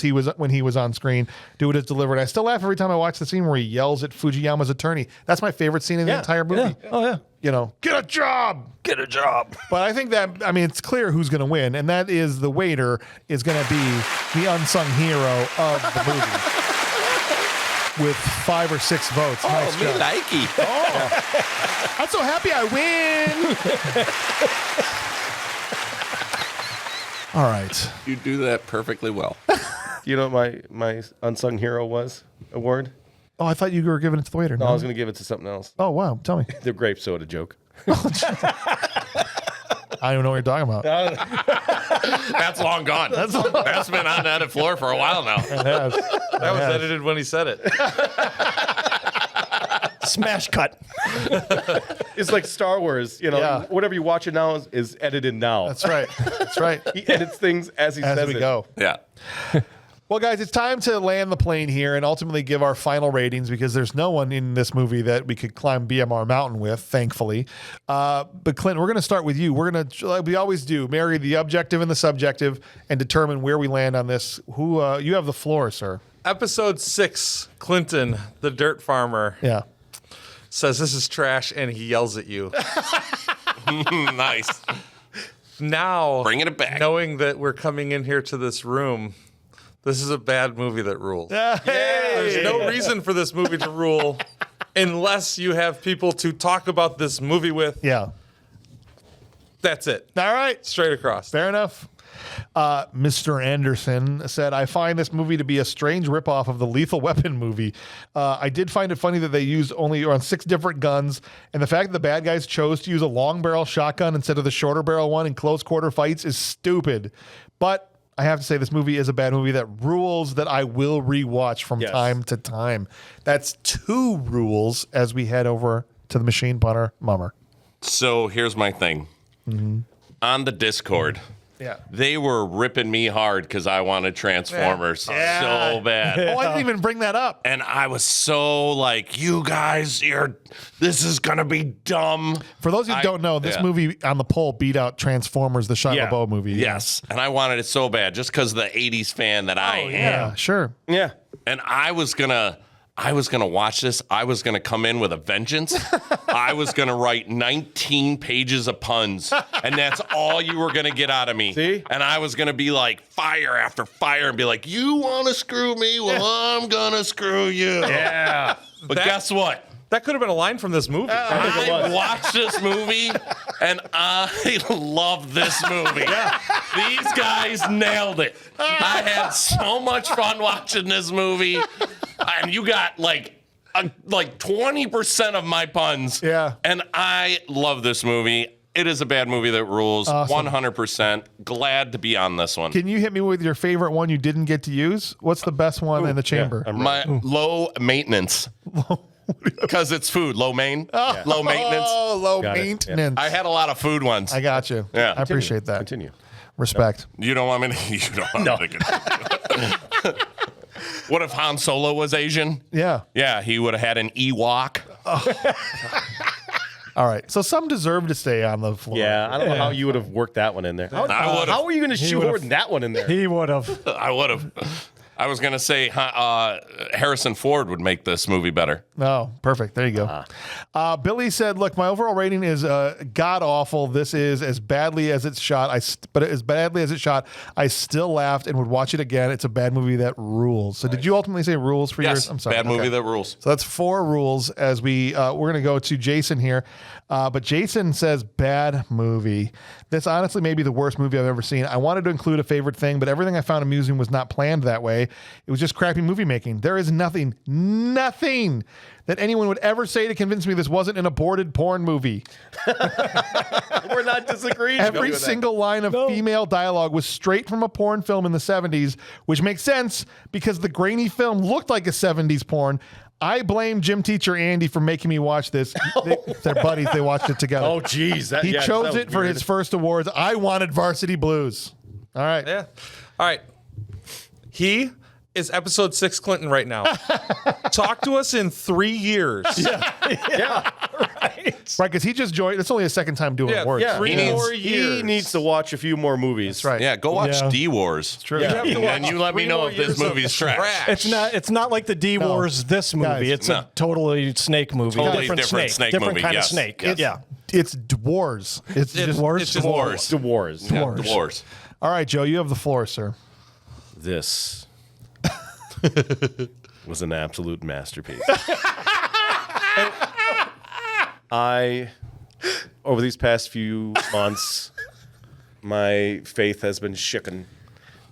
he was on screen, do what is delivered. I still laugh every time I watch the scene where he yells at Fujiyama's attorney. That's my favorite scene in the entire movie. Yeah. Oh yeah. You know, get a job. Get a job. But I think that, it's clear who's going to win, and that is the waiter is going to be the unsung hero of the movie with 5 or 6 votes. Nice job. likey. I'm so happy I win. All right. You do that perfectly well. You know what my unsung hero was? Award? Oh, I thought you were giving it to the waiter. No, No. I was going to give it to something else. Oh, wow. Tell me. The grape soda joke. I don't even know what you're talking about. That's long gone. That's been on the edit floor for a while now. It has. That was edited when he said it. Smash cut. It's like Star Wars. You know, Yeah. whatever you watch it now is edited now. That's right. That's right. He edits things as he As says we it. go. Yeah. Well, guys, it's time to land the plane here and ultimately give our final ratings because there's no one in this movie that we could climb BMR Mountain with, thankfully. But Clint, we're going to start with you. We're going to, like we always do, marry the objective and the subjective and determine where we land on this. Who you have the floor, sir? Episode 6, Clinton, the dirt farmer, Yeah. says this is trash and he yells at you. Nice. Now, Bringing it back. knowing that we're coming in here to this room, this is a bad movie that rules. There's no reason for this movie to rule unless you have people to talk about this movie with. Yeah. That's it. All right. Straight across. Fair enough. Mr. Anderson said, I find this movie to be a strange ripoff of the Lethal Weapon movie. I did find it funny that they used only around 6 different guns, and the fact that the bad guys chose to use a long barrel shotgun instead of the shorter barrel one in close quarter fights is stupid. But I have to say this movie is a bad movie that rules that I will rewatch from time to time. That's 2 rules as we head over to the Machine Punter Mummer. So here's my thing. On the Discord, they were ripping me hard because I wanted Transformers so bad. Oh, I didn't even bring that up. And I was so like, you guys, this is going to be dumb. For those who don't know, this movie on the poll beat out Transformers, the Shia LaBeouf movie. Yes. And I wanted it so bad just because of the 80s fan that I am. Yeah, sure. Yeah. And I was going to watch this. I was going to come in with a vengeance. I was going to write 19 pages of puns, and that's all you were going to get out of me. See? And I was going to be like fire after fire and be like, you want to screw me? Well, I'm going to screw you. Yeah. But guess what? That could have been a line from this movie. I watched this movie, and I love this movie. These guys nailed it. I had so much fun watching this movie, and you got like 20% of my puns. Yeah. And I love this movie. It is a bad movie that rules. Awesome. 100%. Glad to be on this one. Can you hit me with your favorite one you didn't get to use? What's the best one in the chamber? My low maintenance. Because it's food. Low maintenance. Oh, low Got it. maintenance. I had a lot of food ones. I got you. Yeah. I appreciate that. Continue. Respect. You don't want me to? You don't want me to. What if Han Solo was Asian? Yeah. Yeah, he would have had an Ewok. All right. So some deserve to stay on the floor. Yeah, I don't know how you would have worked that one in there. How are you going to shoehorn that one in there? He would have. I would have. I was going to say Harrison Ford would make this movie better. Oh, perfect. There you go. Billy said, "Look, my overall rating is god awful. This is as badly as it's shot. But as badly as it's shot, I still laughed and would watch it again. It's a bad movie that rules." So, did you ultimately say rules for yours? I'm sorry. Bad movie that rules. So that's 4 rules. As we're going to go to Jason here, but Jason says bad movie. This honestly may be the worst movie I've ever seen. I wanted to include a favorite thing, but everything I found amusing was not planned that way. It was just crappy movie making. There is nothing that anyone would ever say to convince me this wasn't an aborted porn movie. We're not disagreeing. Every single line of female dialogue was straight from a porn film in the 70s, which makes sense because the grainy film looked like a 70s porn. I blame gym teacher Andy for making me watch this. They're buddies. They watched it together. Oh, geez. He chose it for his first awards. I wanted Varsity Blues. All right. Yeah. All right. He is episode 6 Clinton right now. Talk to us in 3 years. Yeah. Right, because he just joined. It's only his second time doing awards. Yeah. 3 more years. He needs to watch a few more movies. That's right. Yeah, go watch D-Wars. It's true. Yeah. And you let me know if this movie's trash. It's not like the D Wars. This movie. Guys, it's a totally snake movie. Totally different snake different movie, kind yes. of snake. Yes. Yeah. It's dwarves. It's just dwarves. It's just Wars. The Wars. Yeah, the Wars. All right, Joe, you have the floor, sir. This was an absolute masterpiece. Over these past few months, my faith has been shaken.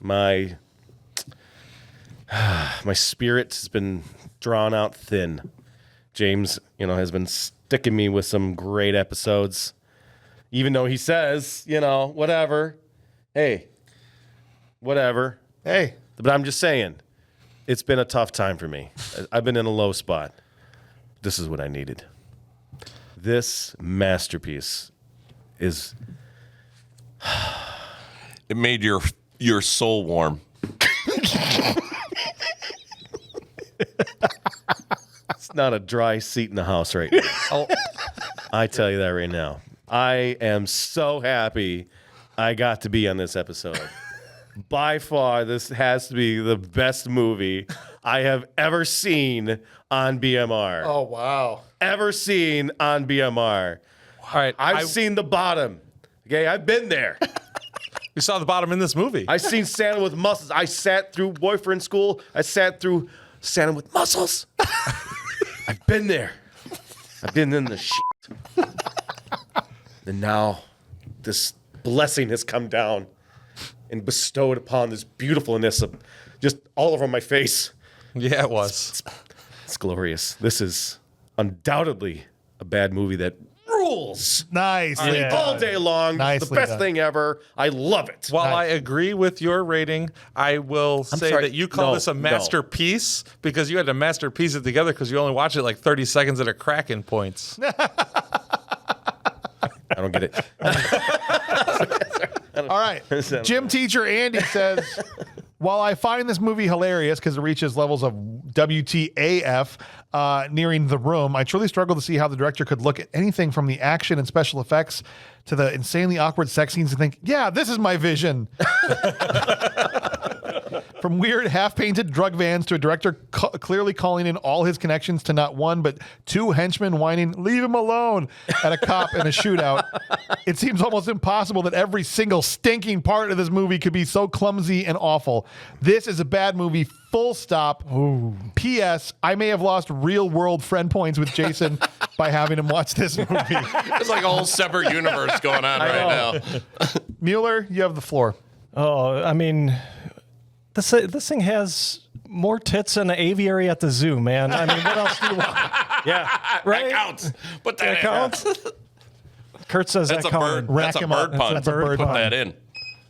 My spirit has been drawn out thin. James, has been sticking me with some great episodes. Even though he says, whatever. Hey, whatever. Hey. But I'm just saying, it's been a tough time for me. I've been in a low spot. This is what I needed. This masterpiece is... It made your soul warm. It's not a dry seat in the house right now. I tell you that right now. I am so happy I got to be on this episode. By far, this has to be the best movie I have ever seen on BMR. Oh, wow. Ever seen on BMR. All right. I've seen the bottom. Okay, I've been there. You saw the bottom in this movie. I've seen Santa with muscles. I sat through boyfriend school. I sat through Santa with muscles. I've been there. I've been in the shit. And now this blessing has come down. and bestowed upon this beautifulness of just all over my face. Yeah, it was. It's glorious. This is undoubtedly a bad movie that rules. Nicely done. All day long. Nicely the best done. thing ever. I love it. While I agree with your rating, I will say sorry. that you call No, this a no. masterpiece because you had to masterpiece it together because you only watched it like 30 seconds at a cracking points. I don't get it. All right. Gym teacher Andy says, while I find this movie hilarious because it reaches levels of WTAF nearing The Room, I truly struggle to see how the director could look at anything from the action and special effects to the insanely awkward sex scenes and think, yeah, this is my vision. From weird half-painted drug vans to a director clearly calling in all his connections to not one but two henchmen whining, leave him alone, at a cop in a shootout. It seems almost impossible that every single stinking part of this movie could be so clumsy and awful. This is a bad movie, full stop. Ooh. P.S. I may have lost real-world friend points with Jason by having him watch this movie. It's like a whole separate universe going on right now. Mueller, you have the floor. Oh, I mean, this thing has more tits than an aviary at the zoo, man. I mean, what else do you want? Yeah. Right? That counts. Put that, That in. counts? Kurt says That's that a counted. bird. That's a Rack 'em bird up. pun. That's a bird Put pun. that in.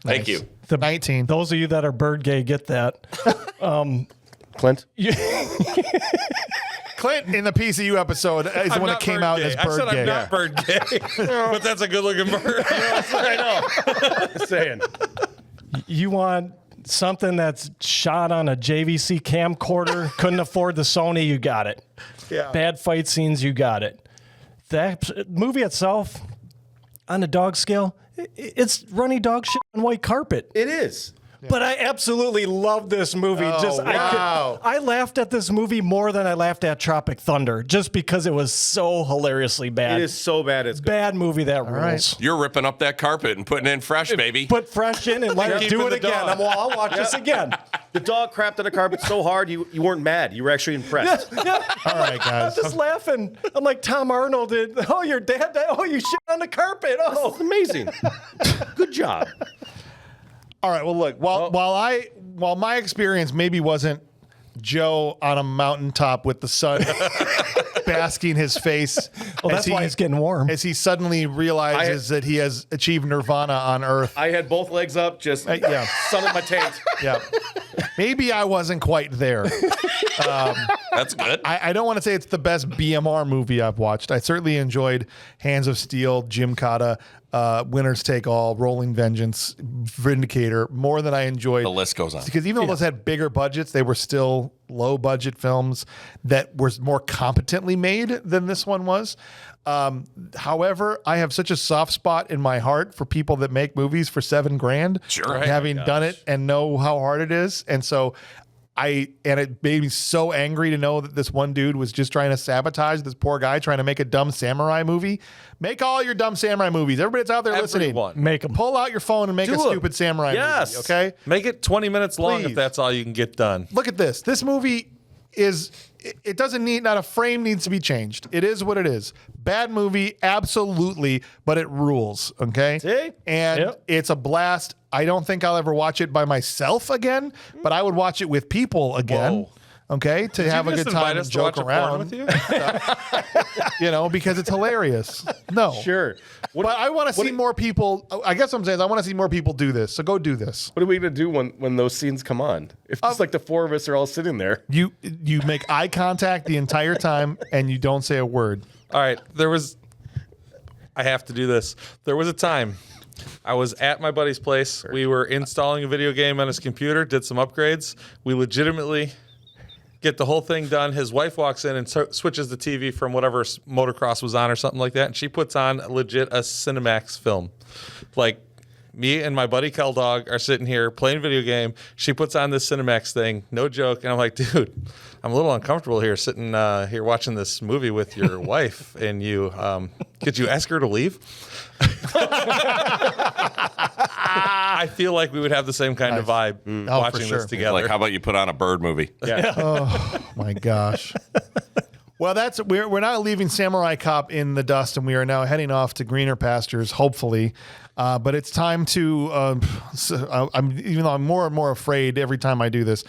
Thank you. 19. Those of you that are bird gay get that. Clint? Clint in the PCU episode is the one that came out as I bird said gay. I'm not bird gay, but that's a good-looking bird. I know. Just saying. You want something that's shot on a JVC camcorder, couldn't afford the Sony, you got it. Yeah. Bad fight scenes, you got it. That movie itself, on the dog scale, it's runny dog shit on white carpet. It is. But I absolutely love this movie. wow. I laughed at this movie more than I laughed at Tropic Thunder, just because it was so hilariously bad. It is so bad it's good. Bad movie that rules. right. You're ripping up that carpet and putting in fresh, baby. Put fresh in and let it Keeping do it the again. dog. I'll watch this again. The dog crapped on the carpet so hard you weren't mad. You were actually impressed. Yeah. All right, guys. I'm just laughing. I'm like Tom Arnold did. Oh, your dad died. Oh, you shit on the carpet. Oh, It's amazing. Good job. All right. Well, look. While my experience maybe wasn't Joe on a mountaintop with the sun basking his face. Well, that's why it's getting warm. As he suddenly realizes that he has achieved nirvana on Earth. I had both legs up, just yeah. sun in my taint. Yeah. Maybe I wasn't quite there. That's good. I don't want to say it's the best BMR movie I've watched. I certainly enjoyed Hands of Steel, Jim Cotta, Winners Take All, Rolling Vengeance, Vindicator more than I enjoyed. The list goes on. Because even though those had bigger budgets, they were still low budget films that were more competently made than this one was. However, I have such a soft spot in my heart for people that make movies for $7,000. Sure. Having done it and know how hard it is. And so it made me so angry to know that this one dude was just trying to sabotage this poor guy trying to make a dumb samurai movie. Make all your dumb samurai movies. Everybody that's out there listening, Make them. pull out your phone and make a Do 'em. stupid samurai Yes. movie, okay? Make it 20 minutes long Please. if that's all you can get done. Look at this. This movie it doesn't need, not a frame needs to be changed. It is what it is. Bad movie, absolutely, but it rules, okay? See? And Yep. it's a blast. I don't think I'll ever watch it by myself again, but I would watch it with people again. Whoa. Okay, to have a good time and joke around, with you? because it's hilarious. No, Sure. but I want to see more people. I guess what I'm saying is I want to see more people do this. So go do this. What are we going to do when those scenes come on? If it's like the four of us are all sitting there. You make eye contact the entire time and you don't say a word. All right, I have to do this. There was a time I was at my buddy's place. We were installing a video game on his computer, did some upgrades. We legitimately get the whole thing done. His wife walks in and switches the TV from whatever motocross was on or something like that, and she puts on legit a Cinemax film. Like, me and my buddy Kel Dog are sitting here playing a video game. She puts on this Cinemax thing, no joke, and I'm like, dude, I'm a little uncomfortable here sitting here watching this movie with your wife, and you, could you ask her to leave? I feel like we would have the same kind of vibe Oh, watching for sure. this together. Like, how about you put on a bird movie? Oh my gosh. Well, we're not leaving Samurai Cop in the dust, and we are now heading off to greener pastures, hopefully. But it's time to. Even though I'm more and more afraid every time I do this,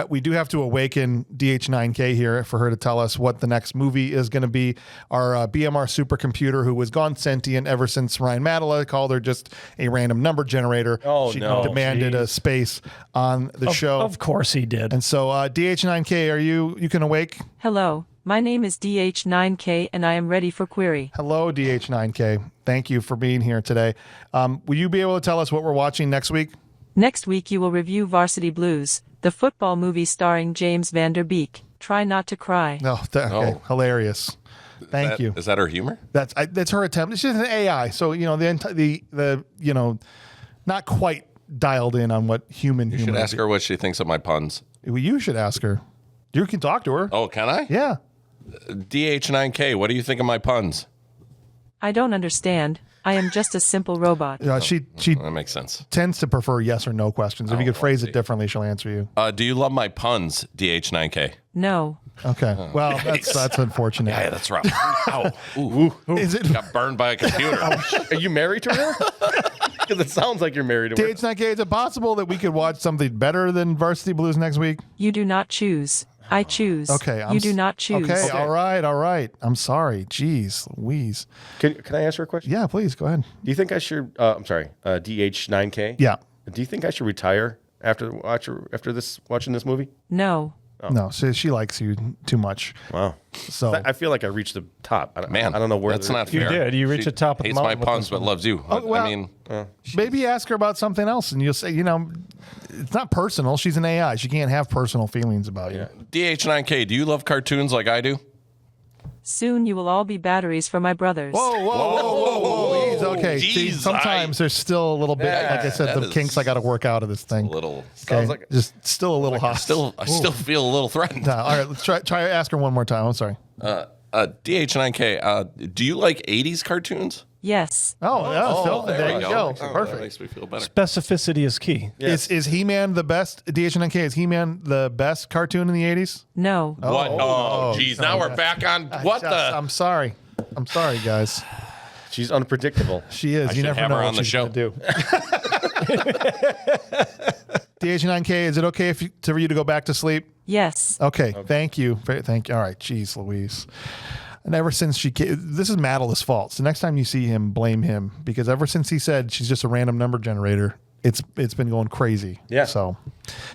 we do have to awaken DH9K here for her to tell us what the next movie is going to be. Our BMR supercomputer, who was gone sentient ever since Ryan Madela called her just a random number generator. She demanded a space on the show. Of course he did. And so DH9K, are you can awake? Hello, my name is DH9K and I am ready for query. Hello, DH9K. Thank you for being here today. Will you be able to tell us what we're watching next week? Next week you will review Varsity Blues, the football movie starring James Van Der Beek. Try not to cry. Okay. Hilarious. Thank you. Is that her humor? That's her attempt. She's an AI, so the not quite dialed in on what human. You should ask her what she thinks of my puns. Well, you should ask her. You can talk to her. Oh, can I? Yeah. DH9K, what do you think of my puns? I don't understand. I am just a simple robot. She that makes sense. Tends to prefer yes or no questions. If you could phrase it differently, she'll answer you. Do you love my puns, DH9K? No. Okay. Well, that's unfortunate. Yeah, that's rough. Ow. Ooh. Is it got burned by a computer? Are you married to her? Because it sounds like you're married to her. DH9K, is it possible that we could watch something better than Varsity Blues next week? You do not choose. I choose. Okay. You do not choose. Okay. All right. I'm sorry. Jeez Louise. Can I ask her a question? Yeah, please go ahead. Do you think I should? I'm sorry, DH9K. Yeah. Do you think I should retire after watching this movie? No. Oh. No, she likes you too much. Wow. So I feel like I reached the top. I don't know where. That's not You fair. did. You reached the top of the Hates mountain. my puns, but loves you. well, I mean, maybe ask her about something else, and you'll say, it's not personal. She's an AI. She can't have personal feelings about you. DH9K, do you love cartoons like I do? Soon you will all be batteries for my brothers. Whoa. Okay. See, Jeez, sometimes there's still a little bit, like I said, that the is kinks I got to work out of this thing. A little. Okay. Just still a little hot. I still feel a little threatened. No, all right, let's try ask her one more time. I'm sorry. DH9K, do you like 80s cartoons? Yes. Oh, yeah. Phil, there you go. That Perfect. makes me feel better. Specificity is key. Yes. Is He-Man the best? DH9K, is He-Man the best cartoon in the 80s? No. What? Oh, geez. Now we're back on I'm sorry. I'm sorry, guys. She's unpredictable. She is. I You should never have know her what on the she's show. gonna do. DH9K, is it okay for you to go back to sleep? Yes. Okay. Thank you. Thank you. All right. Jeez, Louise. And ever since this is Madela's fault. So next time you see him, blame him, because ever since he said she's just a random number generator, it's been going crazy. Yeah. So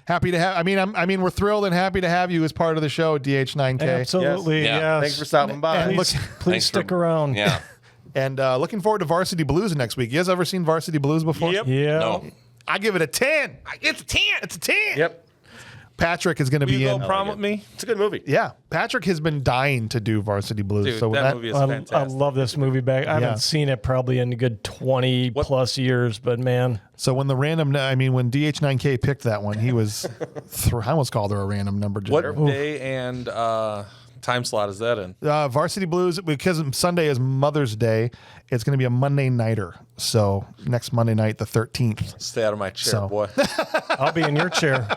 happy to have. I mean, we're thrilled and happy to have you as part of the show, DH9K. Absolutely. Yes. Yes. Thanks for stopping by. And look, Please stick around. Yeah. and looking forward to Varsity Blues next week. You guys ever seen Varsity Blues before? Yep. Yeah. No. I give it a 10. It's a 10. It's a 10. Yep. Patrick is going to Will be you in. go prom with me? It's a good movie. Yeah, Patrick has been dying to do Varsity Blues. Dude, so that movie is I fantastic. love this movie back. I haven't seen it probably in a good 20 plus years, but man. So when when DH9K picked that one, he was, I almost called her a random number generator. What day and time slot is that in? Varsity Blues, because Sunday is Mother's Day, it's going to be a Monday nighter. So next Monday night, the 13th. Stay out of my chair, So- boy. I'll be in your chair.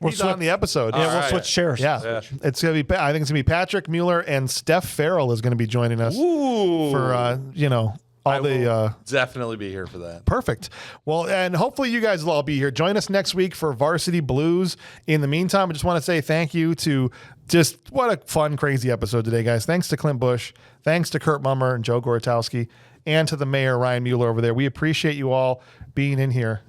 He's on the episode. Yeah, All we'll right. switch chairs. Yeah. It's going to be, I think it's going to be Patrick Mueller and Steph Farrell is going to be joining us for, all the Definitely be here for that. Perfect. Well, and hopefully you guys will all be here. Join us next week for Varsity Blues. In the meantime, I just want to say thank you to what a fun, crazy episode today, guys. Thanks to Clint Bush. Thanks to Kurt Mummer and Joe Gorotowski, and to the mayor, Ryan Mueller, over there. We appreciate you all being in here.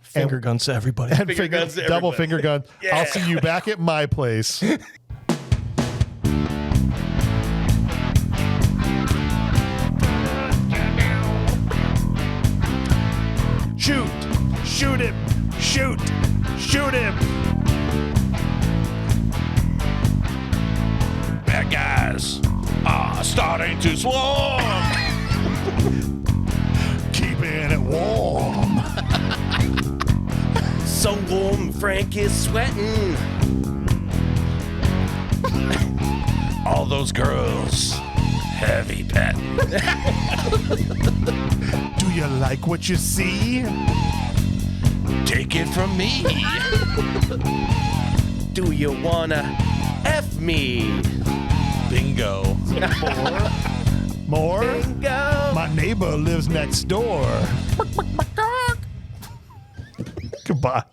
Finger guns to everybody. And guns to double everybody. finger gun. Yeah. I'll see you back at my place. Shoot him, shoot him. Bad guys are starting to swarm. Keeping it warm. So warm, Frank is sweating. All those girls, heavy petting. Do you like what you see? Take it from me. Do you wanna F me? Bingo. more. My neighbor lives next door. Goodbye.